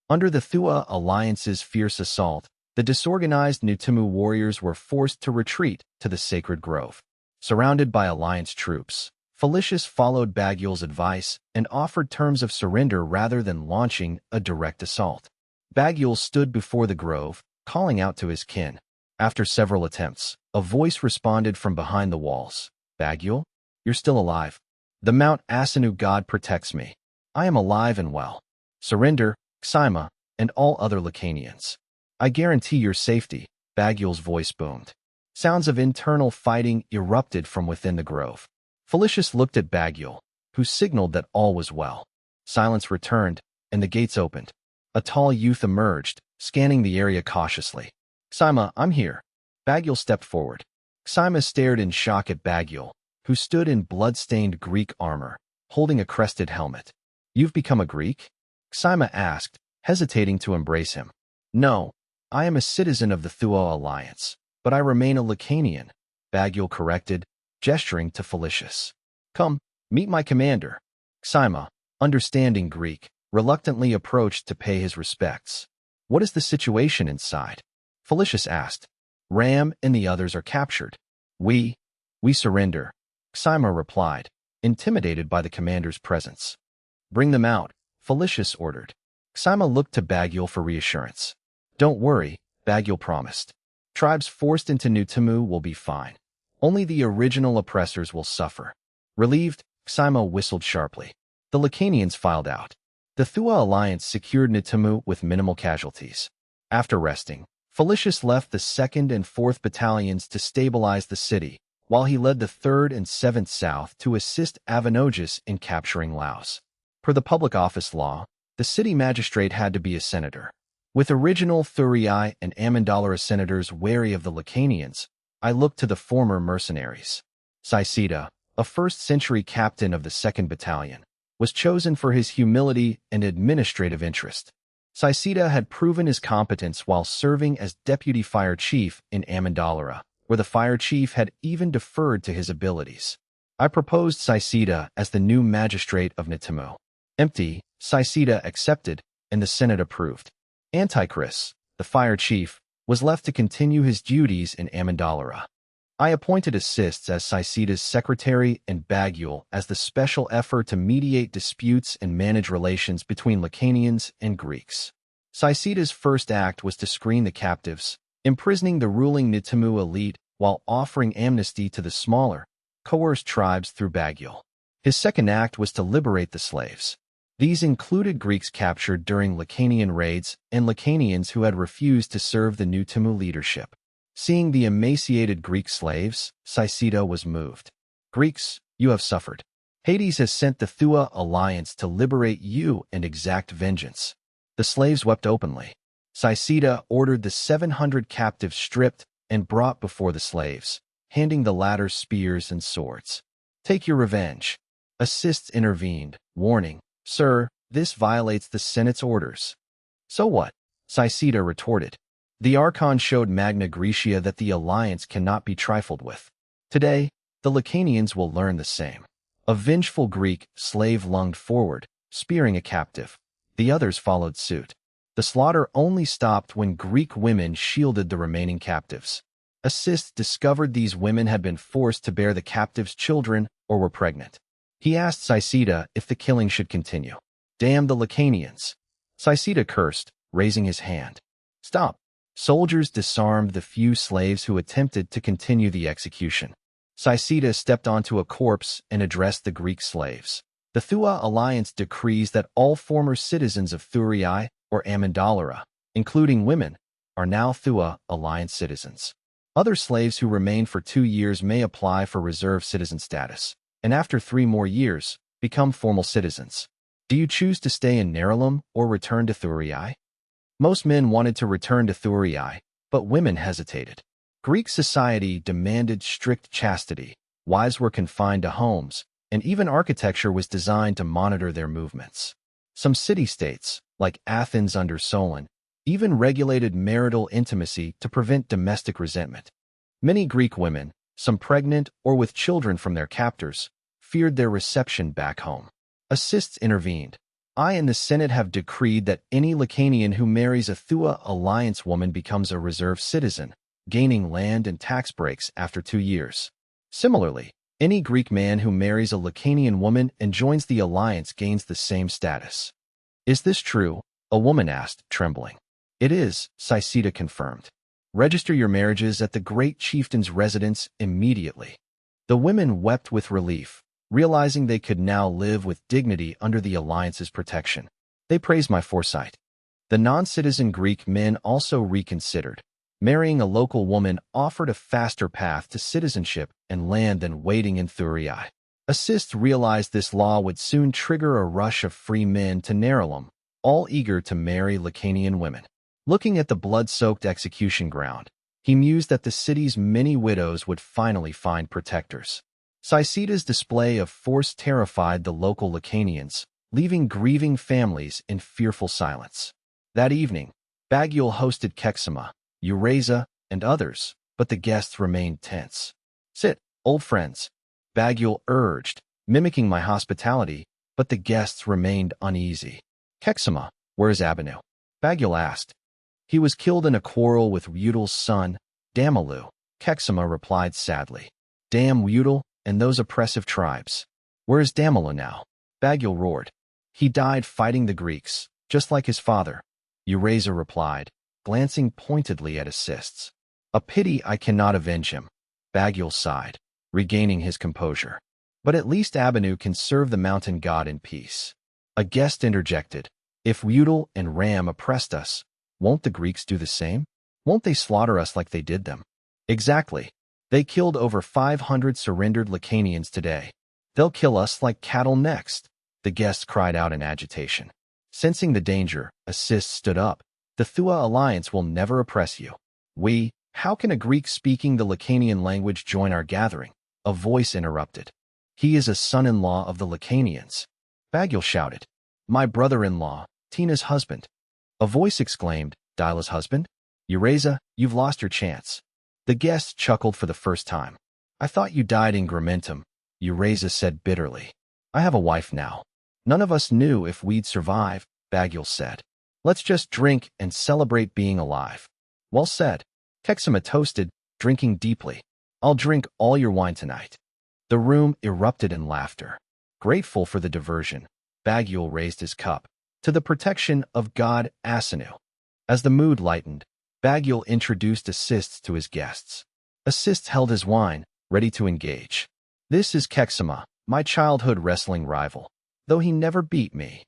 Under the Thua Alliance's fierce assault, the disorganized Nutumu warriors were forced to retreat to the sacred grove. Surrounded by Alliance troops, Felicius followed Bagyul's advice and offered terms of surrender rather than launching a direct assault. Bagyul stood before the grove, calling out to his kin. After several attempts, a voice responded from behind the walls. "Bagyul, you're still alive. The Mount Asanu god protects me. I am alive and well. Surrender, Xima, and all other Lacanians. I guarantee your safety," Bagyul's voice boomed. Sounds of internal fighting erupted from within the grove. Felicius looked at Bagyul, who signaled that all was well. Silence returned, and the gates opened. A tall youth emerged, scanning the area cautiously. "Xima, I'm here." Bagyul stepped forward. Xima stared in shock at Bagyul, who stood in blood-stained Greek armor, holding a crested helmet. "You've become a Greek?" Xima asked, hesitating to embrace him. "No, I am a citizen of the Thuo Alliance, but I remain a Lacanian," Baguil corrected, gesturing to Felicius. "Come, meet my commander." Xima, understanding Greek, reluctantly approached to pay his respects. "What is the situation inside?" Felicius asked. "Ram and the others are captured. We surrender," Xima replied, intimidated by the commander's presence. "Bring them out," Felicius ordered. Xima looked to Baguil for reassurance. "Don't worry," Baguil promised. "Tribes forced into New Timu will be fine. Only the original oppressors will suffer." Relieved, Xima whistled sharply. The Lacanians filed out. The Thua Alliance secured New Timu with minimal casualties. After resting, Felicius left the 2nd and 4th Battalions to stabilize the city, while he led the 3rd and 7th South to assist Avanogus in capturing Laos. Per the public office law, the city magistrate had to be a senator. With original Thurii and Amandalara senators wary of the Lacanians, I looked to the former mercenaries. Saisida, a 1st-century captain of the 2nd Battalion, was chosen for his humility and administrative interest. Saisida had proven his competence while serving as deputy fire chief in Amandalara, where the fire chief had even deferred to his abilities. I proposed Saisida as the new magistrate of Nitimu. Empty, Saisida accepted, and the Senate approved. Antichris, the fire chief, was left to continue his duties in Amandalara. I appointed assists as Saisida's secretary and Baguil as the special effort to mediate disputes and manage relations between Lacanians and Greeks. Saisida's first act was to screen the captives, imprisoning the ruling Nitimu elite while offering amnesty to the smaller, coerced tribes through Baguil. His second act was to liberate the slaves. These included Greeks captured during Lacanian raids and Lacanians who had refused to serve the New Timu leadership. Seeing the emaciated Greek slaves, Saisida was moved. "Greeks, you have suffered. Hades has sent the Thua Alliance to liberate you and exact vengeance." The slaves wept openly. Saisida ordered the 700 captives stripped and brought before the slaves, handing the latter spears and swords. "Take your revenge." Assists intervened, warning, "Sir, this violates the Senate's orders." "So what?" Saisida retorted. "The Archon showed Magna Graecia that the Alliance cannot be trifled with. Today, the Lacanians will learn the same." A vengeful Greek slave lunged forward, spearing a captive. The others followed suit. The slaughter only stopped when Greek women shielded the remaining captives. Assists discovered these women had been forced to bear the captives' children or were pregnant. He asked Saisida if the killing should continue. "Damn the Lacanians!" Saisida cursed, raising his hand. "Stop!" Soldiers disarmed the few slaves who attempted to continue the execution. Saisida stepped onto a corpse and addressed the Greek slaves. "The Thua Alliance decrees that all former citizens of Thurii or Amandalara, including women, are now Thua Alliance citizens. Other slaves who remain for 2 years may apply for reserve citizen status, and after 3 more years, become formal citizens. Do you choose to stay in Nerulum or return to Thurii?" Most men wanted to return to Thurii, but women hesitated. Greek society demanded strict chastity, wives were confined to homes, and even architecture was designed to monitor their movements. Some city-states, like Athens under Solon, even regulated marital intimacy to prevent domestic resentment. Many Greek women, some pregnant or with children from their captors, feared their reception back home. Assists intervened. "I and the Senate have decreed that any Lacanian who marries a Thua Alliance woman becomes a reserve citizen, gaining land and tax breaks after 2 years. Similarly, any Greek man who marries a Lacanian woman and joins the alliance gains the same status." "Is this true?" a woman asked, trembling. "It is," Saisida confirmed. "Register your marriages at the great chieftain's residence immediately." The women wept with relief, realizing they could now live with dignity under the alliance's protection. They praised my foresight. The non-citizen Greek men also reconsidered. Marrying a local woman offered a faster path to citizenship and land than waiting in Thurii. Assists realized this law would soon trigger a rush of free men to Nerulum, all eager to marry Lacanian women. Looking at the blood-soaked execution ground, he mused that the city's many widows would finally find protectors. Saisida's display of force terrified the local Lacanians, leaving grieving families in fearful silence. That evening, Baguil hosted Kexima, Ureza, and others, but the guests remained tense. Sit, old friends, Baguil urged, mimicking my hospitality, but the guests remained uneasy. Kexima, where is Abanu? Baguil asked. He was killed in a quarrel with Ryudel's son, Damalu, Kexima replied sadly. Damn Ryudel and those oppressive tribes. Where is Damalu now? Baguil roared. He died fighting the Greeks, just like his father, Ureza replied, glancing pointedly at Assists. A pity I cannot avenge him, Baguil sighed, regaining his composure. But at least Abanu can serve the mountain god in peace. A guest interjected. If Ryudel and Ram oppressed us, won't the Greeks do the same? Won't they slaughter us like they did them? Exactly. They killed over 500 surrendered Lacanians today. They'll kill us like cattle next, the guests cried out in agitation. Sensing the danger, Assist stood up. The Thua alliance will never oppress you. How can a Greek speaking the Lacanian language join our gathering? A voice interrupted. He is a son-in-law of the Lacanians. Baguil shouted. My brother-in-law, Tina's husband. A voice exclaimed, Dila's husband? Ureza, you've lost your chance. The guests chuckled for the first time. I thought you died in Gramentum, Ureza said bitterly. I have a wife now. None of us knew if we'd survive, Baguil said. Let's just drink and celebrate being alive. Well said. Kexima toasted, drinking deeply. I'll drink all your wine tonight. The room erupted in laughter. Grateful for the diversion, Baguil raised his cup. To the protection of God Asanu. As the mood lightened, Baguil introduced Assists to his guests. Assists held his wine, ready to engage. This is Kexima, my childhood wrestling rival, though he never beat me.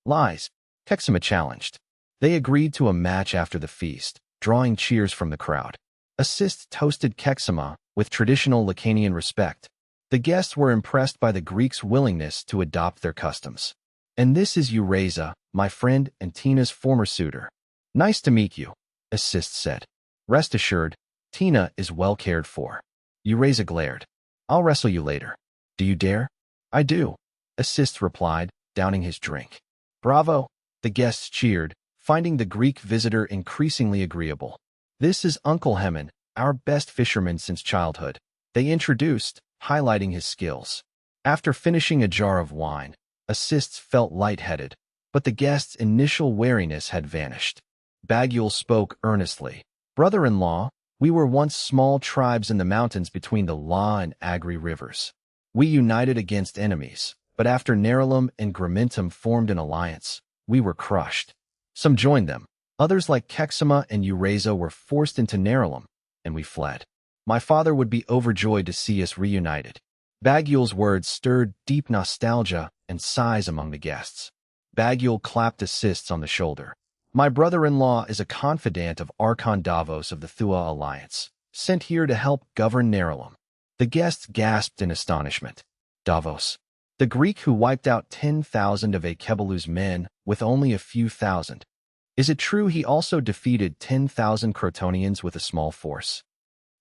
Lies, Kexima challenged. They agreed to a match after the feast, drawing cheers from the crowd. Assists toasted Kexima with traditional Lacanian respect. The guests were impressed by the Greeks' willingness to adopt their customs. And this is Ureza, my friend and Tina's former suitor. Nice to meet you, Assist said. Rest assured, Tina is well cared for. Ureza glared. I'll wrestle you later. Do you dare? I do, Assist replied, downing his drink. Bravo, the guests cheered, finding the Greek visitor increasingly agreeable. This is Uncle Hemen, our best fisherman since childhood. They introduced, highlighting his skills. After finishing a jar of wine, Assists felt lightheaded, but the guest's initial wariness had vanished. Baguil spoke earnestly. Brother-in-law, we were once small tribes in the mountains between the La and Agri rivers. We united against enemies, but after Nerulum and Gramentum formed an alliance, we were crushed. Some joined them. Others like Kexima and Ureza were forced into Nerulum, and we fled. My father would be overjoyed to see us reunited. Baguil's words stirred deep nostalgia and sighs among the guests. Baguil clapped Assists on the shoulder. My brother-in-law is a confidant of Archon Davos of the Thua Alliance, sent here to help govern Nerulum. The guests gasped in astonishment. Davos, the Greek who wiped out 10,000 of Akebelu's men with only a few thousand. Is it true he also defeated 10,000 Crotonians with a small force?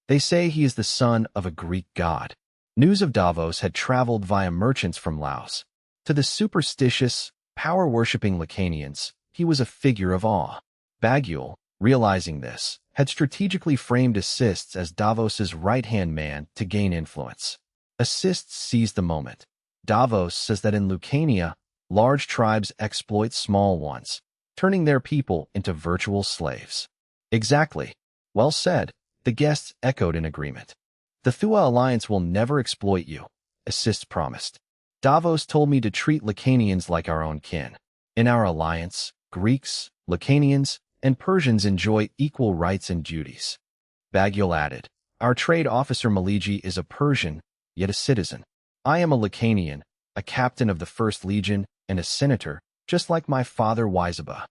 They say he is the son of a Greek god. News of Davos had traveled via merchants from Laos. To the superstitious, power-worshipping Lacanians, he was a figure of awe. Baguil, realizing this, had strategically framed Assists as Davos's right-hand man to gain influence. Assists seized the moment. Davos says that in Lucania, large tribes exploit small ones, turning their people into virtual slaves. Exactly. Well said, the guests echoed in agreement. The Thua Alliance will never exploit you, Assists promised. Davos told me to treat Lacanians like our own kin. In our alliance, Greeks, Lacanians, and Persians enjoy equal rights and duties. Baguil added, our trade officer Maligi is a Persian, yet a citizen. I am a Lacanian, a captain of the First Legion, and a senator, just like my father Waizaba.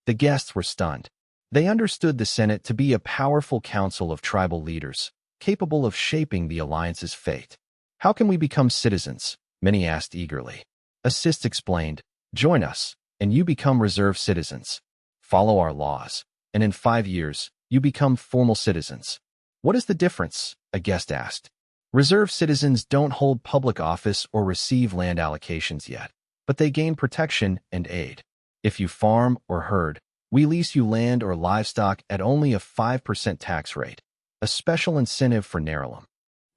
The guests were stunned. They understood the Senate to be a powerful council of tribal leaders, capable of shaping the alliance's fate. How can we become citizens? Many asked eagerly. Assist explained, join us, and you become reserve citizens. Follow our laws, and in 5 years, you become formal citizens. What is the difference? A guest asked. Reserve citizens don't hold public office or receive land allocations yet, but they gain protection and aid. If you farm or herd, We lease you land or livestock at only a 5% tax rate, a special incentive for Nerulum.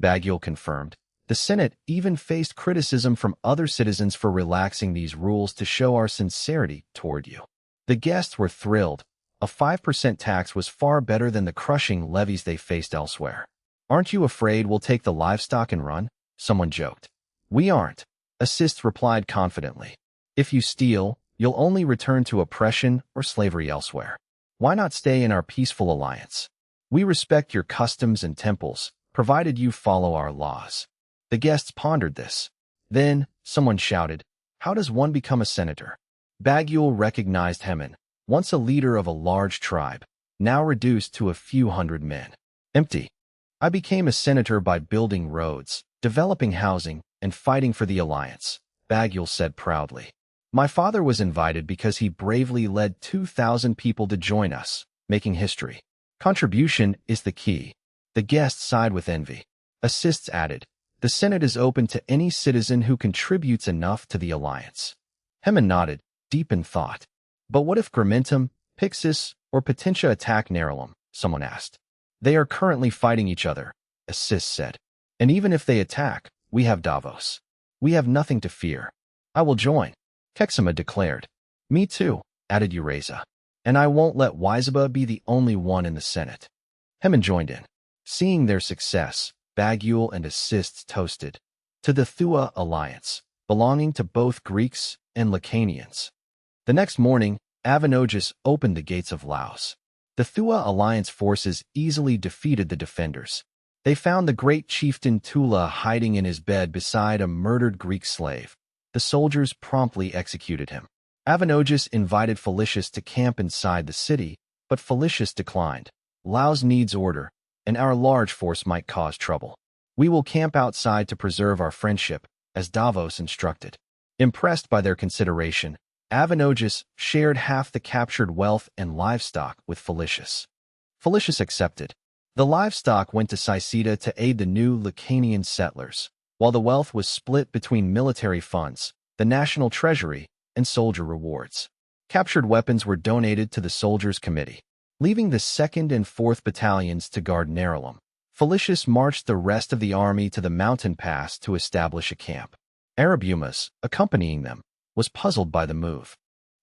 Baguil confirmed. The Senate even faced criticism from other citizens for relaxing these rules to show our sincerity toward you. The guests were thrilled. A 5% tax was far better than the crushing levies they faced elsewhere. Aren't you afraid we'll take the livestock and run? Someone joked. We aren't, Assist replied confidently. If you steal, you'll only return to oppression or slavery elsewhere. Why not stay in our peaceful alliance? We respect your customs and temples, provided you follow our laws. The guests pondered this. Then, someone shouted, how does one become a senator? Baguil recognized Hemin, once a leader of a large tribe, now reduced to a few hundred men. Empty. I became a senator by building roads, developing housing, and fighting for the alliance, Baguil said proudly. My father was invited because he bravely led 2,000 people to join us, making history. Contribution is the key. The guests sighed with envy. Assists added, the Senate is open to any citizen who contributes enough to the alliance. Hemin nodded, deep in thought. But what if Gramentum, Pixis, or Potentia attack Nerulum? Someone asked. They are currently fighting each other, Assist said. And even if they attack, we have Davos. We have nothing to fear. I will join, Kexima declared. Me too, added Eureza. And I won't let Wisaba be the only one in the Senate. Hemin joined in. Seeing their success, Baguil and Assists toasted to the Thua alliance, belonging to both Greeks and Lacanians. The next morning, Avanogus opened the gates of Laos. The Thua alliance forces easily defeated the defenders. They found the great chieftain Tula hiding in his bed beside a murdered Greek slave. The soldiers promptly executed him. Avanogus invited Felicius to camp inside the city, but Felicius declined. Laos needs order, and our large force might cause trouble. We will camp outside to preserve our friendship, as Davos instructed. Impressed by their consideration, Avanogus shared half the captured wealth and livestock with Felicius. Felicius accepted. The livestock went to Sicida to aid the new Lacanian settlers, while the wealth was split between military funds, the national treasury, and soldier rewards. Captured weapons were donated to the Soldiers' Committee. Leaving the 2nd and 4th Battalions to guard Nerulum, Felicius marched the rest of the army to the mountain pass to establish a camp. Arabumas, accompanying them, was puzzled by the move.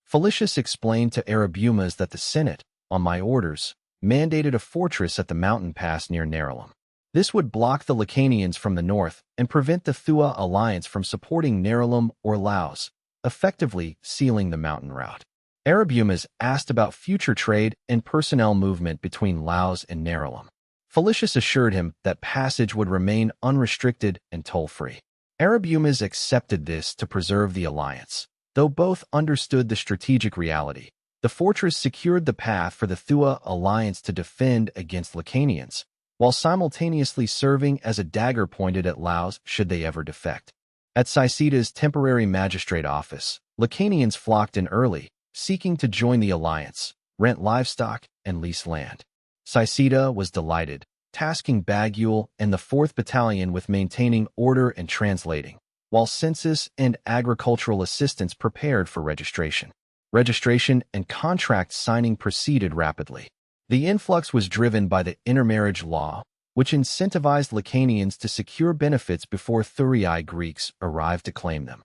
Felicius explained to Arabumas that the Senate, on my orders, mandated a fortress at the mountain pass near Nerulum. This would block the Lacanians from the north and prevent the Thua alliance from supporting Nerulum or Laos, effectively sealing the mountain route. Arabumas asked about future trade and personnel movement between Laos and Nerulum. Felicius assured him that passage would remain unrestricted and toll-free. Arabumas accepted this to preserve the alliance. Though both understood the strategic reality, the fortress secured the path for the Thua alliance to defend against Lacanians, while simultaneously serving as a dagger pointed at Laos should they ever defect. At Sicida's temporary magistrate office, Lacanians flocked in early, seeking to join the alliance, rent livestock, and lease land. Sicida was delighted, tasking Baguil and the 4th Battalion with maintaining order and translating, while census and agricultural assistants prepared for registration. Registration and contract signing proceeded rapidly. The influx was driven by the intermarriage law, which incentivized Lacanians to secure benefits before Thurii Greeks arrived to claim them.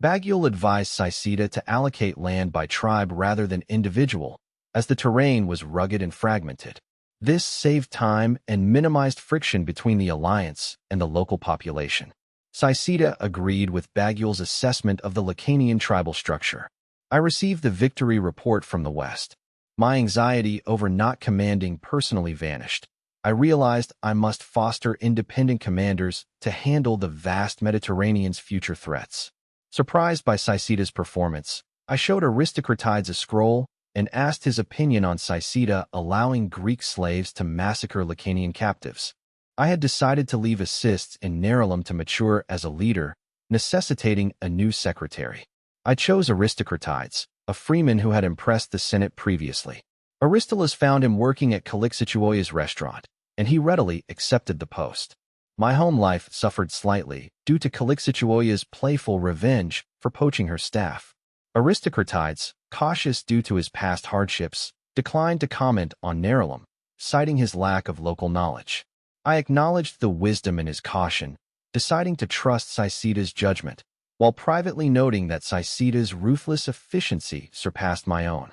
Baguil advised Sicida to allocate land by tribe rather than individual, as the terrain was rugged and fragmented. This saved time and minimized friction between the alliance and the local population. Sicida agreed with Baguil's assessment of the Lacanian tribal structure. I received the victory report from the west. My anxiety over not commanding personally vanished. I realized I must foster independent commanders to handle the vast Mediterranean's future threats. Surprised by Sicida's performance, I showed Aristocratides a scroll and asked his opinion on Sicida allowing Greek slaves to massacre Lacanian captives. I had decided to leave Assists in Nerulum to mature as a leader, necessitating a new secretary. I chose Aristocratides, a freeman who had impressed the Senate previously. Aristolus found him working at Calixituoia's restaurant, and he readily accepted the post. My home life suffered slightly due to Calixituoia's playful revenge for poaching her staff. Aristocratides, cautious due to his past hardships, declined to comment on Nerulum, citing his lack of local knowledge. I acknowledged the wisdom in his caution, deciding to trust Saisida's judgment, while privately noting that Saisida's ruthless efficiency surpassed my own.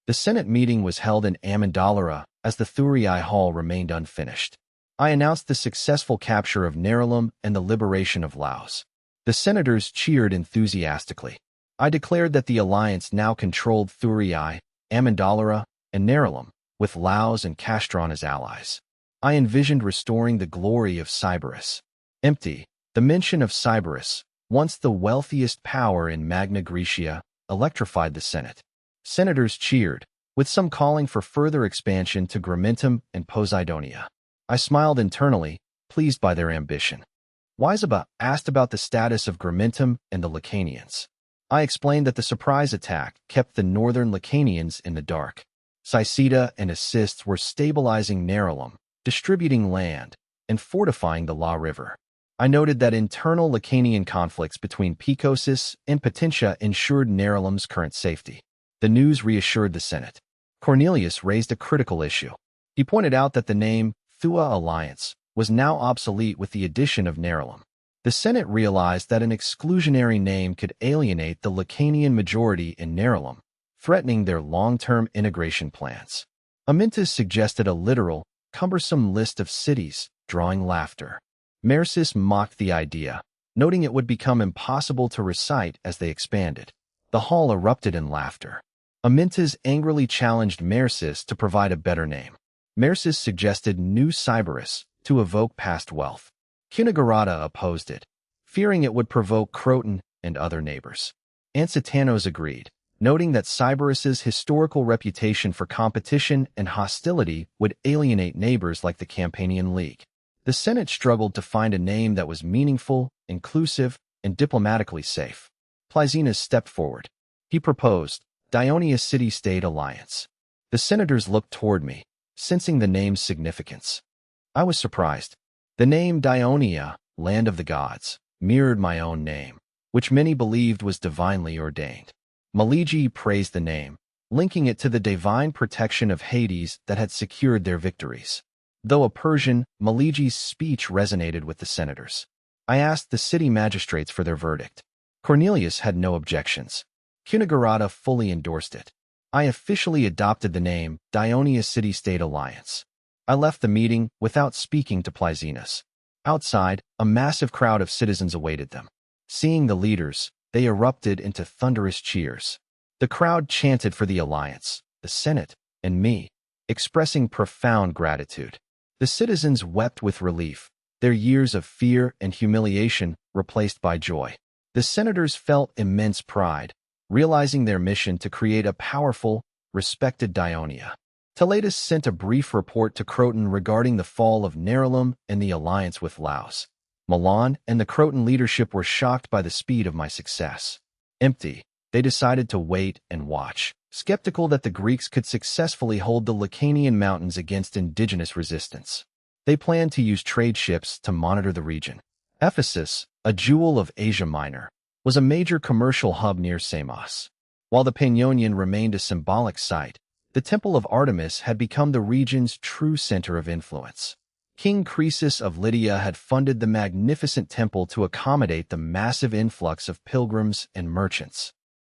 The Senate meeting was held in Amandalara as the Thurii Hall remained unfinished. I announced the successful capture of Nerulum and the liberation of Laos. The senators cheered enthusiastically. I declared that the alliance now controlled Thurii, Amandalara, and Nerulum, with Laos and Castron as allies. I envisioned restoring the glory of Sybaris. Empty, the mention of Sybaris, once the wealthiest power in Magna Graecia, electrified the Senate. Senators cheered, with some calling for further expansion to Gramentum and Poseidonia. I smiled internally, pleased by their ambition. Waizaba asked about the status of Gramentum and the Lacanians. I explained that the surprise attack kept the northern Lacanians in the dark. Saisida and assists were stabilizing Nerulum, distributing land, and fortifying the La River. I noted that internal Lacanian conflicts between Picosis and Potentia ensured Nerulum's current safety. The news reassured the Senate. Cornelius raised a critical issue. He pointed out that the name Thua Alliance was now obsolete with the addition of Nerulum. The Senate realized that an exclusionary name could alienate the Lacanian majority in Nerulum, threatening their long-term integration plans. Amyntas suggested a literal, cumbersome list of cities, drawing laughter. Mersis mocked the idea, noting it would become impossible to recite as they expanded. The hall erupted in laughter. Amyntas angrily challenged Mersis to provide a better name. Mersis suggested New Sybaris to evoke past wealth. Cunegurata opposed it, fearing it would provoke Croton and other neighbors. Ansitanos agreed, noting that Sybaris's historical reputation for competition and hostility would alienate neighbors like the Campanian League. The Senate struggled to find a name that was meaningful, inclusive, and diplomatically safe. Plyzenas stepped forward. He proposed Dionia City-State Alliance. The senators looked toward me, sensing the name's significance. I was surprised. The name Dionia, Land of the Gods, mirrored my own name, which many believed was divinely ordained. Maligi praised the name, linking it to the divine protection of Hades that had secured their victories. Though a Persian, Maligi's speech resonated with the senators. I asked the city magistrates for their verdict. Cornelius had no objections. Cunegurata fully endorsed it. I officially adopted the name Dionia City-State Alliance. I left the meeting without speaking to Plyzenas. Outside, a massive crowd of citizens awaited them. Seeing the leaders, they erupted into thunderous cheers. The crowd chanted for the alliance, the Senate, and me, expressing profound gratitude. The citizens wept with relief, their years of fear and humiliation replaced by joy. The senators felt immense pride, realizing their mission to create a powerful, respected Dionia. Toletus sent a brief report to Croton regarding the fall of Nerulum and the alliance with Laos. Milan and the Croton leadership were shocked by the speed of my success. Empty, they decided to wait and watch, skeptical that the Greeks could successfully hold the Lacanian mountains against indigenous resistance. They planned to use trade ships to monitor the region. Ephesus, a jewel of Asia Minor, was a major commercial hub near Samos. While the Panionion remained a symbolic site, the Temple of Artemis had become the region's true center of influence. King Croesus of Lydia had funded the magnificent temple to accommodate the massive influx of pilgrims and merchants.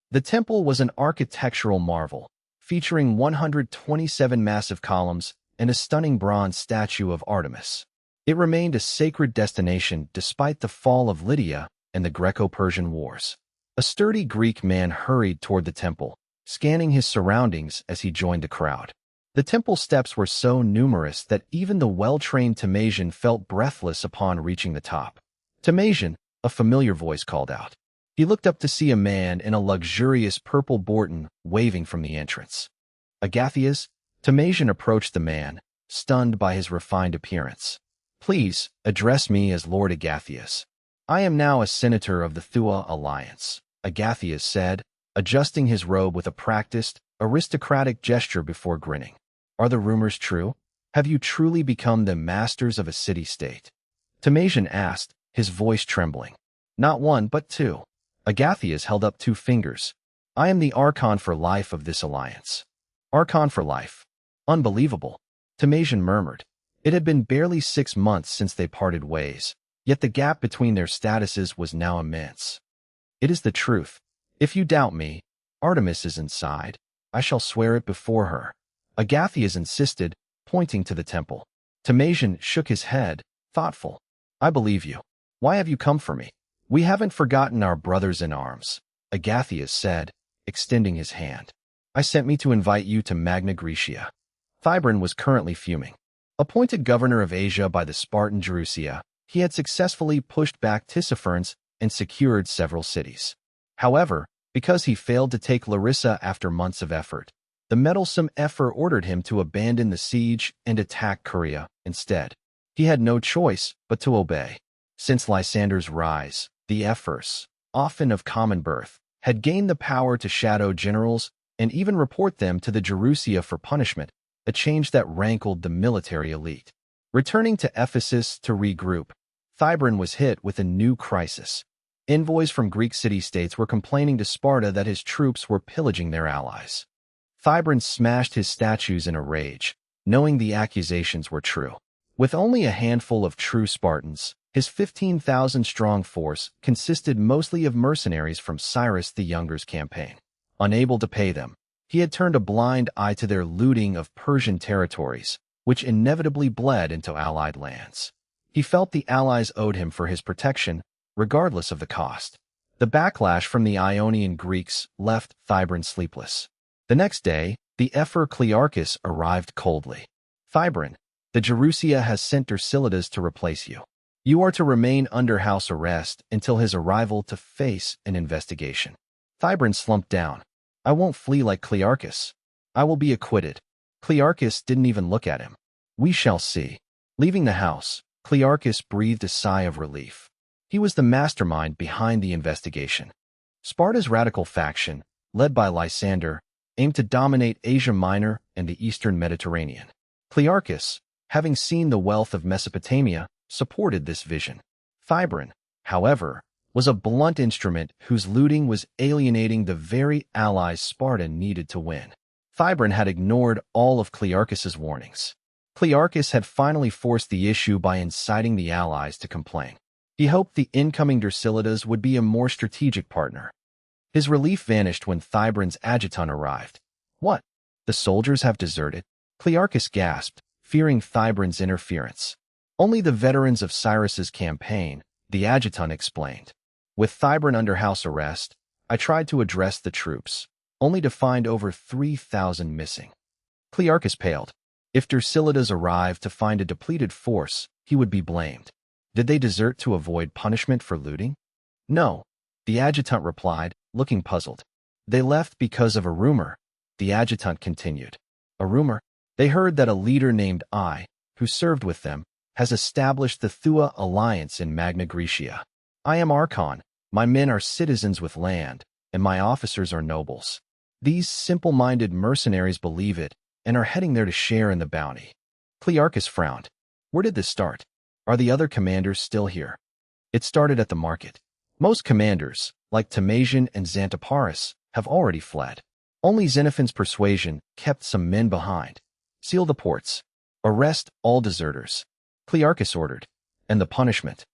The temple was an architectural marvel, featuring 127 massive columns and a stunning bronze statue of Artemis. It remained a sacred destination despite the fall of Lydia and the Greco-Persian Wars. A sturdy Greek man hurried toward the temple, scanning his surroundings as he joined the crowd. The temple steps were so numerous that even the well-trained Temasian felt breathless upon reaching the top. Temasian, a familiar voice called out. He looked up to see a man in a luxurious purple Borton waving from the entrance. Agathias, Temasian approached the man, stunned by his refined appearance. Please, address me as Lord Agathias. I am now a senator of the Thua Alliance, Agathias said, adjusting his robe with a practiced, aristocratic gesture before grinning. Are the rumors true? Have you truly become the masters of a city-state? Temasian asked, his voice trembling. Not one, but two. Agathias held up 2 fingers. I am the Archon for life of this alliance. Archon for life. Unbelievable. Timasian murmured. It had been barely 6 months since they parted ways, yet the gap between their statuses was now immense. It is the truth. If you doubt me, Artemis is inside. I shall swear it before her. Agathias insisted, pointing to the temple. Timasian shook his head, thoughtful. I believe you. Why have you come for me? We haven't forgotten our brothers in arms, Agathias said, extending his hand. I sent me to invite you to Magna Graecia. Thybron was currently fuming. Appointed governor of Asia by the Spartan Gerousia, he had successfully pushed back Tissaphernes and secured several cities. However, because he failed to take Larissa after months of effort, the meddlesome Ephyr ordered him to abandon the siege and attack Caria instead. He had no choice but to obey. Since Lysander's rise, the Ephyrs, often of common birth, had gained the power to shadow generals and even report them to the Gerousia for punishment, a change that rankled the military elite. Returning to Ephesus to regroup, Thybron was hit with a new crisis. Envoys from Greek city-states were complaining to Sparta that his troops were pillaging their allies. Thybron smashed his statues in a rage, knowing the accusations were true. With only a handful of true Spartans, his 15,000-strong force consisted mostly of mercenaries from Cyrus the Younger's campaign. Unable to pay them, he had turned a blind eye to their looting of Persian territories, which inevitably bled into allied lands. He felt the allies owed him for his protection, regardless of the cost. The backlash from the Ionian Greeks left Thybron sleepless. The next day, the Ephyr Clearchus arrived coldly. Thybron, the Gerousia has sent Dercyllidas to replace you. You are to remain under house arrest until his arrival to face an investigation. Thybron slumped down. I won't flee like Clearchus. I will be acquitted. Clearchus didn't even look at him. We shall see. Leaving the house, Clearchus breathed a sigh of relief. He was the mastermind behind the investigation. Sparta's radical faction, led by Lysander, aimed to dominate Asia Minor and the eastern Mediterranean. Clearchus, having seen the wealth of Mesopotamia, supported this vision. Thybron, however, was a blunt instrument whose looting was alienating the very allies Sparta needed to win. Thybron had ignored all of Clearchus's warnings. Clearchus had finally forced the issue by inciting the allies to complain. He hoped the incoming Dercyllidas would be a more strategic partner. His relief vanished when Thybron's adjutant arrived. What? The soldiers have deserted? Clearchus gasped, fearing Thybron's interference. Only the veterans of Cyrus's campaign, the adjutant explained. With Thybron under house arrest, I tried to address the troops, only to find over 3,000 missing. Clearchus paled. If Dercyllidas arrived to find a depleted force, he would be blamed. Did they desert to avoid punishment for looting? No, the adjutant replied, looking puzzled. They left because of a rumor, the adjutant continued. A rumor? They heard that a leader named I, who served with them, has established the Thua alliance in Magna Graecia. I am Archon, my men are citizens with land, and my officers are nobles. These simple-minded mercenaries believe it, and are heading there to share in the bounty. Clearchus frowned. Where did this start? Are the other commanders still here? It started at the market. Most commanders, like Timasian and Xanthoparis, have already fled. Only Xenophon's persuasion kept some men behind. Seal the ports. Arrest all deserters. Clearchus ordered. And the punishment.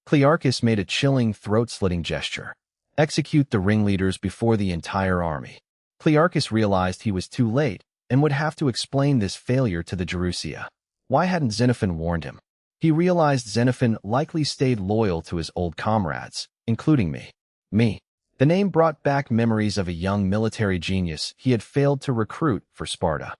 Clearchus made a chilling, throat-slitting gesture. Execute the ringleaders before the entire army. Clearchus realized he was too late and would have to explain this failure to the Gerousia. Why hadn't Xenophon warned him? He realized Xenophon likely stayed loyal to his old comrades, including me. Me. The name brought back memories of a young military genius he had failed to recruit for Sparta.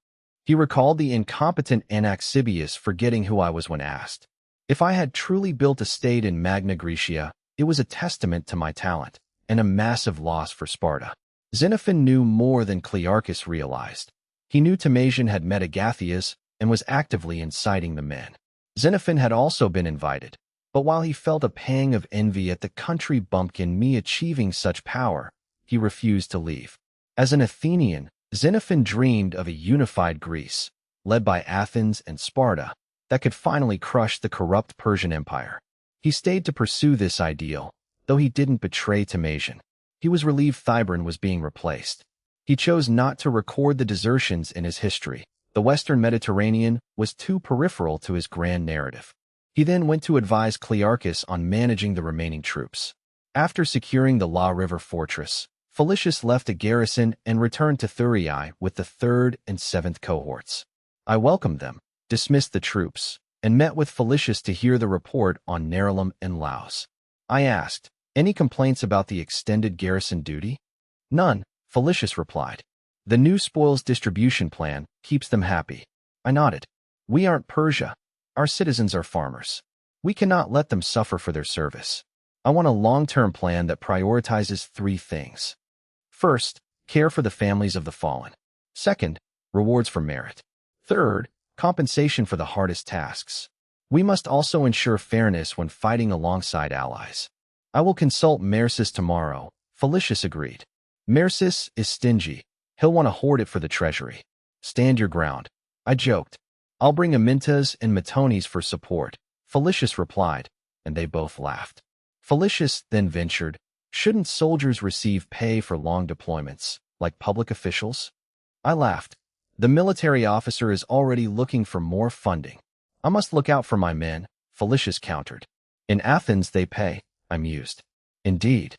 He recalled the incompetent Anaxibius forgetting who I was when asked. If I had truly built a state in Magna Graecia, it was a testament to my talent, and a massive loss for Sparta. Xenophon knew more than Clearchus realized. He knew Timasian had met Agathias and was actively inciting the men. Xenophon had also been invited, but while he felt a pang of envy at the country bumpkin me achieving such power, he refused to leave. As an Athenian, Xenophon dreamed of a unified Greece, led by Athens and Sparta, that could finally crush the corrupt Persian Empire. He stayed to pursue this ideal, though he didn't betray Timasian. He was relieved Thibron was being replaced. He chose not to record the desertions in his history. The Western Mediterranean was too peripheral to his grand narrative. He then went to advise Clearchus on managing the remaining troops. After securing the La River fortress, Felicius left a garrison and returned to Thurii with the 3rd and 7th cohorts. I welcomed them, dismissed the troops, and met with Felicius to hear the report on Nerulum and Laos. I asked, "Any complaints about the extended garrison duty?" "None," Felicius replied. "The new spoils distribution plan keeps them happy." I nodded. "We aren't Persia. Our citizens are farmers. We cannot let them suffer for their service. I want a long-term plan that prioritizes 3 things. First, care for the families of the fallen. Second, rewards for merit. Third, compensation for the hardest tasks. We must also ensure fairness when fighting alongside allies." "I will consult Mersis tomorrow," Felicius agreed. "Mersis is stingy. He'll want to hoard it for the treasury." "Stand your ground," I joked. "I'll bring Amintas and Matones for support," Felicius replied, and they both laughed. Felicius then ventured, "Shouldn't soldiers receive pay for long deployments, like public officials?" I laughed. "The military officer is already looking for more funding. I must look out for my men," Felicius countered. "In Athens they pay," I mused. "Indeed.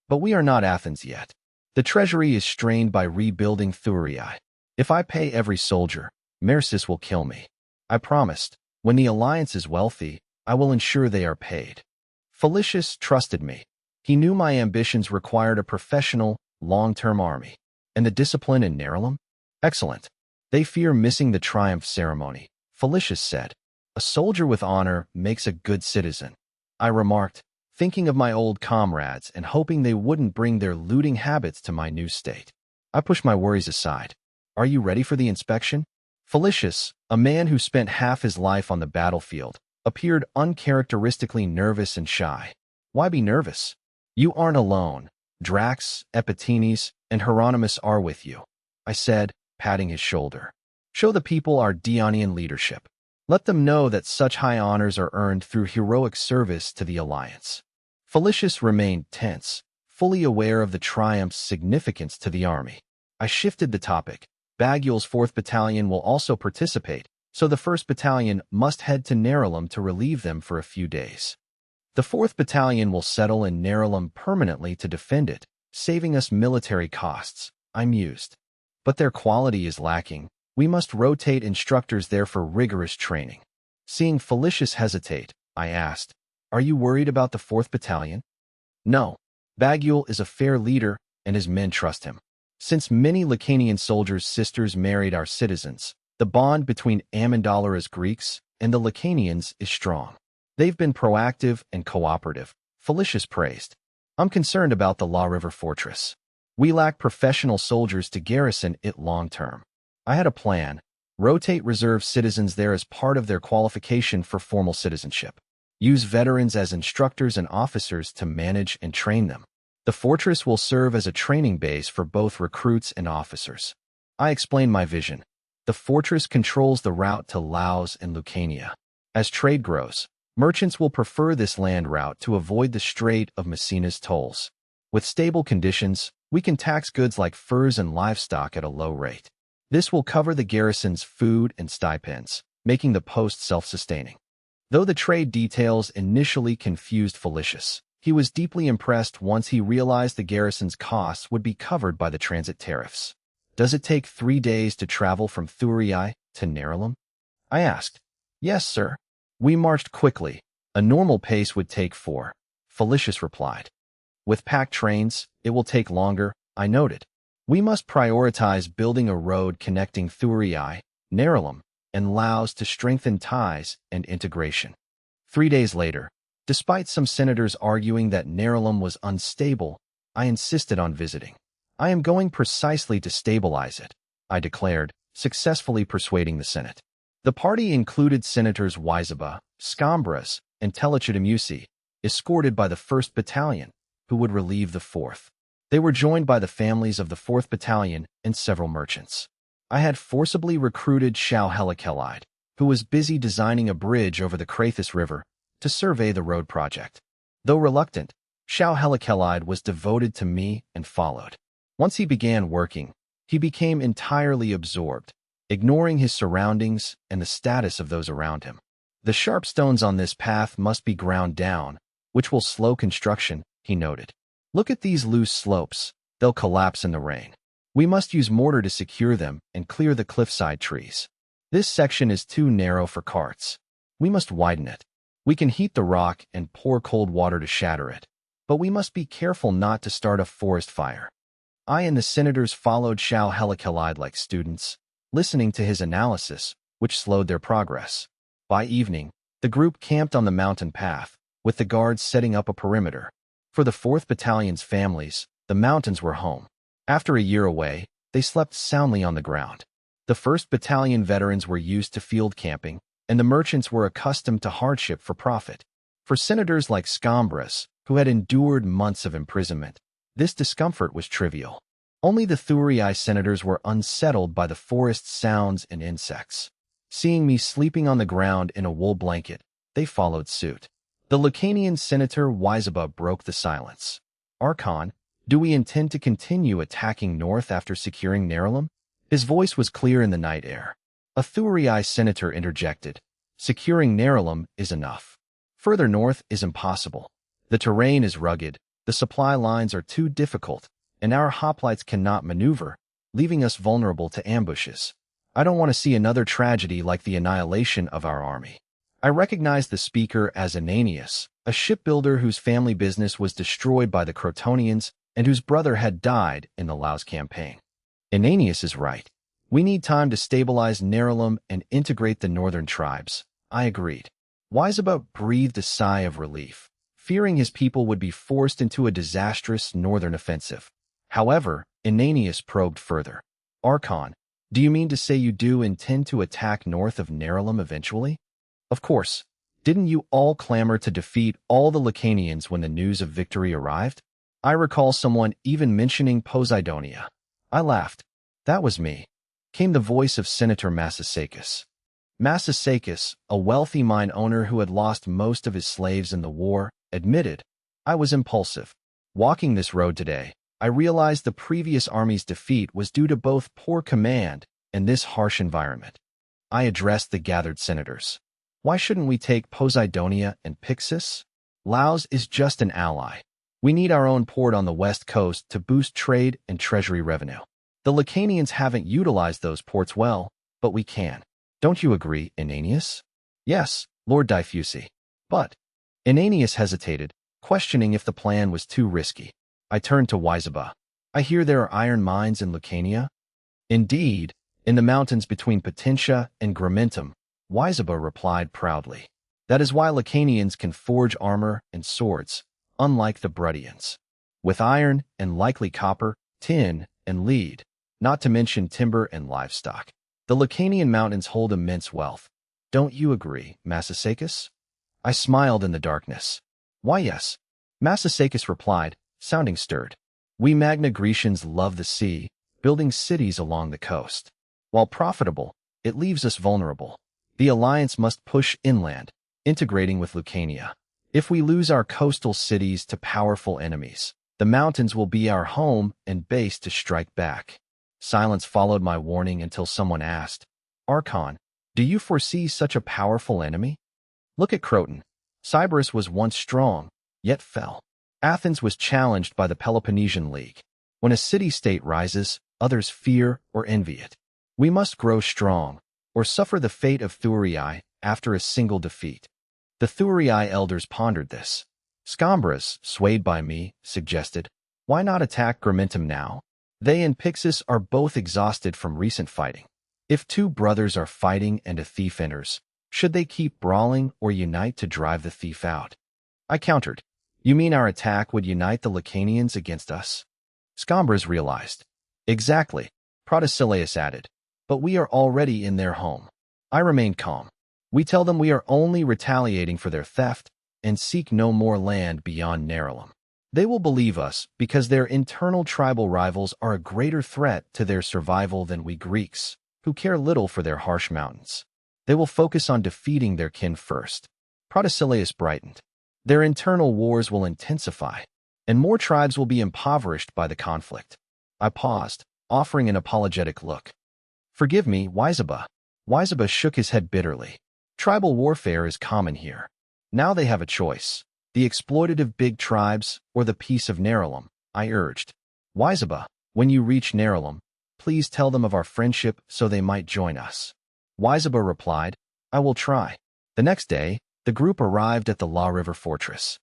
But we are not Athens yet. The treasury is strained by rebuilding Thurii. If I pay every soldier, Mersis will kill me. I promised, when the alliance is wealthy, I will ensure they are paid." Felicius trusted me. He knew my ambitions required a professional, long-term army. "And the discipline in Nerulum?" "Excellent. They fear missing the triumph ceremony," Felicius said. "A soldier with honor makes a good citizen," I remarked, thinking of my old comrades and hoping they wouldn't bring their looting habits to my new state. I pushed my worries aside. "Are you ready for the inspection?" Felicius, a man who spent half his life on the battlefield, appeared uncharacteristically nervous and shy. "Why be nervous? You aren't alone. Drax, Epitenes, and Hieronymus are with you," I said, patting his shoulder. "Show the people our Dionian leadership. Let them know that such high honors are earned through heroic service to the Alliance." Felicius remained tense, fully aware of the triumph's significance to the army. I shifted the topic. "Bagiul's 4th Battalion will also participate, so the 1st Battalion must head to Nerulum to relieve them for a few days. The 4th Battalion will settle in Nerulum permanently to defend it, saving us military costs," I mused. "But their quality is lacking. We must rotate instructors there for rigorous training." Seeing Felicius hesitate, I asked, "Are you worried about the 4th Battalion?" "No. Bagiul is a fair leader, and his men trust him. Since many Lacanian soldiers' sisters married our citizens, the bond between Amandalara's Greeks and the Lacanians is strong. They've been proactive and cooperative," Felicius praised. "I'm concerned about the La River fortress. We lack professional soldiers to garrison it long-term. I had a plan: rotate reserve citizens there as part of their qualification for formal citizenship. Use veterans as instructors and officers to manage and train them. The fortress will serve as a training base for both recruits and officers." I explained my vision. The fortress controls the route to Laos and Lucania. As trade grows, merchants will prefer this land route to avoid the Strait of Messina's tolls. With stable conditions, we can tax goods like furs and livestock at a low rate. This will cover the garrison's food and stipends, making the post self-sustaining. Though the trade details initially confused Felicius, he was deeply impressed once he realized the garrison's costs would be covered by the transit tariffs. "Does it take 3 days to travel from Thurii to Nerulum?" I asked. "Yes, sir. We marched quickly. A normal pace would take 4, Felicius replied. "With packed trains, it will take longer," I noted. "We must prioritize building a road connecting Thurii, Nerulum, and Laos to strengthen ties and integration." 3 days later, despite some senators arguing that Nerulum was unstable, I insisted on visiting. "I am going precisely to stabilize it," I declared, successfully persuading the Senate. The party included Senators Waizaba, Scambras, and Telechidumusi, escorted by the 1st Battalion, who would relieve the 4th. They were joined by the families of the 4th Battalion and several merchants. I had forcibly recruited Shao Helikelide, who was busy designing a bridge over the Crathis River, to survey the road project. Though reluctant, Xiao Helicelide was devoted to me and followed. Once he began working, he became entirely absorbed, ignoring his surroundings and the status of those around him. The sharp stones on this path must be ground down, which will slow construction, he noted. Look at these loose slopes. They'll collapse in the rain. We must use mortar to secure them and clear the cliffside trees. This section is too narrow for carts. We must widen it. We can heat the rock and pour cold water to shatter it. But we must be careful not to start a forest fire. I and the senators followed Xiao Helicelide like students, listening to his analysis, which slowed their progress. By evening, the group camped on the mountain path, with the guards setting up a perimeter. For the 4th Battalion's families, the mountains were home. After a year away, they slept soundly on the ground. The 1st Battalion veterans were used to field camping, and the merchants were accustomed to hardship for profit. For senators like Scambras, who had endured months of imprisonment, this discomfort was trivial. Only the Thurii senators were unsettled by the forest's sounds and insects. Seeing me sleeping on the ground in a wool blanket, they followed suit. The Lucanian senator Wiseba broke the silence. Archon, do we intend to continue attacking north after securing Nerulum? His voice was clear in the night air. A Thurii senator interjected. Securing Nerulum is enough. Further north is impossible. The terrain is rugged, the supply lines are too difficult, and our hoplites cannot maneuver, leaving us vulnerable to ambushes. I don't want to see another tragedy like the annihilation of our army. I recognized the speaker as Ananias, a shipbuilder whose family business was destroyed by the Crotonians and whose brother had died in the Laos campaign. Ananias is right. We need time to stabilize Nerulum and integrate the northern tribes. I agreed. Wiseba breathed a sigh of relief, fearing his people would be forced into a disastrous northern offensive. However, Ananias probed further. Archon, do you mean to say you do intend to attack north of Nerulum eventually? Of course. Didn't you all clamor to defeat all the Lucanians when the news of victory arrived? I recall someone even mentioning Poseidonia. I laughed. That was me. Came the voice of Senator Massasakis. Massasakis, a wealthy mine owner who had lost most of his slaves in the war, admitted, I was impulsive. Walking this road today, I realized the previous army's defeat was due to both poor command and this harsh environment. I addressed the gathered senators. Why shouldn't we take Poseidonia and Pixis? Laos is just an ally. We need our own port on the west coast to boost trade and treasury revenue. The Lucanians haven't utilized those ports well, but we can. Don't you agree, Ananias? Yes, Lord Diffusi. But Ananias hesitated, questioning if the plan was too risky. I turned to Wiseba. I hear there are iron mines in Lucania? Indeed, in the mountains between Potentia and Gramentum, Wiseba replied proudly. That is why Lucanians can forge armor and swords, unlike the Bruttians. With iron and likely copper, tin, and lead, not to mention timber and livestock. The Lucanian mountains hold immense wealth. Don't you agree, Massasakis? I smiled in the darkness. Why yes, Massasakis replied, sounding stirred. We Magna Grecians love the sea, building cities along the coast. While profitable, it leaves us vulnerable. The alliance must push inland, integrating with Lucania. If we lose our coastal cities to powerful enemies, the mountains will be our home and base to strike back. Silence followed my warning until someone asked, Archon, do you foresee such a powerful enemy? Look at Croton. Sybaris was once strong, yet fell. Athens was challenged by the Peloponnesian League. When a city-state rises, others fear or envy it. We must grow strong, or suffer the fate of Thurii after a single defeat. The Thurii elders pondered this. Scambras, swayed by me, suggested, why not attack Gramentum now? They and Pixis are both exhausted from recent fighting. If two brothers are fighting and a thief enters, should they keep brawling or unite to drive the thief out? I countered, you mean our attack would unite the Lucanians against us? Scambras realized. Exactly, Protesilaus added, but we are already in their home. I remained calm. We tell them we are only retaliating for their theft and seek no more land beyond Nerulum. They will believe us because their internal tribal rivals are a greater threat to their survival than we Greeks, who care little for their harsh mountains. They will focus on defeating their kin first. Protesilaus brightened. Their internal wars will intensify, and more tribes will be impoverished by the conflict. I paused, offering an apologetic look. Forgive me, Waizaba. Waizaba shook his head bitterly. Tribal warfare is common here. Now they have a choice. The exploitative big tribes or the peace of Nerulum, I urged. Waizaba, when you reach Nerulum, please tell them of our friendship so they might join us. Waizaba replied, I will try. The next day, the group arrived at the La River Fortress.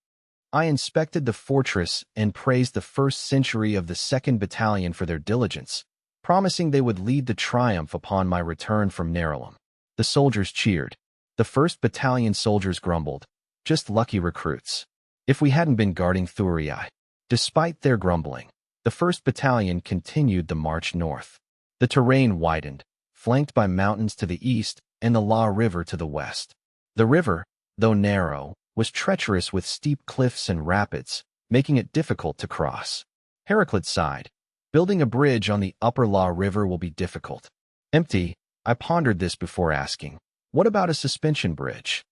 I inspected the fortress and praised the 1st Century of the 2nd Battalion for their diligence, promising they would lead the triumph upon my return from Nerulum. The soldiers cheered. The 1st Battalion soldiers grumbled. Just lucky recruits. If we hadn't been guarding Thurii. Despite their grumbling, the 1st Battalion continued the march north. The terrain widened, flanked by mountains to the east and the La River to the west. The river, though narrow, was treacherous with steep cliffs and rapids, making it difficult to cross. Heracles sighed. Building a bridge on the upper La River will be difficult. Empty, I pondered this before asking. What about a suspension bridge?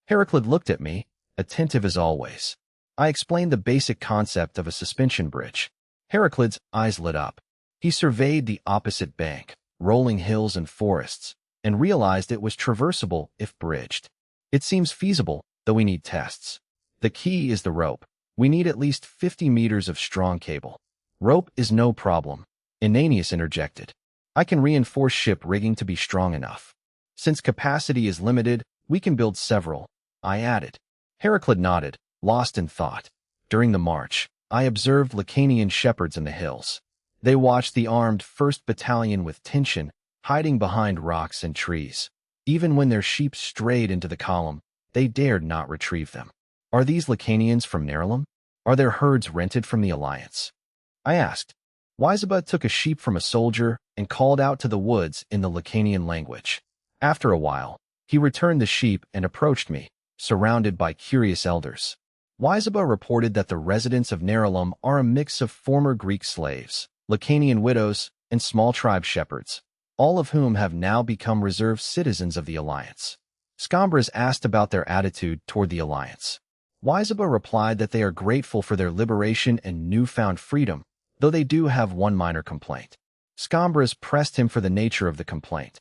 Heracles looked at me, attentive as always. I explained the basic concept of a suspension bridge. Heracles' eyes lit up. He surveyed the opposite bank, rolling hills and forests, and realized it was traversable if bridged. It seems feasible, though we need tests. The key is the rope. We need at least 50 meters of strong cable. Rope is no problem, Ananias interjected. I can reinforce ship rigging to be strong enough. Since capacity is limited, we can build several, I added. Heracles nodded, lost in thought. During the march, I observed Lacanian shepherds in the hills. They watched the armed 1st Battalion with tension, hiding behind rocks and trees. Even when their sheep strayed into the column, they dared not retrieve them. Are these Lacanians from Nerulum? Are their herds rented from the Alliance? I asked. Waizaba took a sheep from a soldier and called out to the woods in the Lacanian language. After a while, he returned the sheep and approached me, surrounded by curious elders. Waizaba reported that the residents of Nerulum are a mix of former Greek slaves, Lacanian widows, and small tribe shepherds, all of whom have now become reserved citizens of the Alliance. Scambras asked about their attitude toward the Alliance. Waizaba replied that they are grateful for their liberation and newfound freedom, though they do have one minor complaint. Scambras pressed him for the nature of the complaint.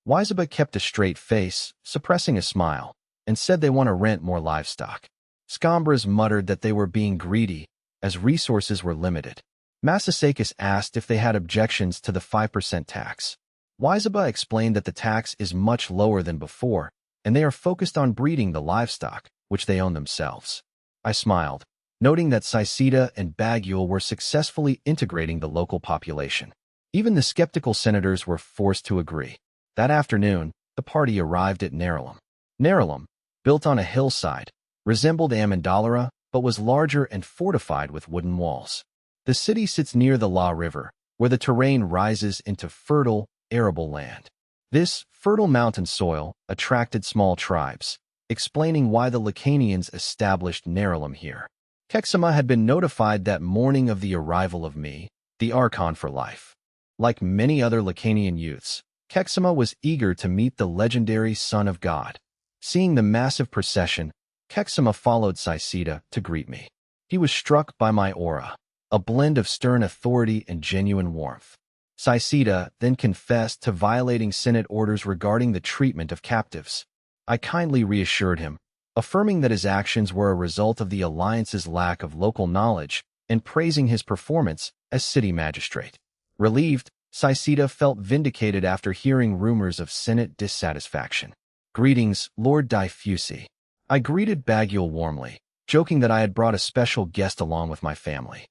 Waizaba kept a straight face, suppressing a smile, and said they want to rent more livestock. Scambras muttered that they were being greedy, as resources were limited. Massasekis asked if they had objections to the 5% tax. Waizaba explained that the tax is much lower than before, and they are focused on breeding the livestock, which they own themselves. I smiled, noting that Saisida and Bagul were successfully integrating the local population. Even the skeptical senators were forced to agree. That afternoon, the party arrived at Nerulum. Nerulum, built on a hillside, resembled Amendalara, but was larger and fortified with wooden walls. The city sits near the La River, where the terrain rises into fertile, arable land. This fertile mountain soil attracted small tribes, explaining why the Lacanians established Nerulum here. Kexima had been notified that morning of the arrival of me, the Archon for life. Like many other Lacanian youths, Kexima was eager to meet the legendary Son of God. Seeing the massive procession, Kexima followed Saisida to greet me. He was struck by my aura, a blend of stern authority and genuine warmth. Saisida then confessed to violating Senate orders regarding the treatment of captives. I kindly reassured him, affirming that his actions were a result of the Alliance's lack of local knowledge and praising his performance as city magistrate. Relieved, Saisida felt vindicated after hearing rumors of Senate dissatisfaction. Greetings, Lord Diffusi. I greeted Bagul warmly, joking that I had brought a special guest along with my family.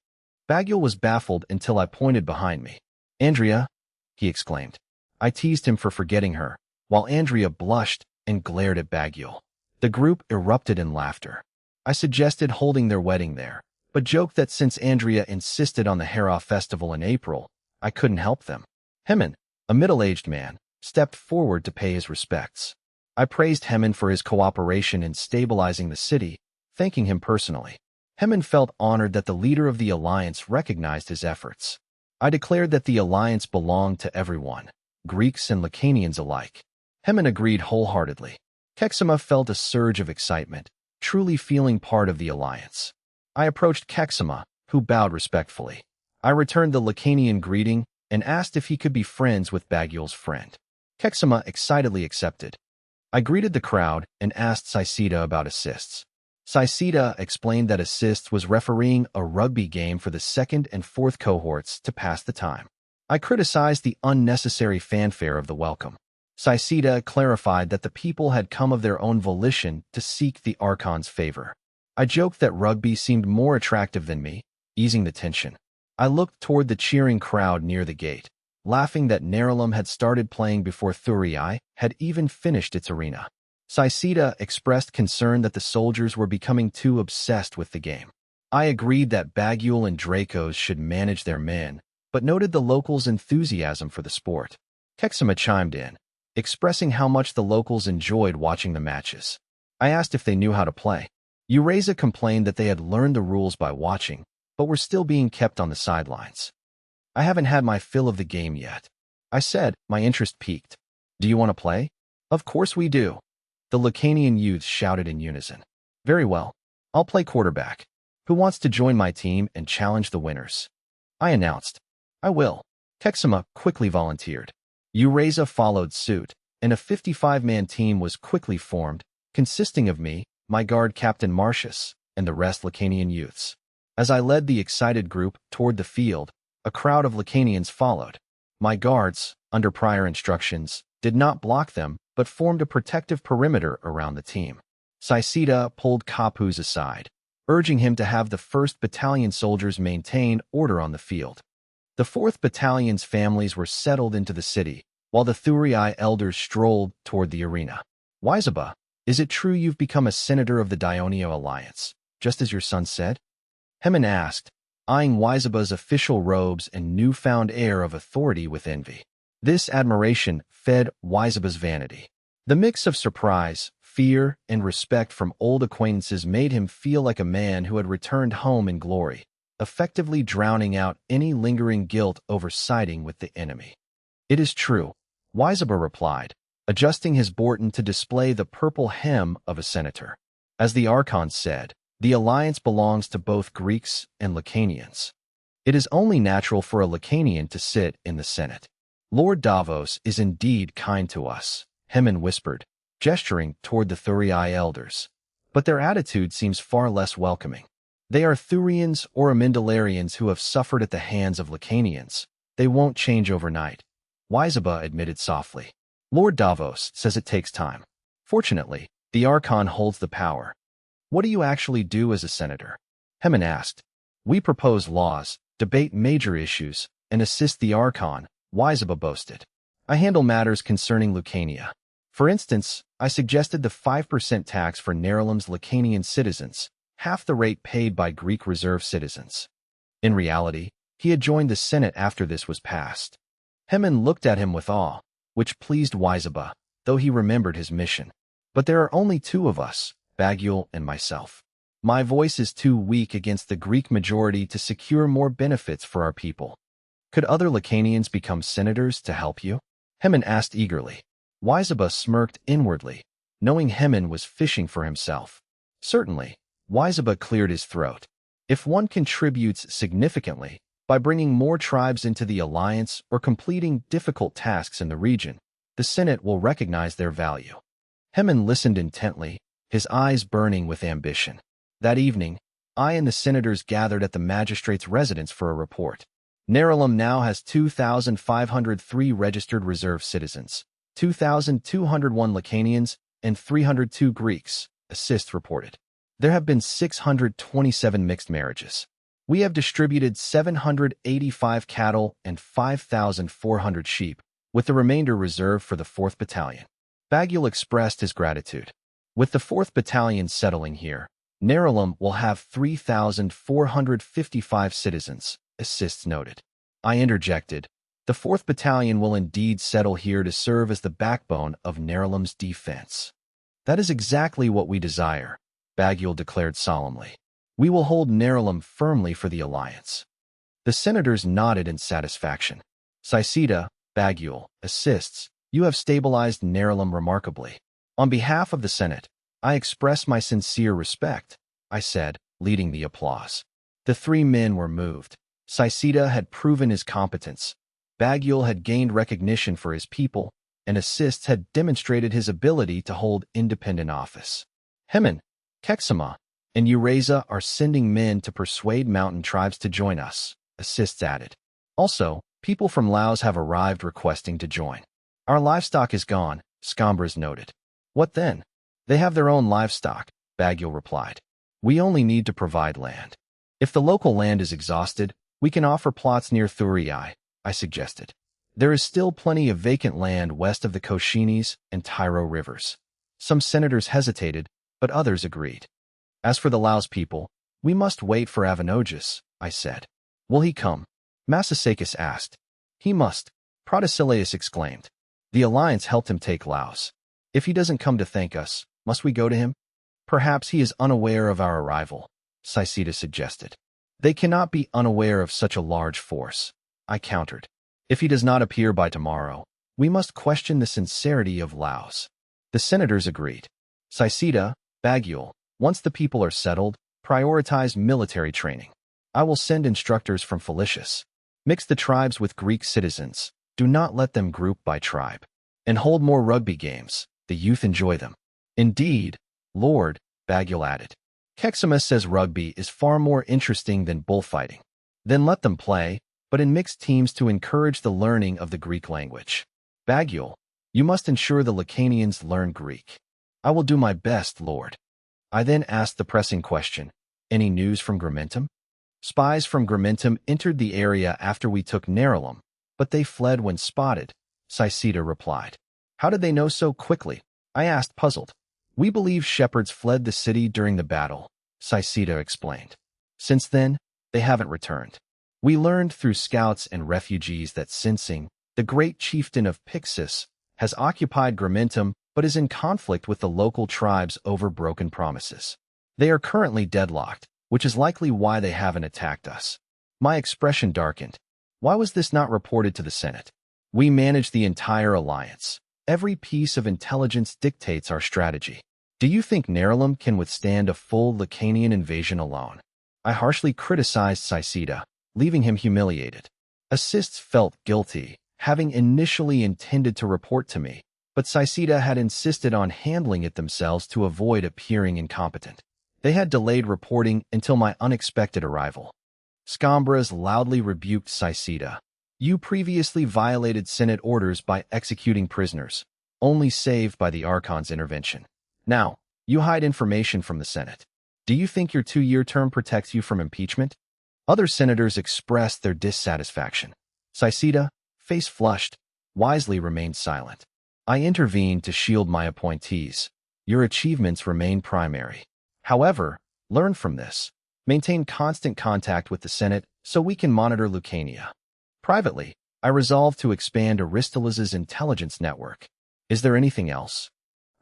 Bagul was baffled until I pointed behind me. Andrea, he exclaimed. I teased him for forgetting her, while Andrea blushed and glared at Bagul. The group erupted in laughter. I suggested holding their wedding there, but joked that since Andrea insisted on the Hera festival in April, I couldn't help them. Hemin, a middle-aged man, stepped forward to pay his respects. I praised Hemin for his cooperation in stabilizing the city, thanking him personally. Hemin felt honored that the leader of the Alliance recognized his efforts. I declared that the Alliance belonged to everyone, Greeks and Lacanians alike. Hemin agreed wholeheartedly. Kexima felt a surge of excitement, truly feeling part of the Alliance. I approached Kexima, who bowed respectfully. I returned the Lacanian greeting and asked if he could be friends with Bagul's friend. Kexama excitedly accepted. I greeted the crowd and asked Saisida about assists. Saisida explained that assists was refereeing a rugby game for the second and fourth cohorts to pass the time. I criticized the unnecessary fanfare of the welcome. Saisida clarified that the people had come of their own volition to seek the Archon's favor. I joked that rugby seemed more attractive than me, easing the tension. I looked toward the cheering crowd near the gate, laughing that Nerulum had started playing before Thurii had even finished its arena. Saisida expressed concern that the soldiers were becoming too obsessed with the game. I agreed that Bagul and Dracos should manage their men, but noted the locals' enthusiasm for the sport. Kexama chimed in, expressing how much the locals enjoyed watching the matches. I asked if they knew how to play. Ureza complained that they had learned the rules by watching, but were still being kept on the sidelines. I haven't had my fill of the game yet. I said, my interest piqued. Do you want to play? Of course we do. The Lacanian youths shouted in unison. Very well. I'll play quarterback. Who wants to join my team and challenge the winners? I announced. I will. Kexama quickly volunteered. Ureza followed suit, and a 55-man team was quickly formed, consisting of me, my guard Captain Marcius, and the rest Lacanian youths. As I led the excited group toward the field, a crowd of Lacanians followed. My guards, under prior instructions, did not block them, but formed a protective perimeter around the team. Saisida pulled Kapuz aside, urging him to have the 1st Battalion soldiers maintain order on the field. The 4th Battalion's families were settled into the city, while the Thurii elders strolled toward the arena. Waizaba, is it true you've become a senator of the Dionio Alliance, just as your son said? Hemin asked, eyeing Waizaba's official robes and newfound air of authority with envy. This admiration fed Waizaba's vanity. The mix of surprise, fear, and respect from old acquaintances made him feel like a man who had returned home in glory, effectively drowning out any lingering guilt over siding with the enemy. It is true, Waizaba replied, adjusting his Borton to display the purple hem of a senator. As the Archon said, the alliance belongs to both Greeks and Lacanians. It is only natural for a Lacanian to sit in the Senate. Lord Davos is indeed kind to us, Hemin whispered, gesturing toward the Thurii elders. But their attitude seems far less welcoming. They are Thurians or Amindalarians who have suffered at the hands of Lacanians. They won't change overnight, Waizaba admitted softly. Lord Davos says it takes time. Fortunately, the Archon holds the power. What do you actually do as a senator? Hemin asked. We propose laws, debate major issues, and assist the Archon, Waizaba boasted. I handle matters concerning Lucania. For instance, I suggested the 5% tax for Nerulum's Lacanian citizens, half the rate paid by Greek reserve citizens. In reality, he had joined the Senate after this was passed. Hemin looked at him with awe, which pleased Waizaba, though he remembered his mission. But there are only 2 of us, Bagul and myself. My voice is too weak against the Greek majority to secure more benefits for our people. Could other Lacanians become senators to help you? Hemin asked eagerly. Waizaba smirked inwardly, knowing Hemin was fishing for himself. Certainly, Waizaba cleared his throat. If one contributes significantly, by bringing more tribes into the alliance or completing difficult tasks in the region, the Senate will recognize their value. Hemin listened intently, his eyes burning with ambition. That evening, I and the senators gathered at the magistrate's residence for a report. Nerulum now has 2,503 registered reserve citizens, 2,201 Lacanians, and 302 Greeks, Assist reported. There have been 627 mixed marriages. We have distributed 785 cattle and 5,400 sheep, with the remainder reserved for the 4th Battalion. Bagul expressed his gratitude. With the 4th Battalion settling here, Nerulum will have 3,455 citizens, Assists noted. I interjected. The 4th Battalion will indeed settle here to serve as the backbone of Nerulum's defense. That is exactly what we desire, Bagul declared solemnly. We will hold Nerulum firmly for the alliance. The senators nodded in satisfaction. Saisida, Bagul, Assists, you have stabilized Nerulum remarkably. On behalf of the Senate, I express my sincere respect, I said, leading the applause. The three men were moved. Saisida had proven his competence. Bagyul had gained recognition for his people, and Assists had demonstrated his ability to hold independent office. Hemen, Kexama, and Eurasa are sending men to persuade mountain tribes to join us, Assists added. Also, people from Laos have arrived requesting to join. Our livestock is gone, Scombras noted. What then? They have their own livestock, Bagyul replied. We only need to provide land. If the local land is exhausted, we can offer plots near Thurii, I suggested. There is still plenty of vacant land west of the Koshinis and Tyro rivers. Some senators hesitated, but others agreed. As for the Laos people, we must wait for Avanogus, I said. Will he come? Massasakis asked. He must, Protesilaus exclaimed. The alliance helped him take Laos. If he doesn't come to thank us, must we go to him? Perhaps he is unaware of our arrival, Saisida suggested. They cannot be unaware of such a large force, I countered. If he does not appear by tomorrow, we must question the sincerity of Laos. The senators agreed. Saisida, Bagyul, once the people are settled, prioritize military training. I will send instructors from Felicius. Mix the tribes with Greek citizens. Do not let them group by tribe. And hold more rugby games. The youth enjoy them. Indeed, Lord, Bagyul added. Kexama says rugby is far more interesting than bullfighting. Then let them play, but in mixed teams to encourage the learning of the Greek language. Bagyul, you must ensure the Lacanians learn Greek. I will do my best, Lord. I then asked the pressing question, any news from Gramentum? Spies from Gramentum entered the area after we took Nerulum, but they fled when spotted, Saisida replied. How did they know so quickly? I asked, puzzled. We believe shepherds fled the city during the battle, Saisida explained. Since then, they haven't returned. We learned through scouts and refugees that Sinsing, the great chieftain of Pixis, has occupied Gramentum but is in conflict with the local tribes over broken promises. They are currently deadlocked, which is likely why they haven't attacked us. My expression darkened. Why was this not reported to the Senate? We manage the entire alliance. Every piece of intelligence dictates our strategy. Do you think Nerulum can withstand a full Lacanian invasion alone? I harshly criticized Saisida, leaving him humiliated. Assists felt guilty, having initially intended to report to me, but Saisida had insisted on handling it themselves to avoid appearing incompetent. They had delayed reporting until my unexpected arrival. Scombras loudly rebuked Saisida. You previously violated Senate orders by executing prisoners, only saved by the Archon's intervention. Now, you hide information from the Senate. Do you think your 2-year term protects you from impeachment? Other senators expressed their dissatisfaction. Saisida, face flushed, wisely remained silent. I intervened to shield my appointees. Your achievements remain primary. However, learn from this. Maintain constant contact with the Senate so we can monitor Lucania. Privately, I resolved to expand Aristoteles' intelligence network. Is there anything else?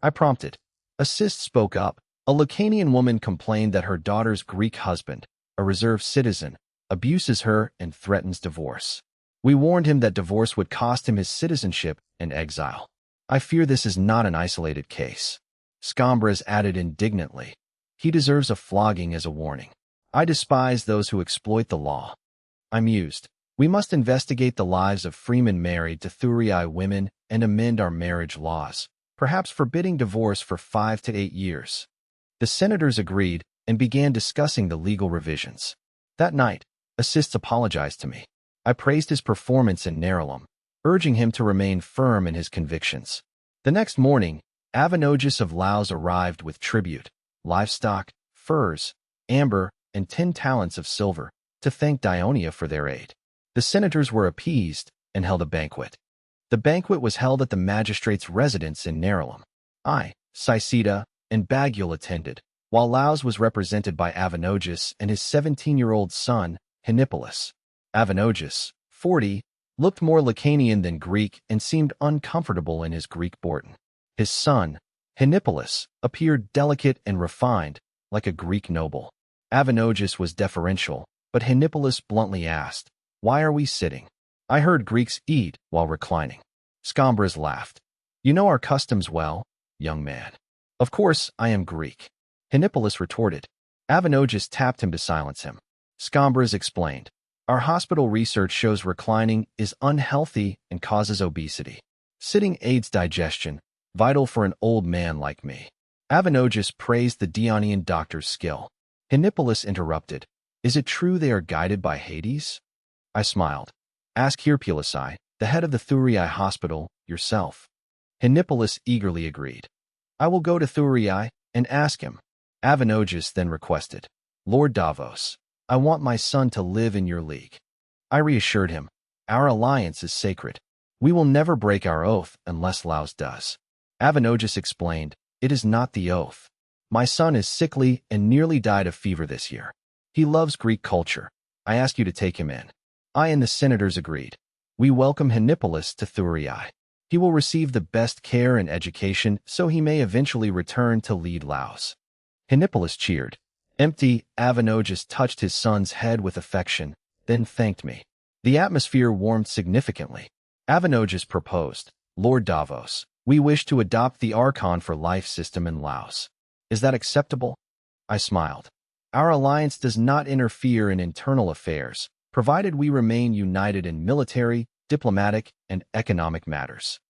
I prompted. Assist spoke up. A Lucanian woman complained that her daughter's Greek husband, a reserve citizen, abuses her and threatens divorce. We warned him that divorce would cost him his citizenship and exile. I fear this is not an isolated case. Scombras added indignantly. He deserves a flogging as a warning. I despise those who exploit the law. I mused. We must investigate the lives of freemen married to Thurii women and amend our marriage laws, perhaps forbidding divorce for 5 to 8 years. The senators agreed and began discussing the legal revisions. That night, Assists apologized to me. I praised his performance in Nerulum, urging him to remain firm in his convictions. The next morning, Avanogus of Laos arrived with tribute, livestock, furs, amber, and 10 talents of silver, to thank Dionia for their aid. The senators were appeased and held a banquet. The banquet was held at the magistrate's residence in Nerulum. I, Saisida, and Bagyul attended, while Laos was represented by Avanogus and his 17-year-old son, Henipolis. Avanogus, 40, looked more Lacanian than Greek and seemed uncomfortable in his Greek Borton. His son, Henipolis, appeared delicate and refined, like a Greek noble. Avanogus was deferential, but Henipolis bluntly asked, "Why are we sitting? I heard Greeks eat while reclining." Scombras laughed. "You know our customs well, young man." "Of course I am Greek," Henipolis retorted. Avanogus tapped him to silence him. Scombras explained. Our hospital research shows reclining is unhealthy and causes obesity. Sitting aids digestion, vital for an old man like me. Avenogis praised the Dionian doctor's skill. Henipolis interrupted. Is it true they are guided by Hades? I smiled. Ask Hirpulisai, the head of the Thurii hospital, yourself. Henipolis eagerly agreed. I will go to Thurii and ask him. Avenogis then requested. Lord Davos, I want my son to live in your league. I reassured him. Our alliance is sacred. We will never break our oath unless Laos does. Avenogis explained. It is not the oath. My son is sickly and nearly died of fever this year. He loves Greek culture. I ask you to take him in. I and the senators agreed. We welcome Henipolis to Thurii. He will receive the best care and education so he may eventually return to lead Laos. Henipolis cheered. Empty, Avenogis touched his son's head with affection, then thanked me. The atmosphere warmed significantly. Avenogis proposed, Lord Davos, we wish to adopt the Archon for life system in Laos. Is that acceptable? I smiled. Our alliance does not interfere in internal affairs, provided we remain united in military, diplomatic, and economic matters.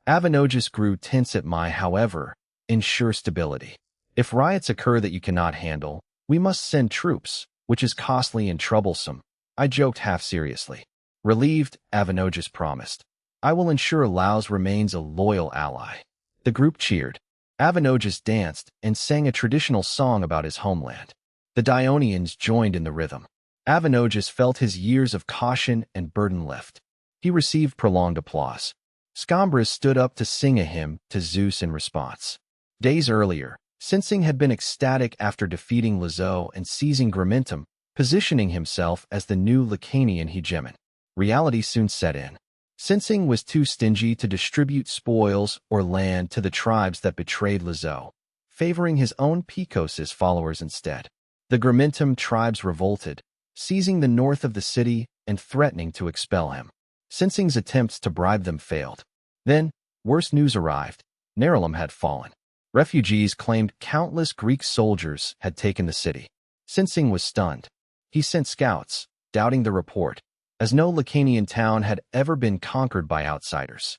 Avenogis grew tense at my, however, ensure stability. If riots occur that you cannot handle, we must send troops, which is costly and troublesome. I joked half seriously. Relieved, Avenogis promised. I will ensure Laos remains a loyal ally. The group cheered. Avenogis danced and sang a traditional song about his homeland. The Dionians joined in the rhythm. Avenogis felt his years of caution and burden lift. He received prolonged applause. Scombras stood up to sing a hymn to Zeus in response. Days earlier, Sensing had been ecstatic after defeating Lazo and seizing Gramentum, positioning himself as the new Lacanian hegemon. Reality soon set in. Sensing was too stingy to distribute spoils or land to the tribes that betrayed Lazo, favoring his own Picos' followers instead. The Gramentum tribes revolted, seizing the north of the city and threatening to expel him. Sensing's attempts to bribe them failed. Then, worse news arrived. Nerulum had fallen. Refugees claimed countless Greek soldiers had taken the city. Sensing was stunned. He sent scouts, doubting the report, as no Lacanian town had ever been conquered by outsiders.